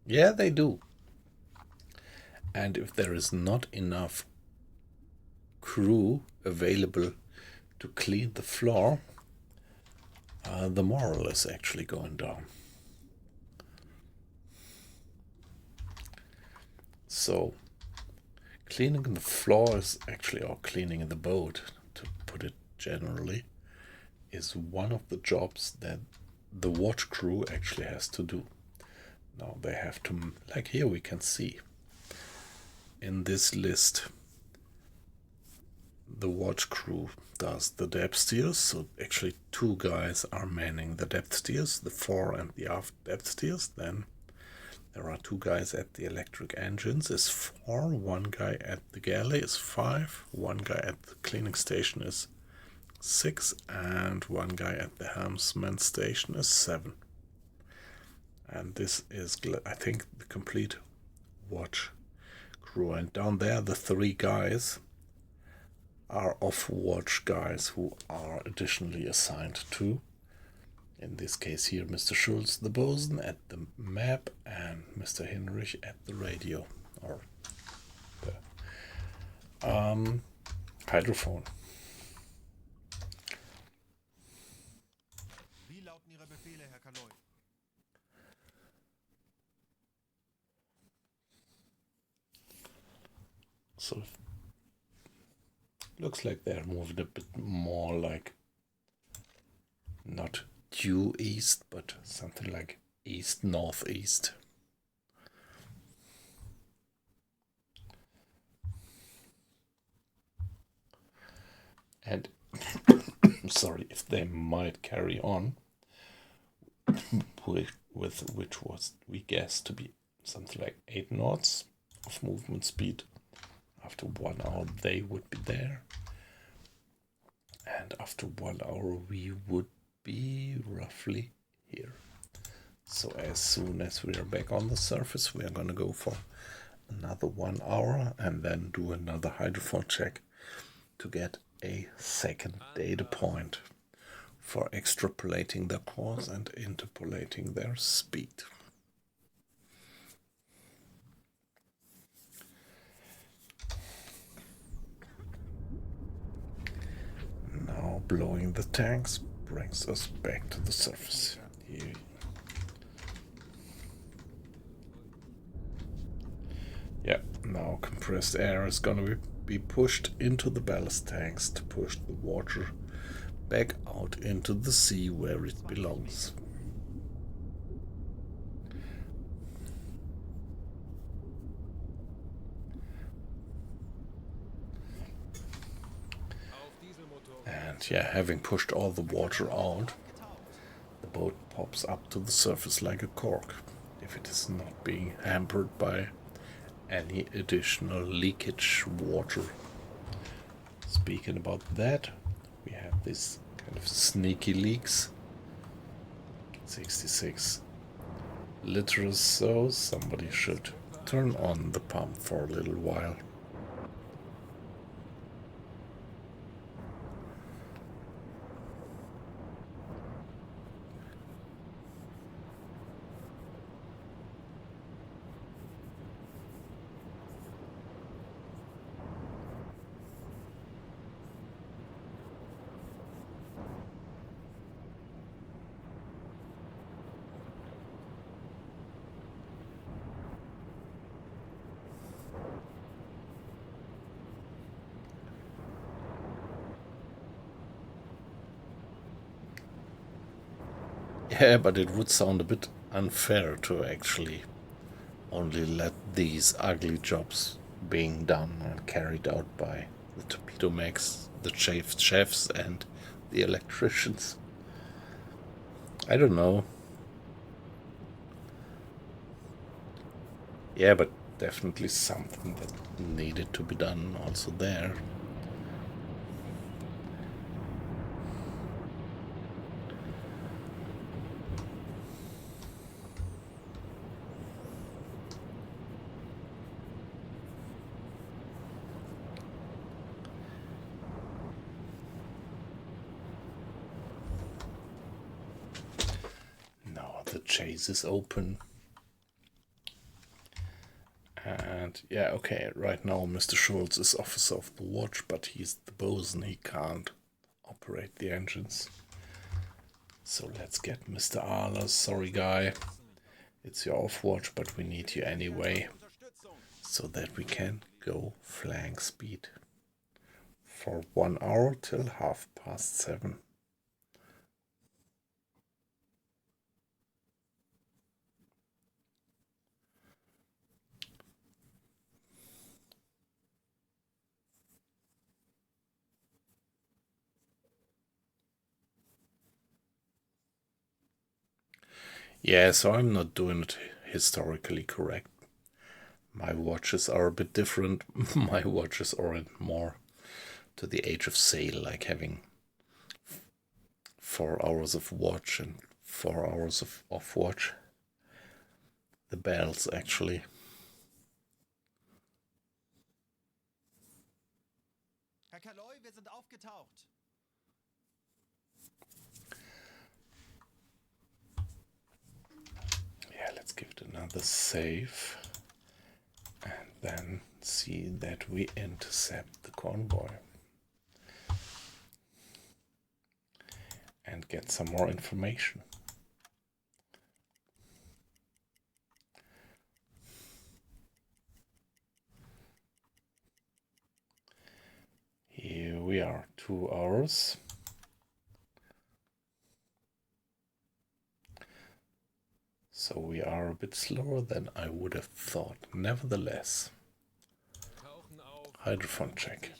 Yeah, they do. And if there is not enough crew available to clean the floor, the morale is actually going down. So cleaning the floor is actually, or cleaning the boat, to put it generally, is one of the jobs that the watch crew actually has to do. Now they have to, like here we can see in this list, the watch crew does the depth steers, so actually 2 guys are manning the depth steers, the fore and the aft depth steers. Then there are 2 guys at the electric engines is 4, 1 guy at the galley is 5, 1 guy at the cleaning station is 6, and 1 guy at the helmsman station is 7. And this is, I think, the complete watch crew. And down there, the 3 guys are off-watch guys who are additionally assigned to, in this case here, Mr. Schulz, the bosun, at the map, and Mr. Hinrich at the radio, or the hydrophone. Wie lauten Ihre Befehle, Herr Kaloy? So looks like they're moving a bit more like not due east, but something like east northeast. And sorry, if they might carry on with which was we guess to be something like 8 knots of movement speed. After 1 hour they would be there, and after 1 hour we would be roughly here. So as soon as we are back on the surface, we are going to go for another 1 hour and then do another hydrophone check to get a second data point for extrapolating their course and interpolating their speed. Now blowing the tanks brings us back to the surface. Here. Yeah, now compressed air is gonna be pushed into the ballast tanks to push the water back out into the sea where it belongs. And yeah, having pushed all the water out, the boat pops up to the surface like a cork, if it is not being hampered by any additional leakage water. Speaking about that, we have this kind of sneaky leaks. 66 liters, so somebody should turn on the pump for a little while. Yeah, but it would sound a bit unfair to actually only let these ugly jobs being done and carried out by the torpedo mechs, the chefs and the electricians. I don't know. Yeah, but definitely something that needed to be done also there. Now the chase is open. And yeah, okay, right now Mr. Schultz is officer of the watch, but he's the bosun, he can't operate the engines. So let's get Mr. Ahler. Sorry guy, it's your off watch, but we need you anyway, so that we can go flank speed for 1 hour till 7:30. Yeah, so I'm not doing it historically correct. My watches are a bit different. My watches orient more to the age of sail, like having 4 hours of watch and 4 hours of off watch. The bells, actually. Herr Kaloy, wir sind aufgetaucht. Yeah, let's give it another save. And then see that we intercept the convoy. And get some more information. Here we are, 2 hours. So we are a bit slower than I would have thought. Nevertheless, hydrophone check.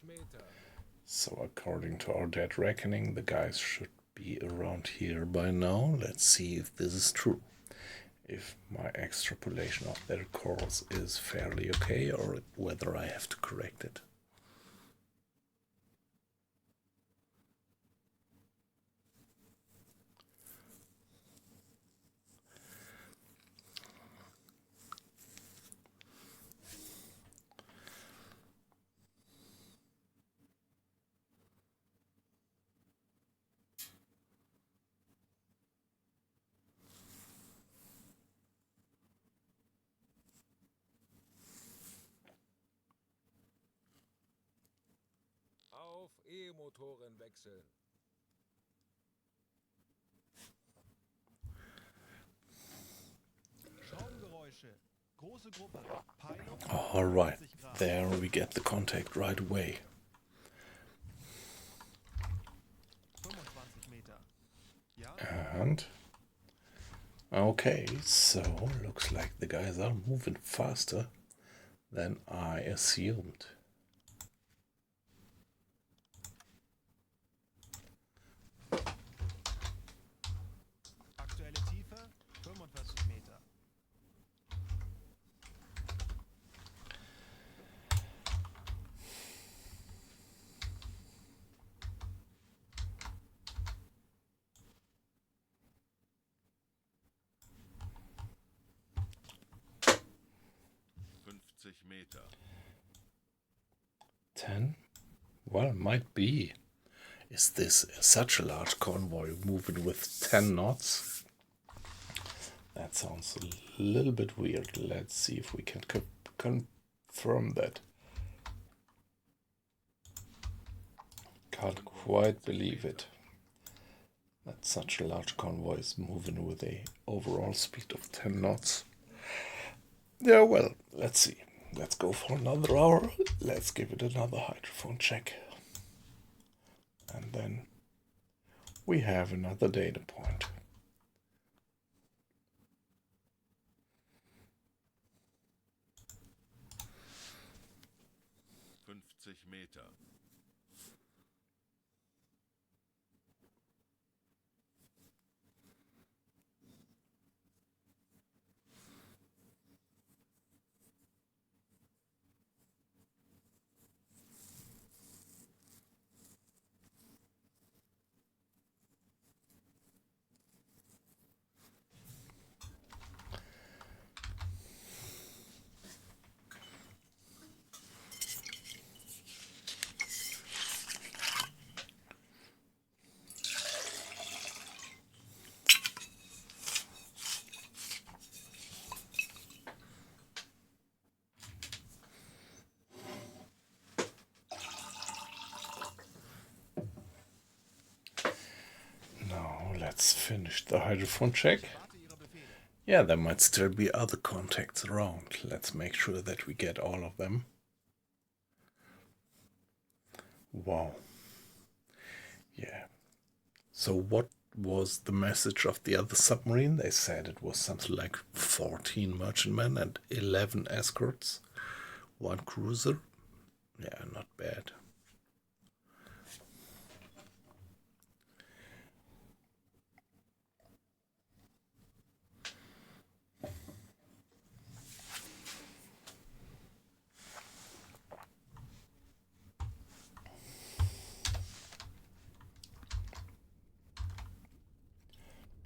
So according to our dead reckoning, the guys should be around here by now. Let's see if this is true. If my extrapolation of their course is fairly okay, or whether I have to correct it. Auf E-Motoren wechseln. Schraubengeräusche. Große Gruppe. Peilung. All right, there we get the contact right away. 25 Meter. Ja? And okay, so looks like the guys are moving faster than I assumed. Aktuelle Tiefe 45 Meter. Meter. 10? Well, might be. Is this such a large convoy moving with 10 knots? That sounds a little bit weird. Let's see if we can confirm that. Can't quite believe it. That such a large convoy is moving with a overall speed of 10 knots. Yeah, well, let's see. Let's go for another hour. Let's give it another hydrophone check. And then we have another data point. 20 Meter. Now let's finish the hydrophone check. Yeah, there might still be other contacts around. Let's make sure that we get all of them. Wow. Yeah. So what was the message of the other submarine? They said it was something like 14 merchantmen and 11 escorts, 1 cruiser. Yeah, not bad.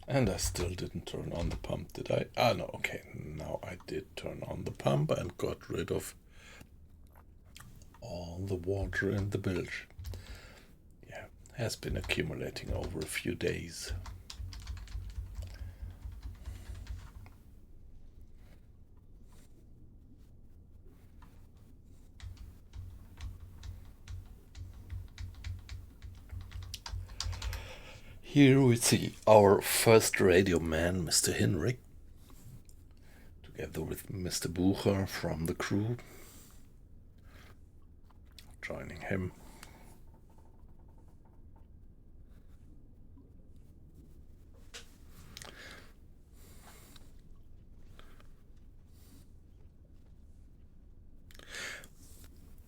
And I still didn't turn on the pump, did I? Ah, no, okay. Now I did turn on the pump and got rid of all the water in the bilge. Yeah, has been accumulating over a few days. Here we see our first radio man, Mr. Hinrich, together with Mr. Bucher from the crew, joining him.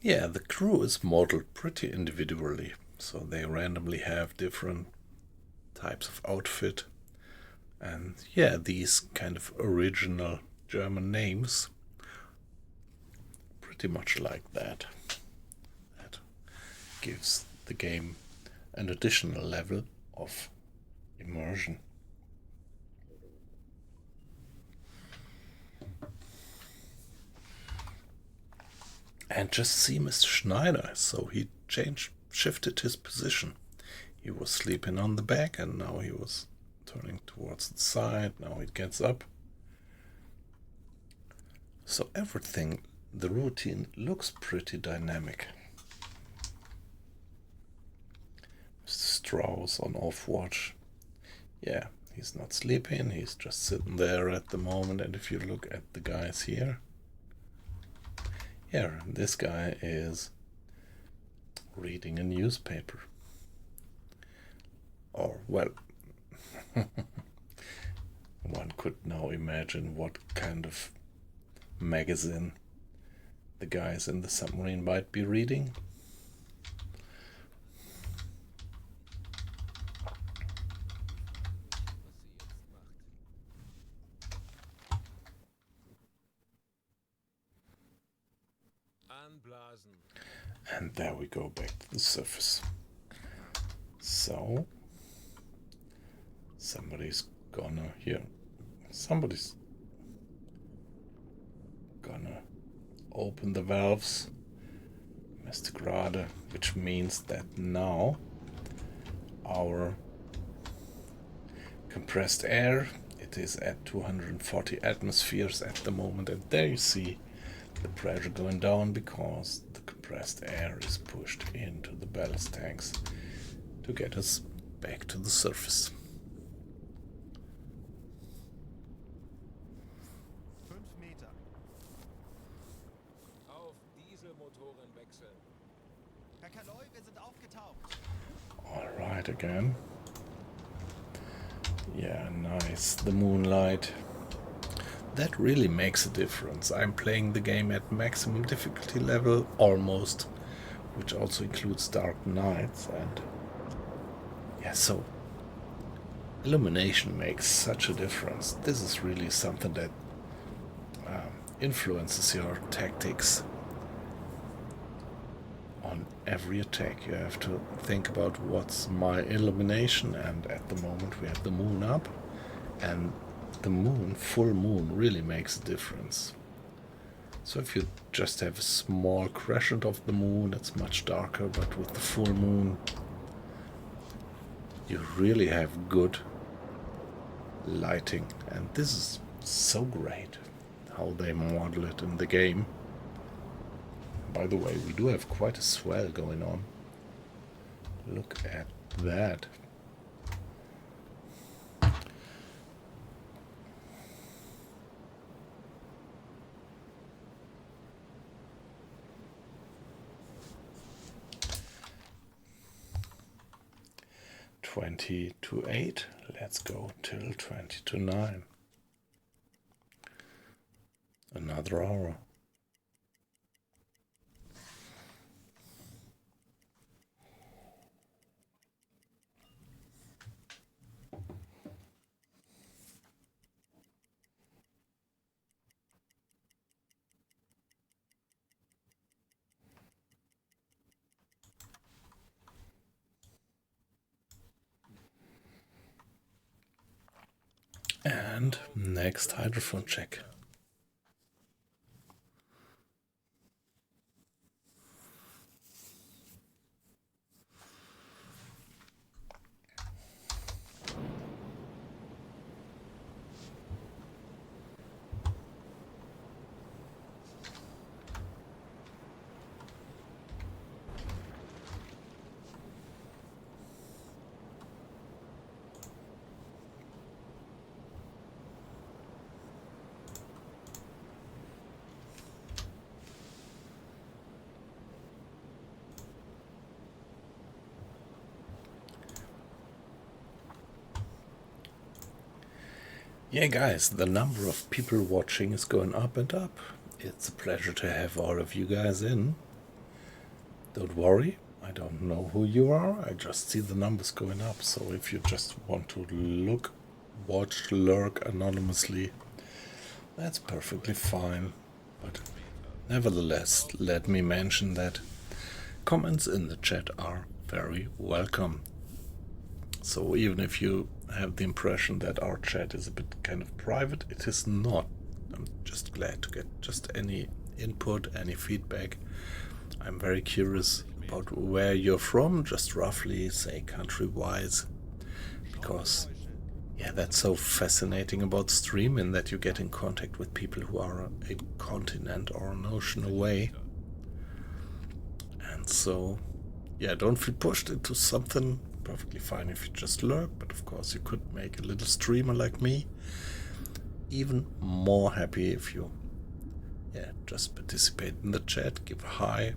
Yeah, the crew is modeled pretty individually, so they randomly have different types of outfit, and yeah, these kind of original German names, pretty much like that. That gives the game an additional level of immersion. And just see Mr. Schneider, so he shifted his position. He was sleeping on the back and now he was turning towards the side. Now it gets up. So everything, the routine looks pretty dynamic. Mr. Strauss on off watch. Yeah, he's not sleeping, he's just sitting there at the moment. And if you look at the guys here, yeah, this guy is reading a newspaper. Or, well, one could now imagine what kind of magazine the guys in the submarine might be reading. Anblasen. And there we go back to the surface. So somebody's gonna open the valves, Mr. Grade, which means that now our compressed air, it is at 240 atmospheres at the moment, and there you see the pressure going down because the compressed air is pushed into the ballast tanks to get us back to the surface. 5 Meter. Auf Dieselmotoren wechseln. Herr Kaloy, wir sind aufgetaucht. Alright, again. Yeah, nice. The moonlight. That really makes a difference. I'm playing the game at maximum difficulty level almost which also includes dark nights. And yeah, so illumination makes such a difference. This is really something that influences your tactics on every attack. You have to think about what's my illumination, and at the moment we have the moon up, and the moon, full moon, really makes a difference. So if you just have a small crescent of the moon, it's much darker, but with the full moon you really have good lighting, and this is so great how they model it in the game. By the way, we do have quite a swell going on. Look at that. $20 to 8. Let's go till 20 to 9. Another hour. And next hydrophone check. Yeah, guys, the number of people watching is going up and up. It's a pleasure to have all of you guys in. Don't worry, I don't know who you are, I just see the numbers going up. So if you just want to look, watch, lurk anonymously, that's perfectly fine. But nevertheless, let me mention that comments in the chat are very welcome. So even if you have the impression that our chat is a bit kind of private, it is not. I'm just glad to get just any input, any feedback. I'm very curious about where you're from, just roughly, say country-wise, because yeah, that's so fascinating about streaming, that you get in contact with people who are a continent or an ocean away. And so yeah, don't feel pushed into something. Perfectly fine if you just lurk, but of course you could make a little streamer like me. Even more happy if you just participate in the chat, give a hi,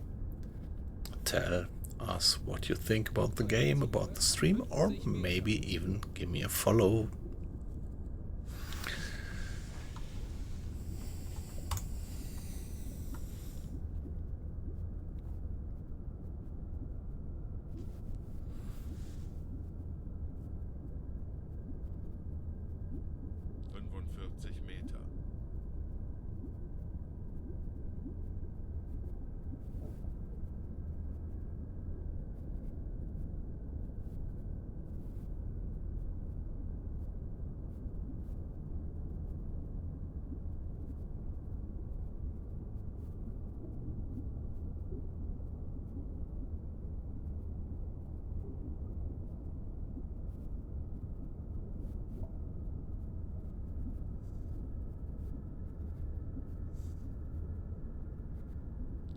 tell us what you think about the game, about the stream, or maybe even give me a follow.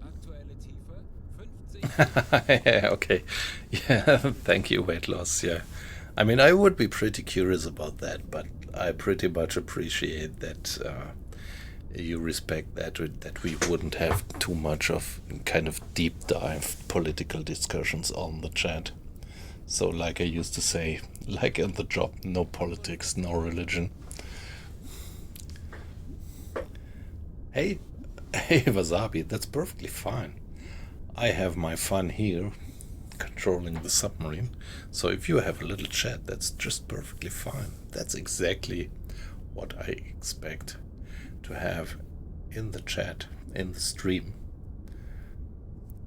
Aktuelle Tiefe 50. Yeah, okay. Yeah, thank you, weight loss. Yeah, I mean, I would be pretty curious about that, but I pretty much appreciate that you respect that we wouldn't have too much of kind of deep dive political discussions on the chat. So like I used to say, like in the job, no politics, no religion. Hey, hey, Wasabi, that's perfectly fine. I have my fun here controlling the submarine. So if you have a little chat, that's just perfectly fine. That's exactly what I expect to have in the chat, in the stream.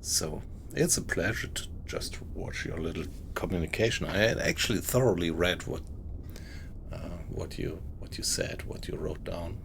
So it's a pleasure to just watch your little communication. I had actually thoroughly read what you said, what you wrote down.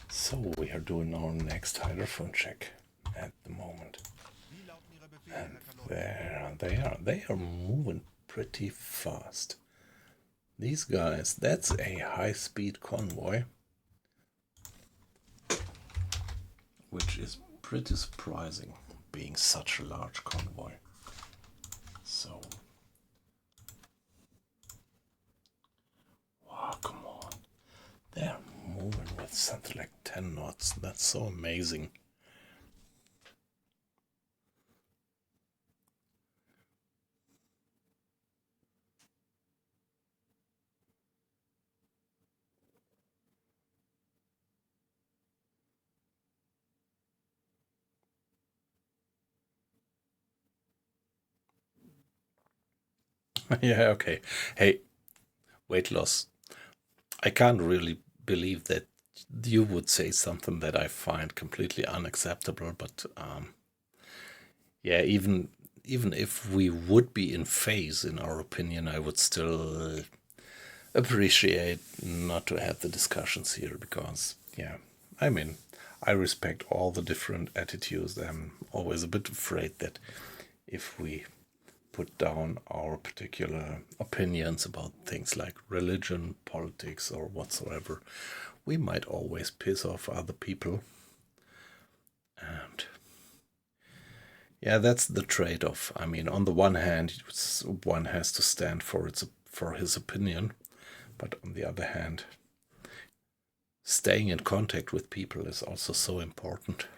So we are doing our next hydrophone check at the moment. Wie lauten Ihre Befehle, And Herr Kaloi? there they are. They are moving pretty fast. These guys, that's a high-speed convoy, which is pretty surprising, being such a large convoy. So, wow, come on. They're moving with something like 10 knots. That's so amazing. Yeah, okay. Hey, weight loss. I can't really believe that you would say something that I find completely unacceptable, but yeah, even if we would be in phase in our opinion, I would still appreciate not to have the discussions here because, yeah, I mean, I respect all the different attitudes. I'm always a bit afraid that if we put down our particular opinions about things like religion, politics, or whatsoever, we might always piss off other people. And yeah, that's the trade-off. I mean, on the one hand, one has to stand for his opinion, but on the other hand, staying in contact with people is also so important.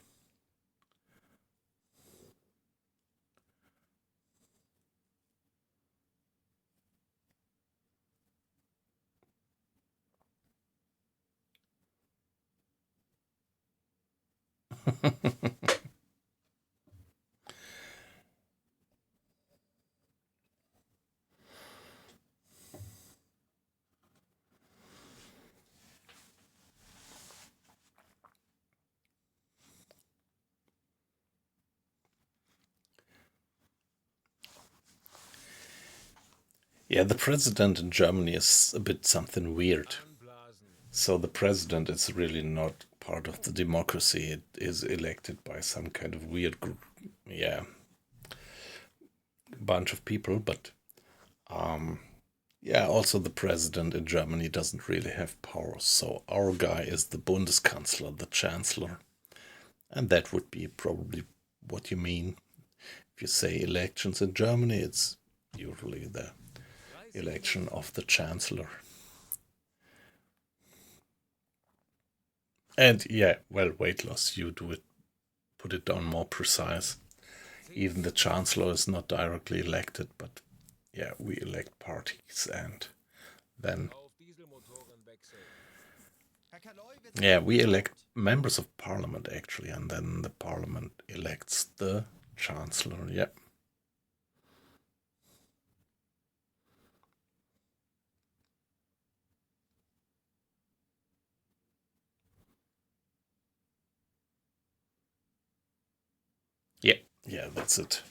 Yeah, the president in Germany is a bit something weird. So the president is really not part of the democracy. It is elected by some kind of weird group, yeah, bunch of people. But yeah, also the president in Germany doesn't really have powers. So our guy is the Bundeskanzler, the chancellor, and that would be probably what you mean. If you say elections in Germany, it's usually the election of the chancellor. And yeah, well, weight loss, you do it, put it down more precise. Even the chancellor is not directly elected, but yeah, we elect parties and then, Auf Dieselmotoren wechseln. Herr Kaloi wird yeah, we elect members of parliament actually, and then the parliament elects the chancellor, yeah. Yeah, that's it.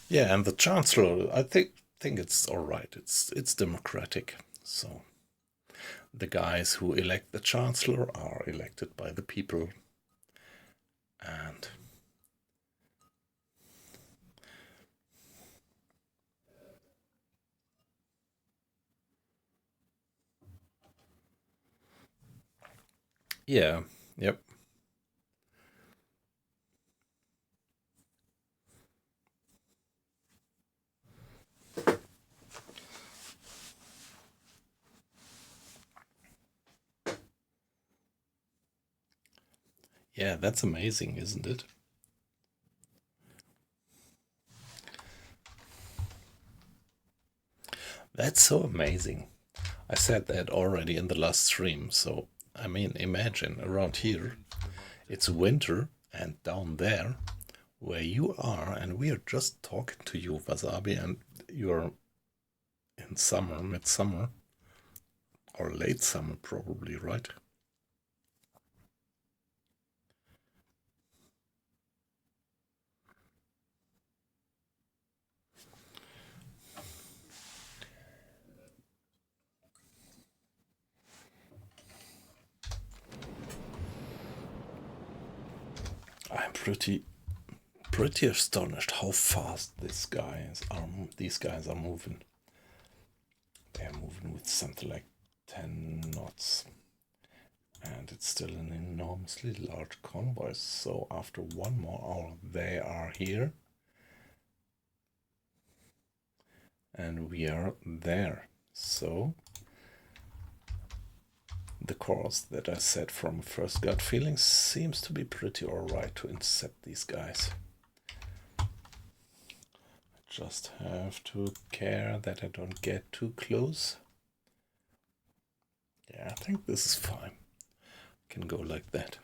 Yeah, and the chancellor, I think it's all right. It's democratic. So the guys who elect the chancellor are elected by the people, and yeah, yep. Yeah, that's amazing, isn't it? That's so amazing. I said that already in the last stream. So, I mean, imagine around here, it's winter, and down there, where you are, and we are just talking to you, Wasabi, and you're in summer, midsummer, or late summer probably, right? I'm pretty astonished how fast these guys are moving. They're moving with something like 10 knots. And it's still an enormously large convoy. So after 1 more hour, they are here. And we are there. So the course that I set from first gut feeling seems to be pretty alright to intercept these guys. I just have to care that I don't get too close. Yeah, I think this is fine. Can go like that.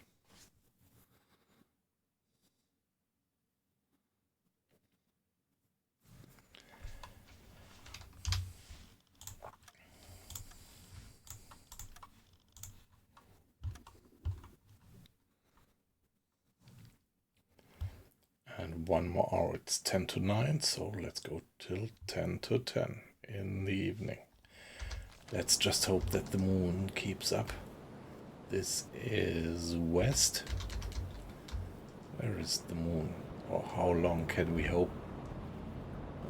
And 1 more hour, it's 10 to 9, so let's go till 10 to 10 in the evening. Let's just hope that the moon keeps up. This is west. Where is the moon? Or how long can we hope?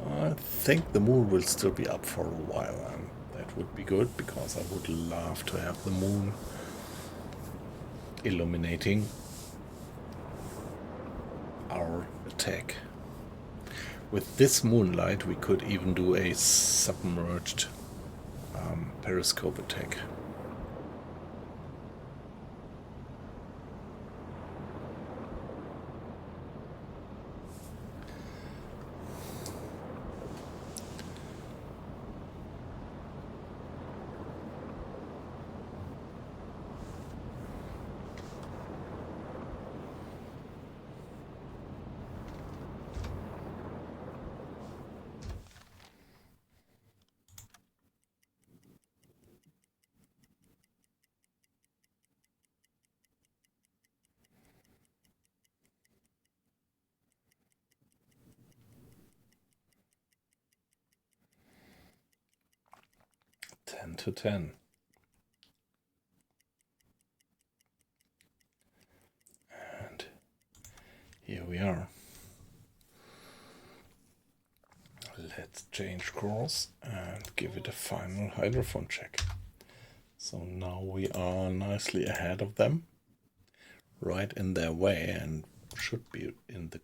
I think the moon will still be up for a while, and that would be good, because I would love to have the moon illuminating our attack. With this moonlight, we could even do a submerged periscope attack. To 10. And here we are. Let's change course and give it a final hydrophone check. So now we are nicely ahead of them, right in their way, and should be in the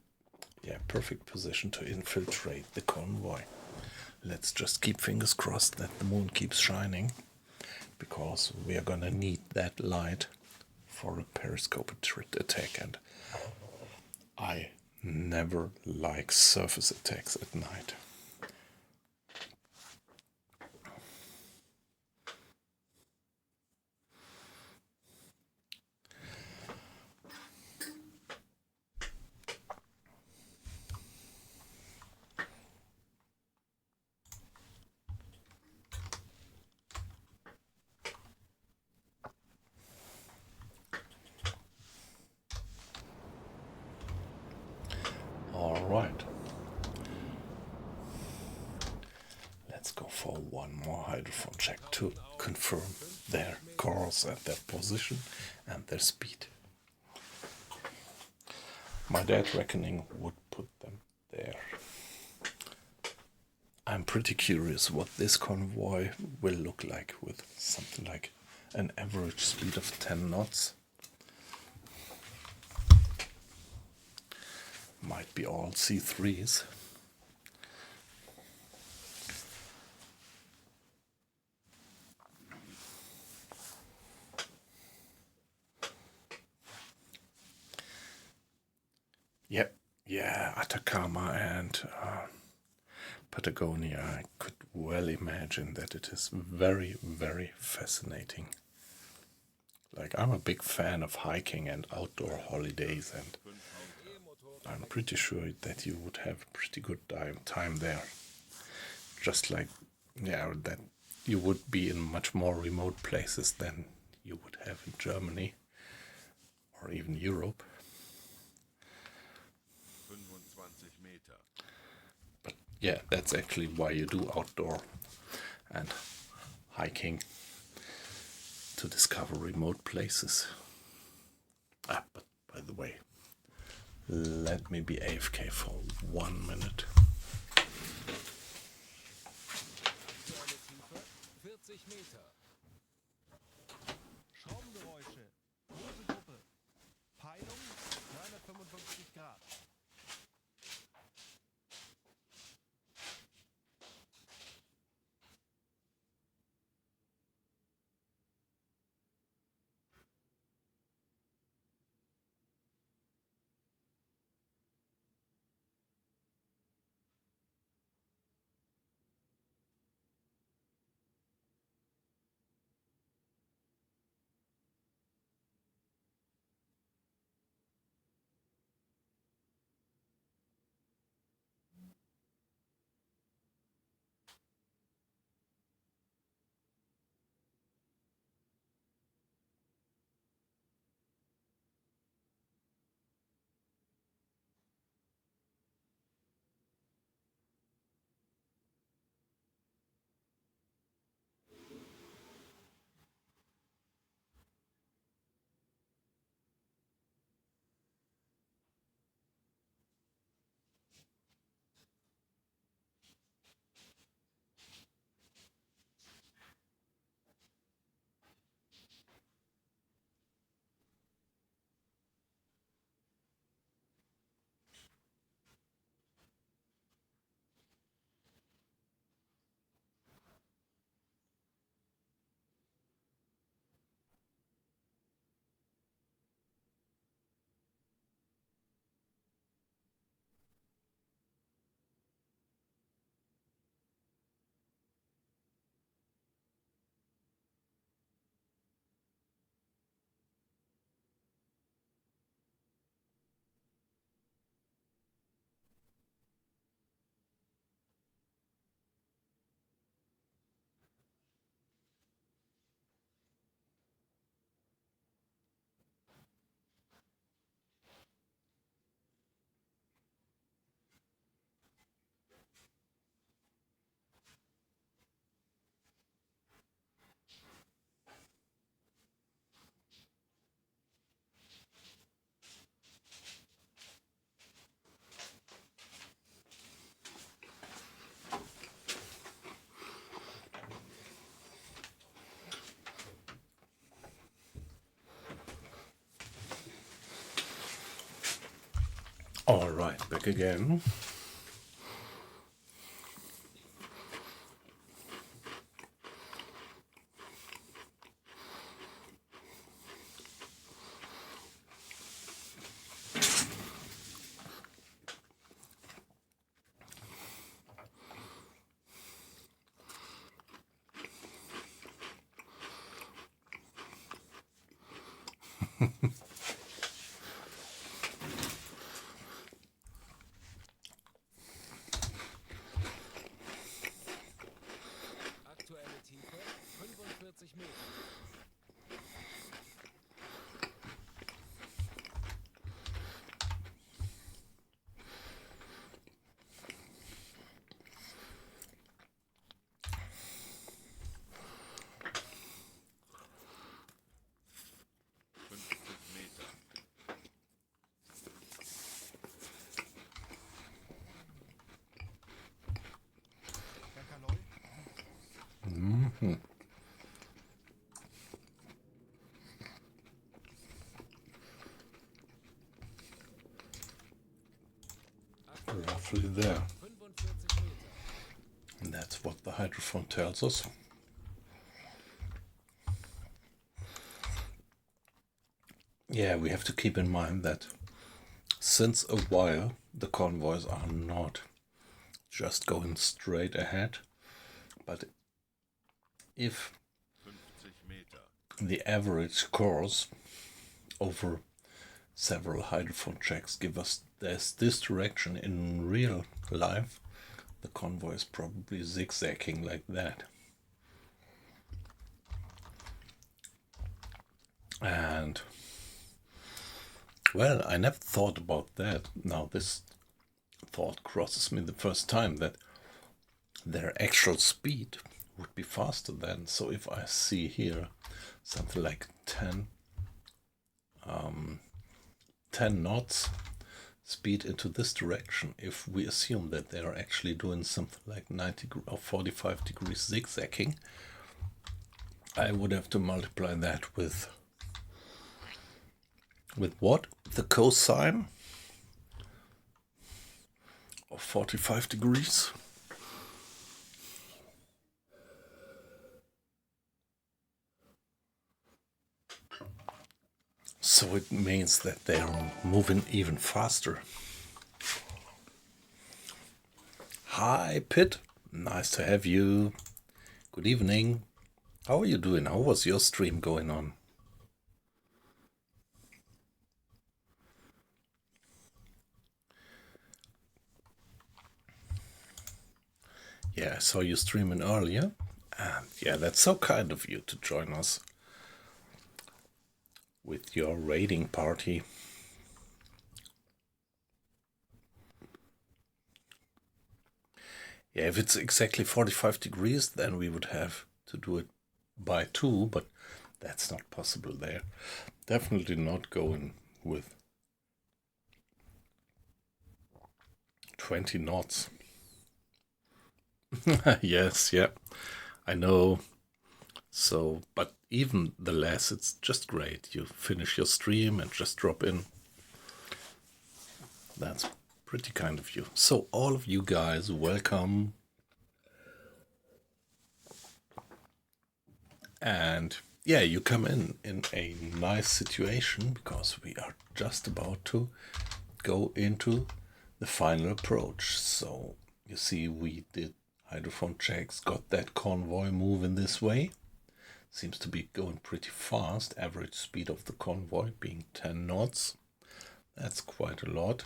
perfect position to infiltrate the convoy. Let's just keep fingers crossed that the moon keeps shining, because we are gonna need that light for a periscope attack, and I never like surface attacks at night. Alright. Let's go for 1 more hydrophone check to confirm their course and their position and their speed. My dead reckoning would put them there. I'm pretty curious what this convoy will look like with something like an average speed of 10 knots. Might be all C3s. Yep, yeah, Atacama and Patagonia. I could well imagine that it is very, very fascinating. Like, I'm a big fan of hiking and outdoor holidays, and I'm pretty sure that you would have a pretty good time there. Just like, yeah, that you would be in much more remote places than you would have in Germany or even Europe. 25 Meter. But yeah, that's actually why you do outdoor and hiking, to discover remote places. But by the way, let me be AFK for 1 minute. Aktuelle Tiefe 40 Meter. Schraubengeräusche. Große Gruppe. Peilung 355 Grad. All right, back again. Aktuelle Tiefe 45 Meter. Meter. Herr Kaloy? Roughly there. 45 Meter. And that's what the hydrophone tells us. Yeah, we have to keep in mind that since a while the convoys are not just going straight ahead, but if 50 Meter. the average course over several hydrophone checks give us this direction in real life, the convoy is probably zigzagging like that. And well, I never thought about that. Now this thought crosses me the first time, that their actual speed would be faster than. So if I see here something like 10 knots speed into this direction, if we assume that they are actually doing something like 90 or 45 degrees zigzagging, I would have to multiply that with what? The cosine of 45 degrees. So it means that they are moving even faster. Hi, Pitt. Nice to have you. Good evening. How are you doing? How was your stream going on? Yeah, I saw you streaming earlier. And yeah, that's so kind of you to join us with your raiding party. Yeah, if it's exactly 45 degrees, then we would have to do it by 2, but that's not possible there. Definitely not going with 20 knots. Yes, yeah, I know. So, but even the less, it's just great. You finish your stream and just drop in. That's pretty kind of you. So all of you guys, welcome. And yeah, you come in a nice situation, because we are just about to go into the final approach. So you see, we did hydrophone checks, got that convoy moving this way. Seems to be going pretty fast. Average speed of the convoy being 10 knots. That's quite a lot.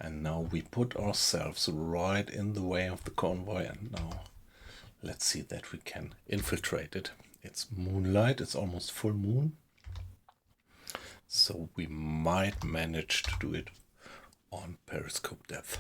And now we put ourselves right in the way of the convoy, and now let's see that we can infiltrate it. It's moonlight, it's almost full moon. So we might manage to do it on periscope depth.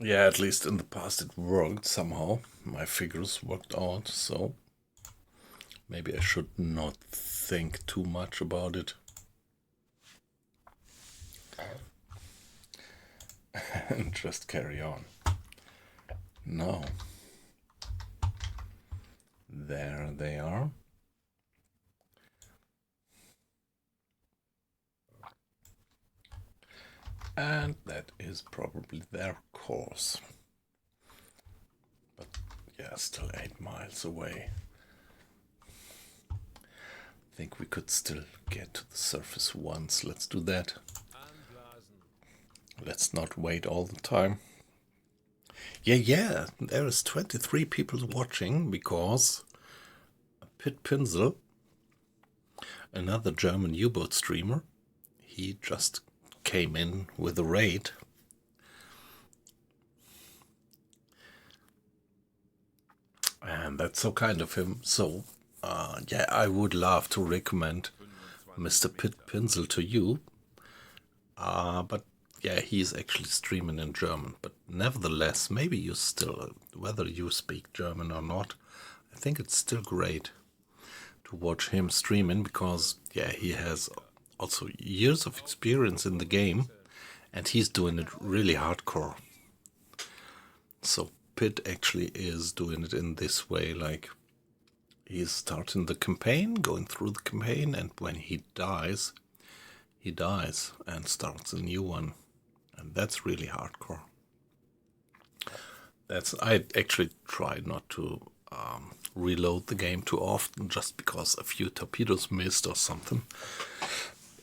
Yeah, at least in the past it worked somehow. My figures worked out, so maybe I should not think too much about it. And just carry on. Now, there they are. And that is probably their course. But yeah, still 8 miles away. I think we could still get to the surface once. Let's do that. Let's not wait all the time. Yeah, there is 23 people watching, because Pit Pinsel, another German U-boat streamer, he just came in with a raid. And that's so kind of him. So, yeah, I would love to recommend Mr. Pit Pinsel to you. But yeah, he's actually streaming in German. But nevertheless, maybe you still, whether you speak German or not, I think it's still great to watch him streaming, because yeah, he has also years of experience in the game, and he's doing it really hardcore. So Pitt actually is doing it in this way, like he's starting the campaign, going through the campaign, and when he dies and starts a new one. And that's really hardcore. I actually try not to reload the game too often, just because a few torpedoes missed or something.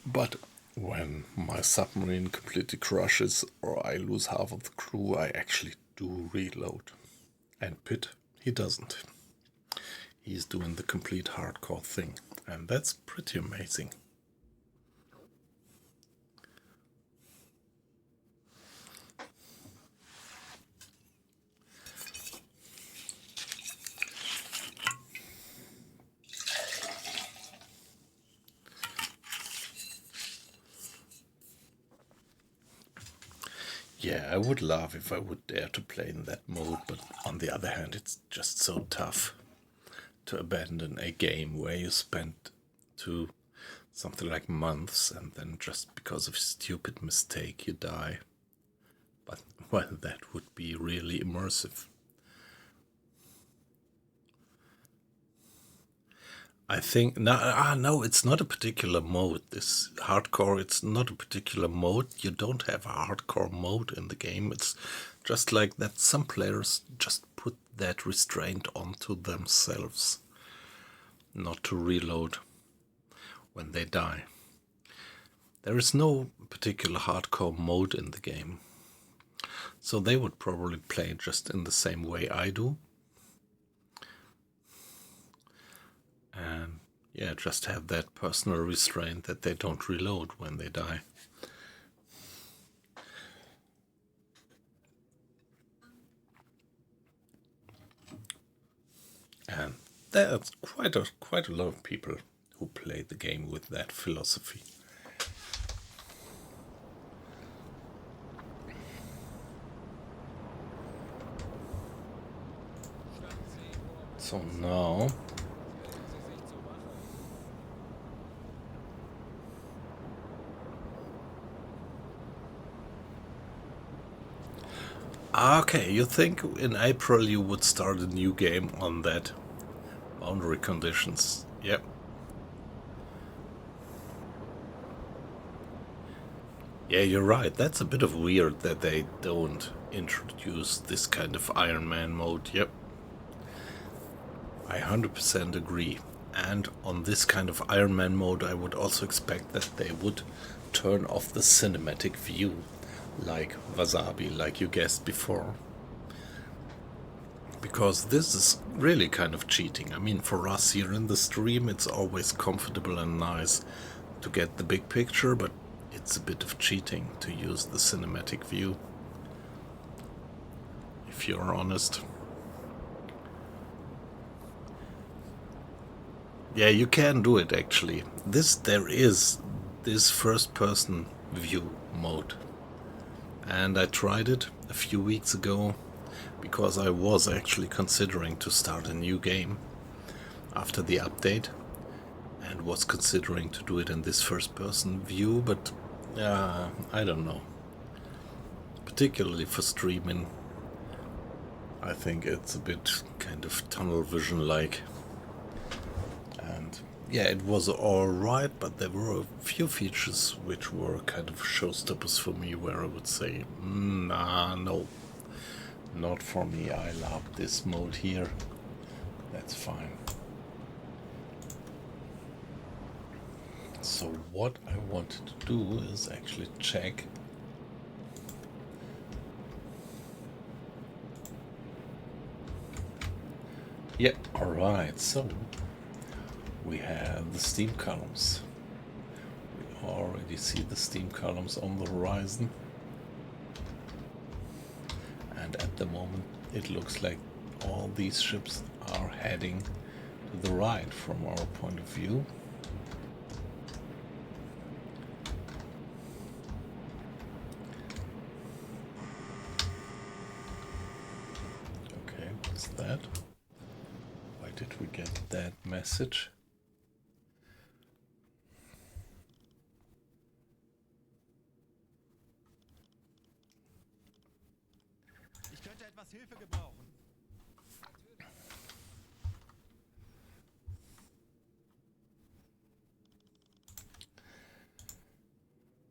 But when my submarine completely crashes or I lose half of the crew, I actually do reload. And Pitt, he doesn't. He's doing the complete hardcore thing, and that's pretty amazing. Yeah, I would love if I would dare to play in that mode, but on the other hand, it's just so tough to abandon a game where you spent something like months, and then just because of a stupid mistake you die. But, well, that would be really immersive. I think no, it's not a particular mode. This hardcore, it's not a particular mode. You don't have a hardcore mode in the game. It's just like that some players just put that restraint onto themselves, not to reload when they die. There is no particular hardcore mode in the game. So they would probably play just in the same way I do. And yeah, just have that personal restraint that they don't reload when they die. And there's quite a lot of people who play the game with that philosophy. So now okay, you think in April you would start a new game on that boundary conditions? Yep. Yeah, you're right. That's a bit of weird that they don't introduce this kind of Iron Man mode. Yep. I 100% agree. And on this kind of Iron Man mode, I would also expect that they would turn off the cinematic view, like Wasabi, like you guessed before. Because this is really kind of cheating. I mean, for us here in the stream, it's always comfortable and nice to get the big picture, but it's a bit of cheating to use the cinematic view, if you're honest. Yeah, you can do it actually. There is this first person view mode. And I tried it a few weeks ago because I was actually considering to start a new game after the update and was considering to do it in this first person view, but I don't know. Particularly for streaming, I think it's a bit kind of tunnel vision like. And yeah, it was alright, but there were a few features which were kind of showstoppers for me, where I would say, nah, no, not for me. I love this mode here. That's fine. So what I wanted to do is actually check yeah, alright, so we have the steam columns. We already see the steam columns on the horizon. And at the moment it looks like all these ships are heading to the right from our point of view. Okay, what's that? Why did we get that message? etwas Hilfe gebrauchen?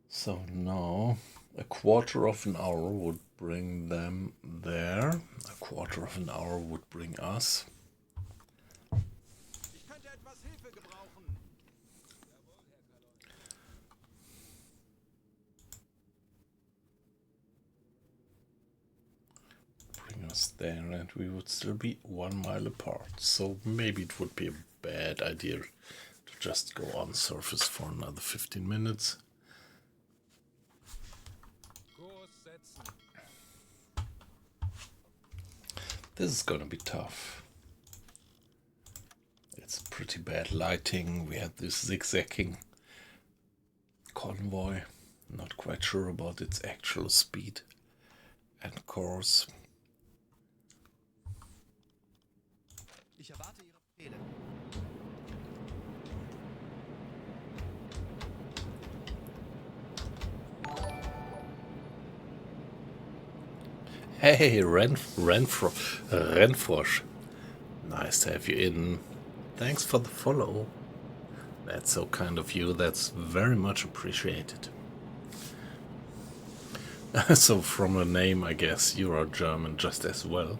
So now a quarter of an hour would bring them there. A quarter of an hour would bring us. Ich könnte etwas Hilfe gebrauchen. Bring us there, and we would still be 1 mile apart. So maybe it would be a bad idea to just go on surface for another 15 minutes. Kurs setzen. This is gonna be tough. It's pretty bad lighting. We had this zigzagging convoy. Not quite sure about its actual speed and course. Ich erwarte Ihre Befehle. Hey, Renfrosch. Nice to have you in. Thanks for the follow. That's so kind of you. That's very much appreciated. So from a name, I guess you are German just as well,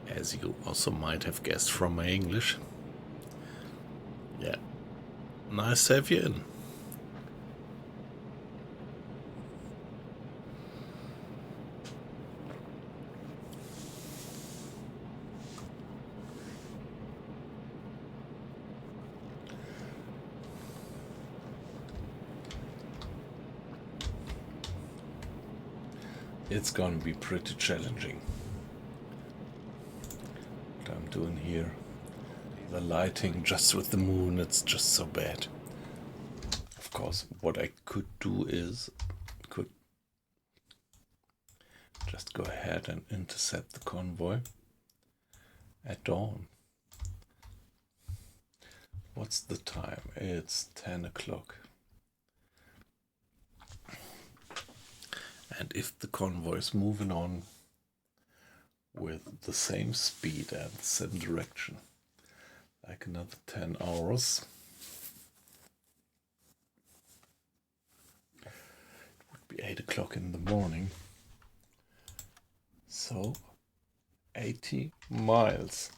as you also might have guessed from my English. Yeah. Nice to have you in. It's gonna be pretty challenging. What I'm doing here. The lighting just with the moon, it's just so bad. Of course, what I could do is could just go ahead and intercept the convoy at dawn. What's the time? It's 10 o'clock. And if the convoy is moving on with the same speed and the same direction, like another 10 hours, it would be 8 o'clock in the morning. So 80 miles.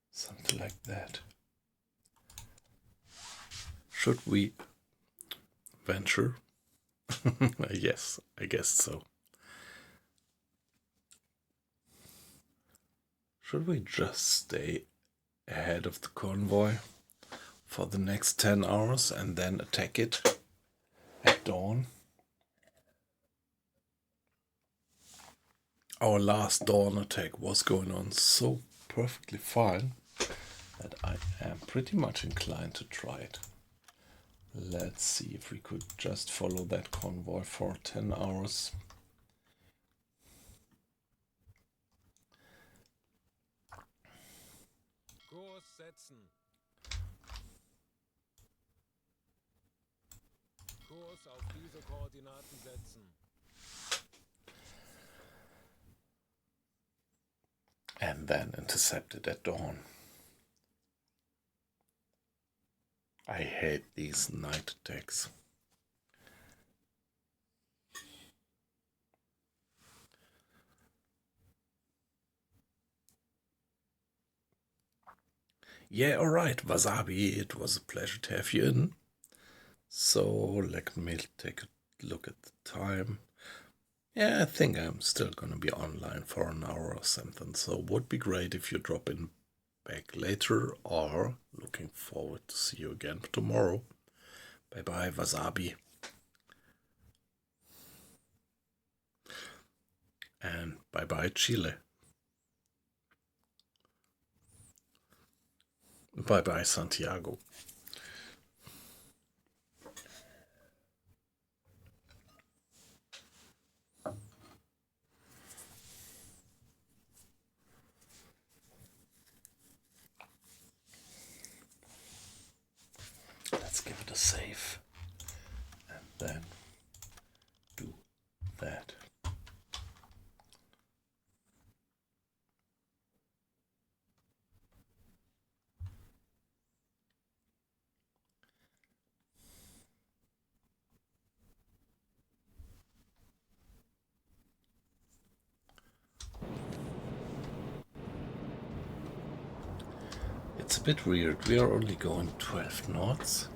Something like that. Should we venture? Yes, I guess so. Should we just stay ahead of the convoy for the next 10 hours and then attack it at dawn? Our last dawn attack was going on so perfectly fine that I am pretty much inclined to try it. Let's see if we could just follow that convoy for 10 hours. Kurs setzen. Kurs auf diese Koordinaten setzen. And then intercept it at dawn. I hate these night attacks. Yeah, alright, Wasabi, it was a pleasure to have you in. So, let me take a look at the time. Yeah, I think I'm still gonna be online for an hour or something, so would be great if you drop in back later, or looking forward to see you again tomorrow. Bye bye, Wasabi. And bye bye, Chile. Bye bye, Santiago. Let's give it a save and then do that. It's a bit weird, we are only going 12 knots.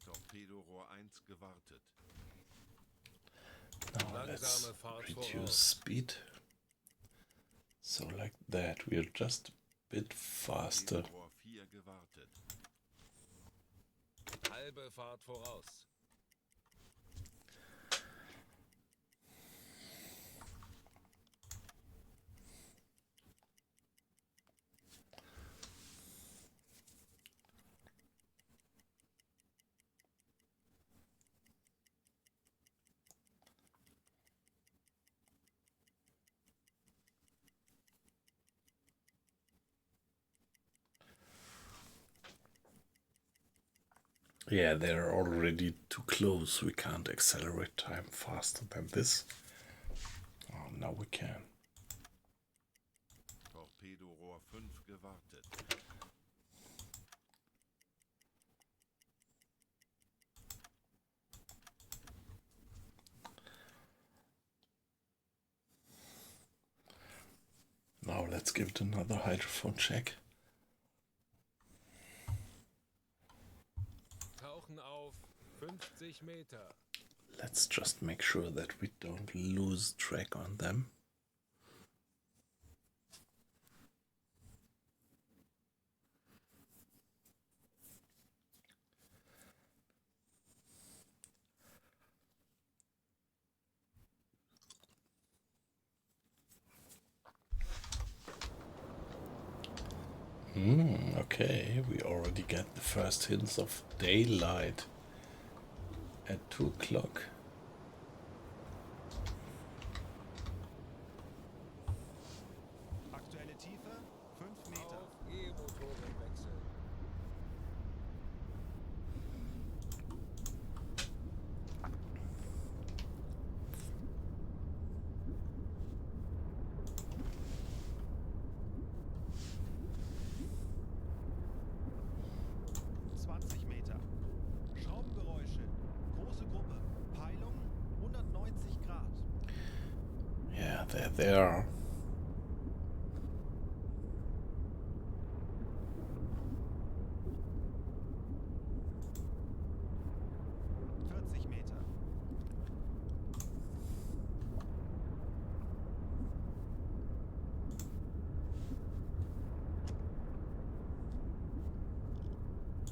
Torpedorohr 1 gewartet. Now let's Langsame Fahrt reduce voraus. speed. So like that, we're just a bit faster. Torpedorohr 4 gewartet. Halbe Fahrt voraus. Yeah, they're already too close. We can't accelerate time faster than this. Oh, now we can. Torpedorohr 5 gewartet. Now let's give it another hydrophone check. Tauchen auf 50 Meter. Let's just make sure that we don't lose track on them. Okay, we already get the first hints of daylight at 2 o'clock. Aktuelle Tiefe 5 Meter. Auf E-Motoren wechseln. Meter. Schraubengeräusche. Große Gruppe. Peilung 190 Grad. Yeah, they're there. Meter.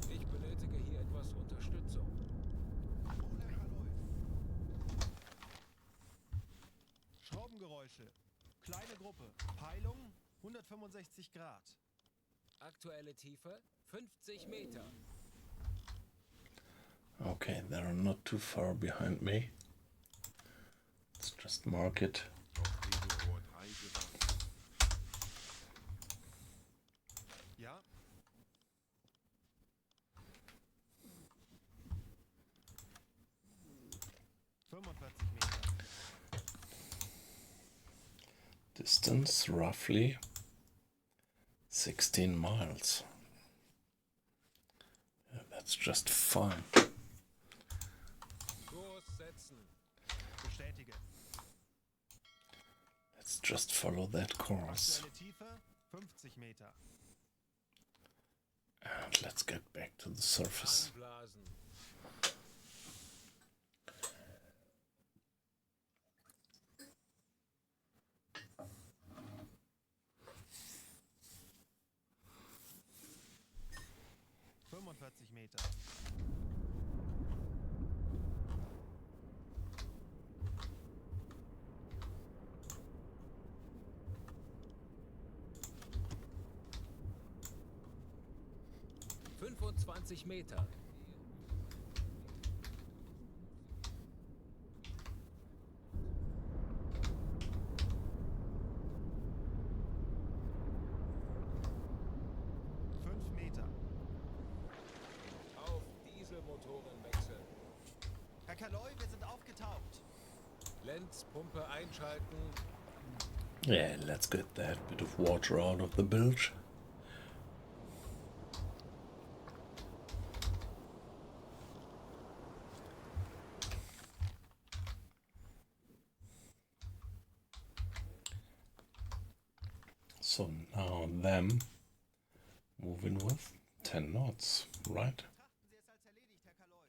Ich benötige hier etwas Unterstützung. Schraubengeräusche. Kleine Gruppe. Peilung 165 Grad. Aktuelle Tiefe 50 Meter. Okay, they're not too far behind me. Let's just mark it. Torpedorohr 3 gewartet. Ja. Meter. Distance roughly 16 miles. Yeah, that's just fine. Kurs setzen. Bestätige. Let's just follow that course. Aktuelle Tiefe 50 Meter. And let's get back to the surface. Anblasen. Meter. 20 Meter. Auf Dieselmotoren wechseln. Herr Kaloy, wir sind aufgetaucht. Lenz, Pumpe einschalten. Yeah, let's get that bit of water out of the bilge. So now them moving with 10 knots, right? Betrachten Sie es als erledigt, Herr Kaloy.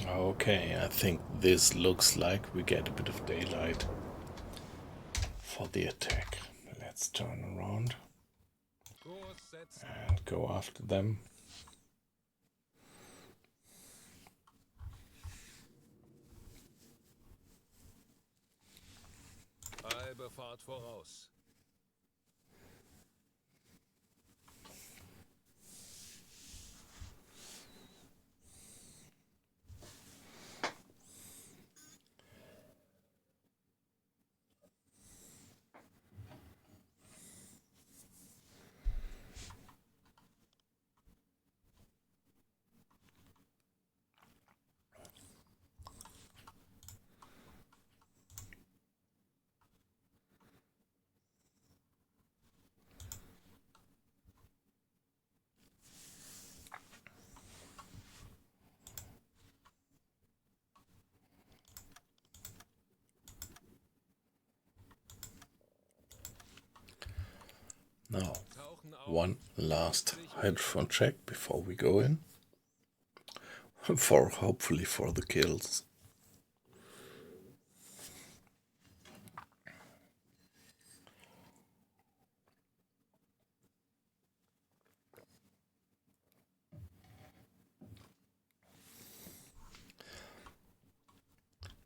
Okay, I think this looks like we get a bit of daylight for the attack. Let's turn around Kurs setzen. and go after them. Halbe Fahrt voraus. Now, Tauchen auf. one last hydrophone check before we go in. For hopefully for the kills.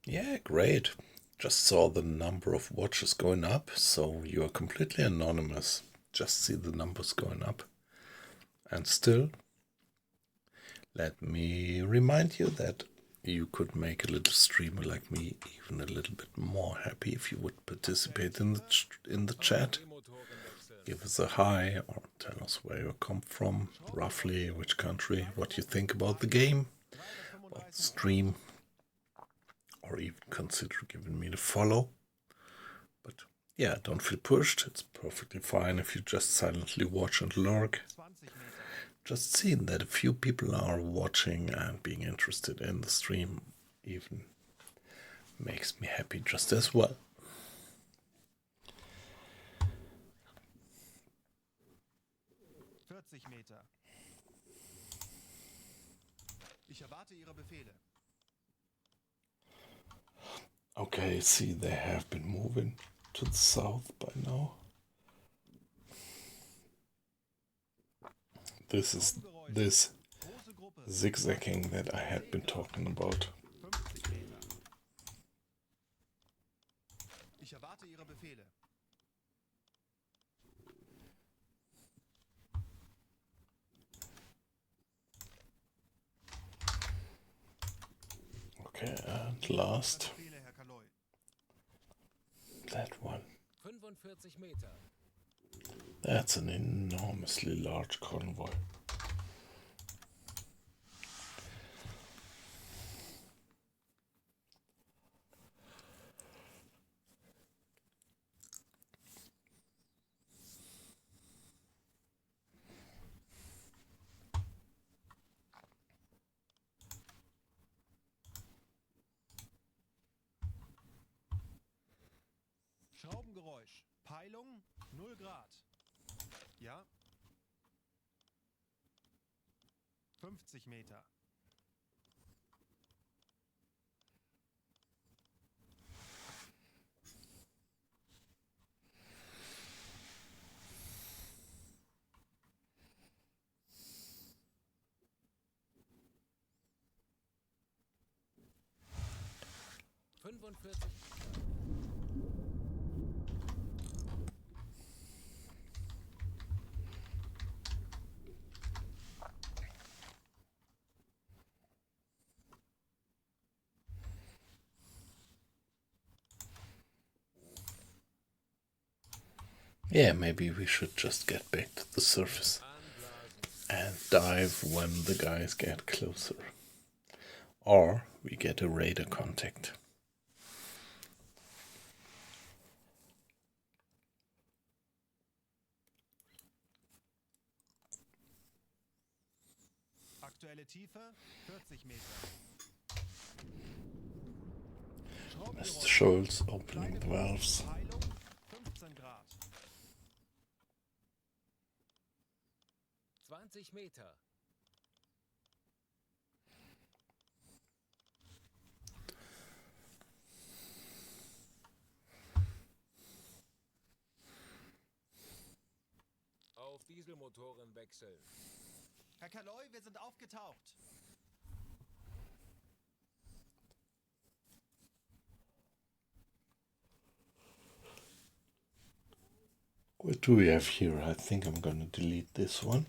Yeah, great. Just saw the number of watches going up, so you are completely anonymous. Just see the numbers going up. And still, let me remind you that you could make a little streamer like me even a little bit more happy if you would participate in the chat. Motoren wechseln. Give us a hi or tell us where you come from, roughly which country, what you think about the game, about the stream, or even consider giving me the follow. But yeah, don't feel pushed. It's perfectly fine if you just silently watch and lurk. 20 Meter. Just seeing that a few people are watching and being interested in the stream even makes me happy just as well. Meter. Ich erwarte Ihre Befehle. Okay, see, they have been moving to the south by now. This is this Große Gruppe. zigzagging that I had been talking about. 50 Meter. Ich erwarte Ihre Befehle. Okay, and last, Befehle, Herr Kaloy. that one. 45 Meter. That's an enormously large convoy. Geräusch. Peilung 0 Grad. Ja. 50 Meter. Fünfundvierzig. Yeah, maybe we should just get back to the surface and dive when the guys get closer. Or we get a radar contact. Aktuelle Tiefe 40 Meter. Mr. Schultz opening the valves. Peilung 15 Grad. 20 Meter. Auf Dieselmotoren wechseln. Herr Kaloy, wir sind aufgetaucht. What do we have here? I think I'm gonna delete this one.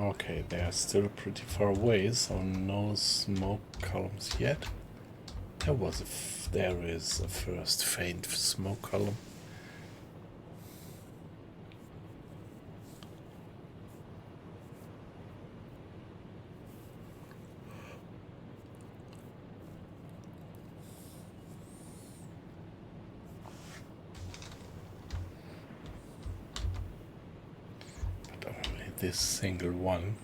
Okay, they are still pretty far away, so no smoke columns yet. There is a first faint smoke column. But only this single one.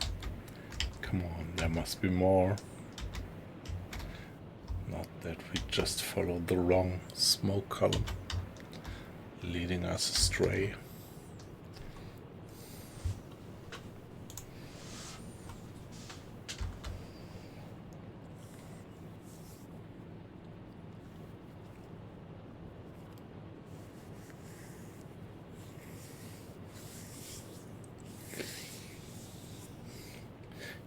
Come on, there must be more. Not that we just followed the wrong smoke column, leading us astray.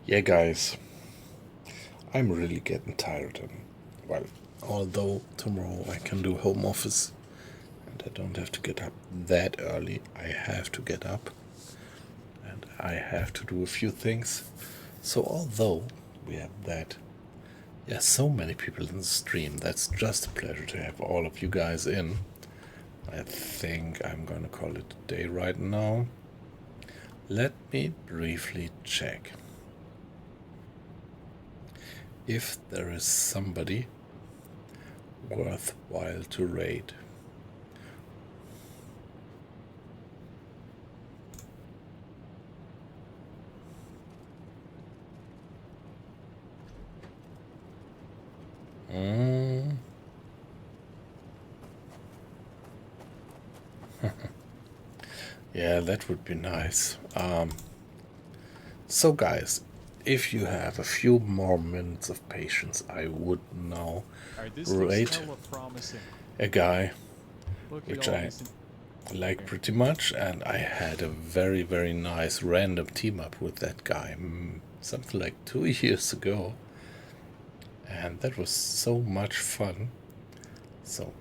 Yeah, guys, I'm really getting tired. And, well, although tomorrow I can do home office and I don't have to get up that early, I have to get up and I have to do a few things. So although we have that, yeah, so many people in the stream, that's just a pleasure to have all of you guys in. I think I'm gonna call it a day right now. Let me briefly check if there is somebody worthwhile to raid. Yeah, that would be nice. So guys, if you have a few more minutes of patience, I would now rate a guy which I like pretty much, and I had a very, very nice random team up with that guy something like 2 years ago, and that was so much fun. So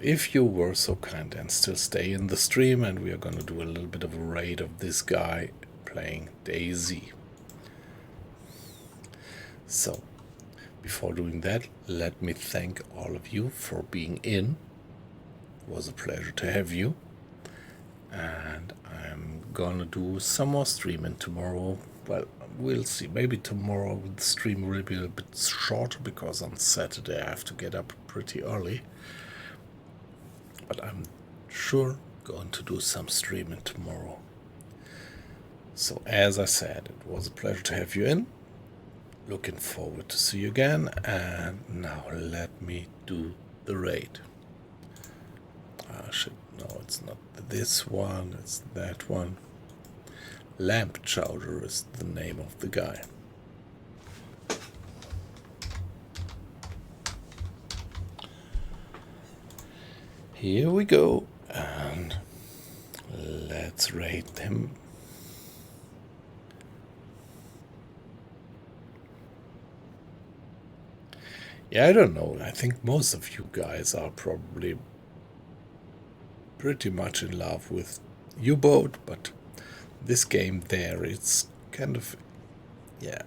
if you were so kind and still stay in the stream, and we are gonna do a little bit of a raid of this guy playing Daisy. So before doing that, let me thank all of you for being in. It was a pleasure to have you, and I'm gonna do some more streaming tomorrow. Well, we'll see. Maybe tomorrow the stream will be a bit shorter because on Saturday I have to get up pretty early. But I'm sure going to do some streaming tomorrow. So as I said, it was a pleasure to have you in. Looking forward to see you again. And now let me do the raid. No, it's not this one, it's that one. Lamp Chowder is the name of the guy. Here we go, and let's raid him. Yeah, I don't know. I think most of you guys are probably pretty much in love with UBOAT, but this game there, it's kind of, yeah,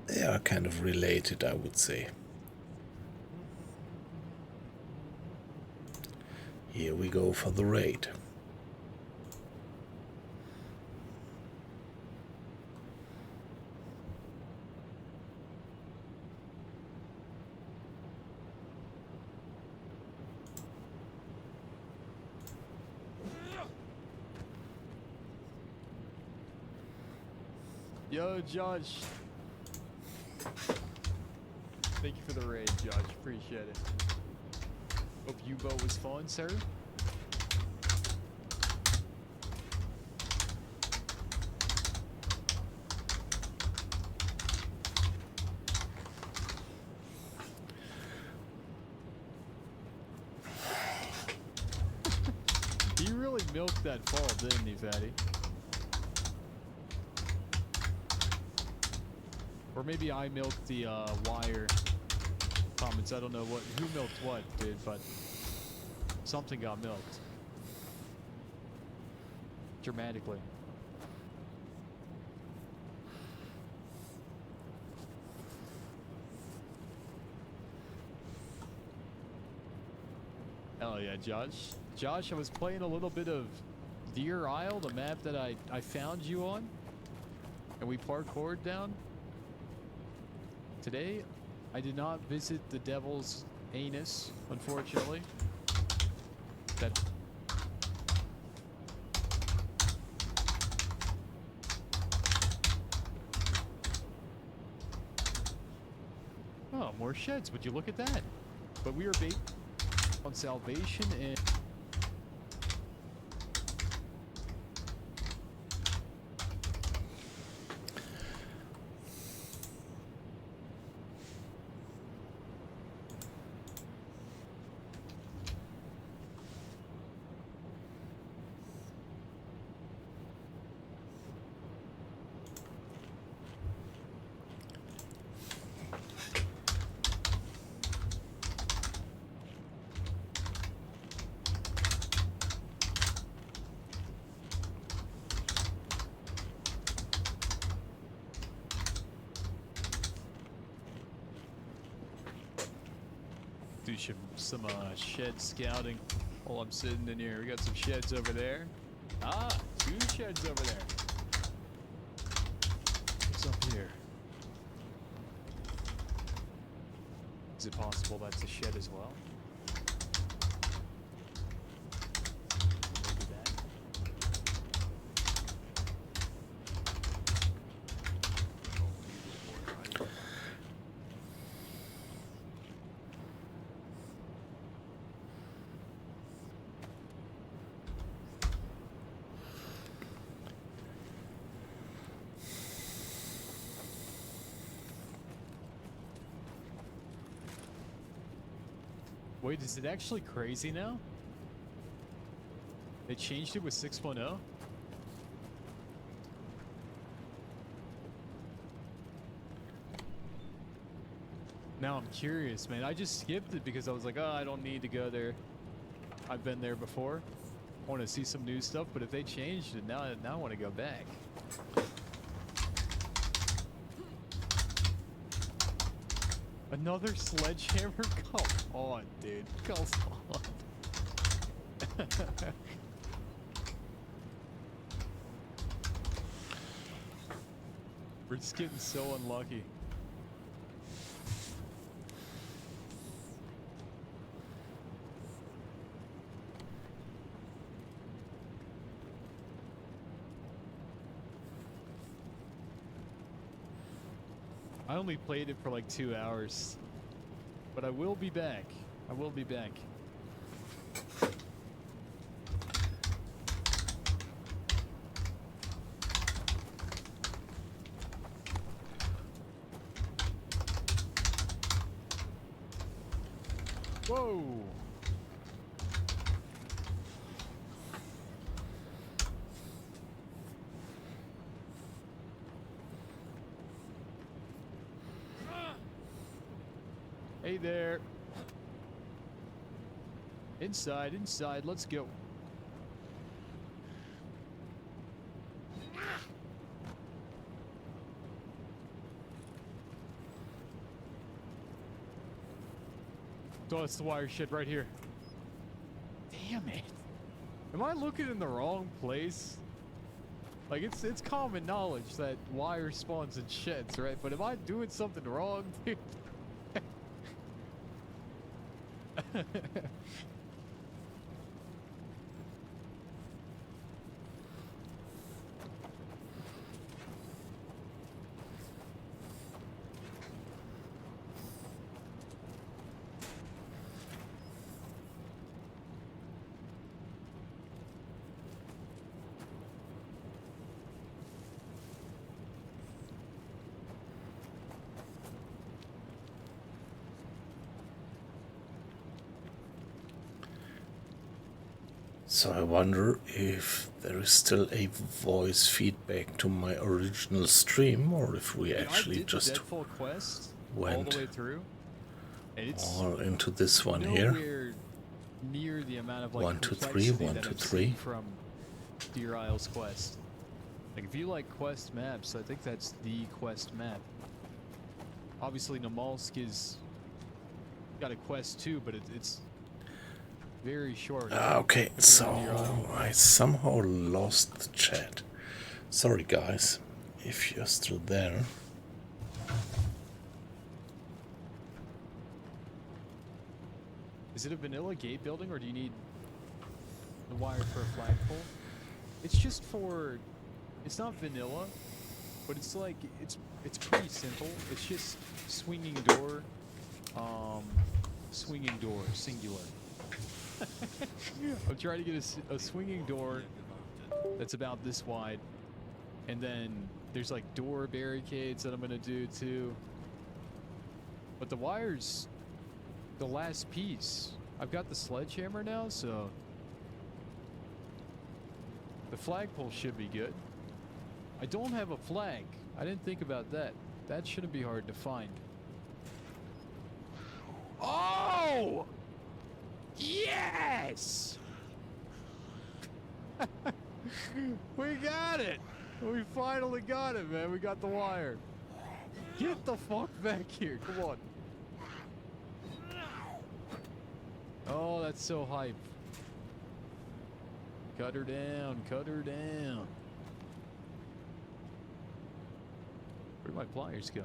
they are kind of related, I would say. Here we go for the raid. Yo, Josh. Thank you for the raid, Josh. Appreciate it. Hope UBOAT was fun, sir. He really milked that fall, didn't he, Fatty? Or maybe I milked the wire comments. I don't know who milked what, dude, but something got milked. Dramatically. Hell yeah, Josh. Josh, I was playing a little bit of Deer Isle, the map that I found you on, and we parkoured down. Today, I did not visit the Devil's Anus, unfortunately. That... Oh, more sheds. Would you look at that? But we were based on Salvation and... do some shed scouting while I'm sitting in here. We got some sheds over there. Ah, 2 sheds over there. What's up here? Is it possible that's a shed as well? Maybe that. Wait, is it actually crazy now? They changed it with 6.0? Now I'm curious, man. I just skipped it because I was like, oh, I don't need to go there. I've been there before. I want to see some new stuff, but if they changed it, now I want to go back. Another sledgehammer? Come on, dude. Come on. We're just getting so unlucky. I only played it for like 2 hours. But I will be back. I will be back. Whoa! Hey there. Inside, inside, let's go. Oh, it's the wire shed right here. Damn it. Am I looking in the wrong place? Like, it's common knowledge that wire spawns in sheds, right? But am I doing something wrong, dude? So I wonder if there is still a voice feedback to my original stream, or if we actually I did just the Deadfall quest went all the way through, and it's all into this one nowhere here. near the amount of like 1, 2, 3, complexity 1, that 2, I've 3. seen from Deer Isle's quest. Like if you like quest maps, I think that's the quest map. Obviously Namalsk is got a quest too, but it's very short. Okay, so Deer Isle. I somehow lost the chat. Sorry guys, if you're still there. Is it a vanilla gate building, or do you need the wire for a flagpole? It's just for. It's not vanilla, but it's like it's pretty simple. It's just swinging door, singular. I'm trying to get a swinging door that's about this wide, and then there's like door barricades that I'm gonna do too. But the wire's the last piece. I've got the sledgehammer now, so the flagpole should be good. I don't have a flag. I didn't think about that. That shouldn't be hard to find. Oh! Yes! We got it! We finally got it, man. We got the wire. Get the fuck back here. Come on. Oh, that's so hype. Cut her down. Cut her down. Where'd my pliers go?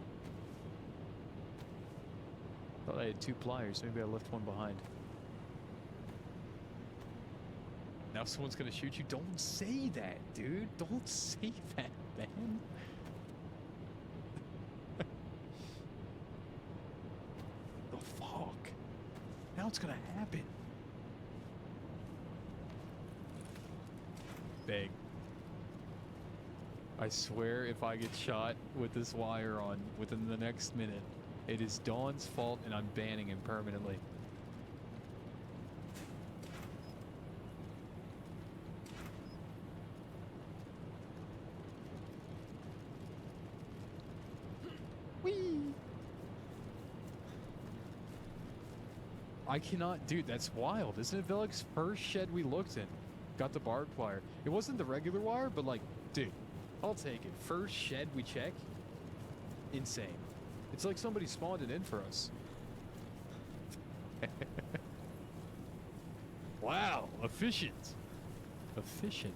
Thought I had 2 pliers. Maybe I left one behind. Now someone's gonna shoot you. Don't say that, dude. Don't say that, man. The fuck? Now it's gonna happen. Bang. I swear if I get shot with this wire on within the next minute, it is Dawn's fault and I'm banning him permanently. Whee! I cannot, dude, that's wild. Isn't it, Velik's first shed we looked in? Got the barbed wire. It wasn't the regular wire, but like, dude, I'll take it. First shed we check. Insane. It's like somebody spawned it in for us. Wow, efficient. Efficient.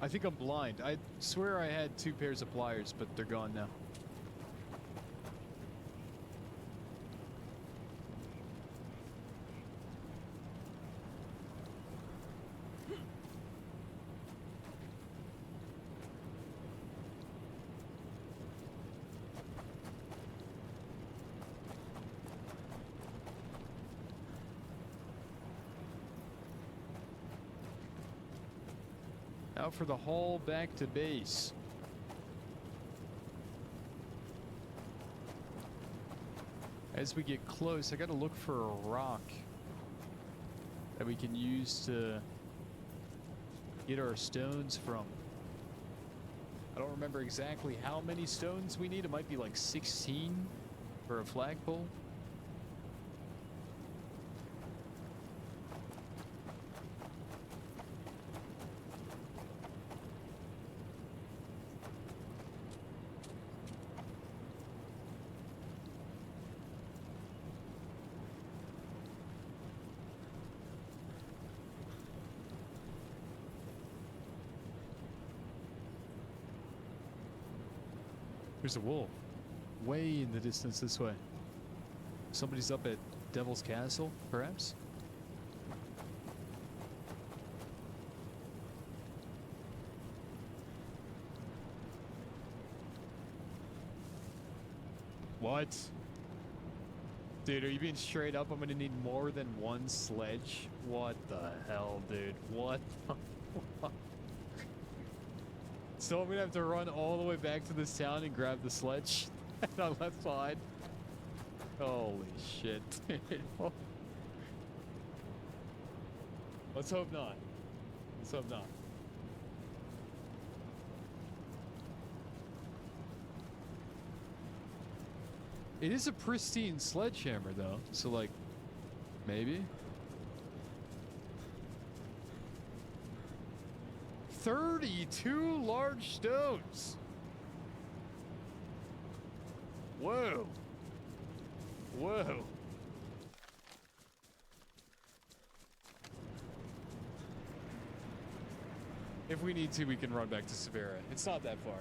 I think I'm blind. I swear I had 2 pairs of pliers, but they're gone now. Out for the haul back to base. As we get close, I gotta look for a rock that we can use to get our stones from. I don't remember exactly how many stones we need. It might be like 16 for a flagpole. There's a wolf. Way in the distance this way. Somebody's up at Devil's Castle, perhaps? What? Dude, are you being straight up? I'm gonna need more than one sledge? What the hell, dude? What the fuck? So I'm gonna have to run all the way back to this town and grab the sledge that I left behind. Holy shit. Let's hope not. Let's hope not. It is a pristine sledgehammer though, so like, maybe? 32 large stones. Whoa. Whoa. If we need to, we can run back to Severa. It's not that far.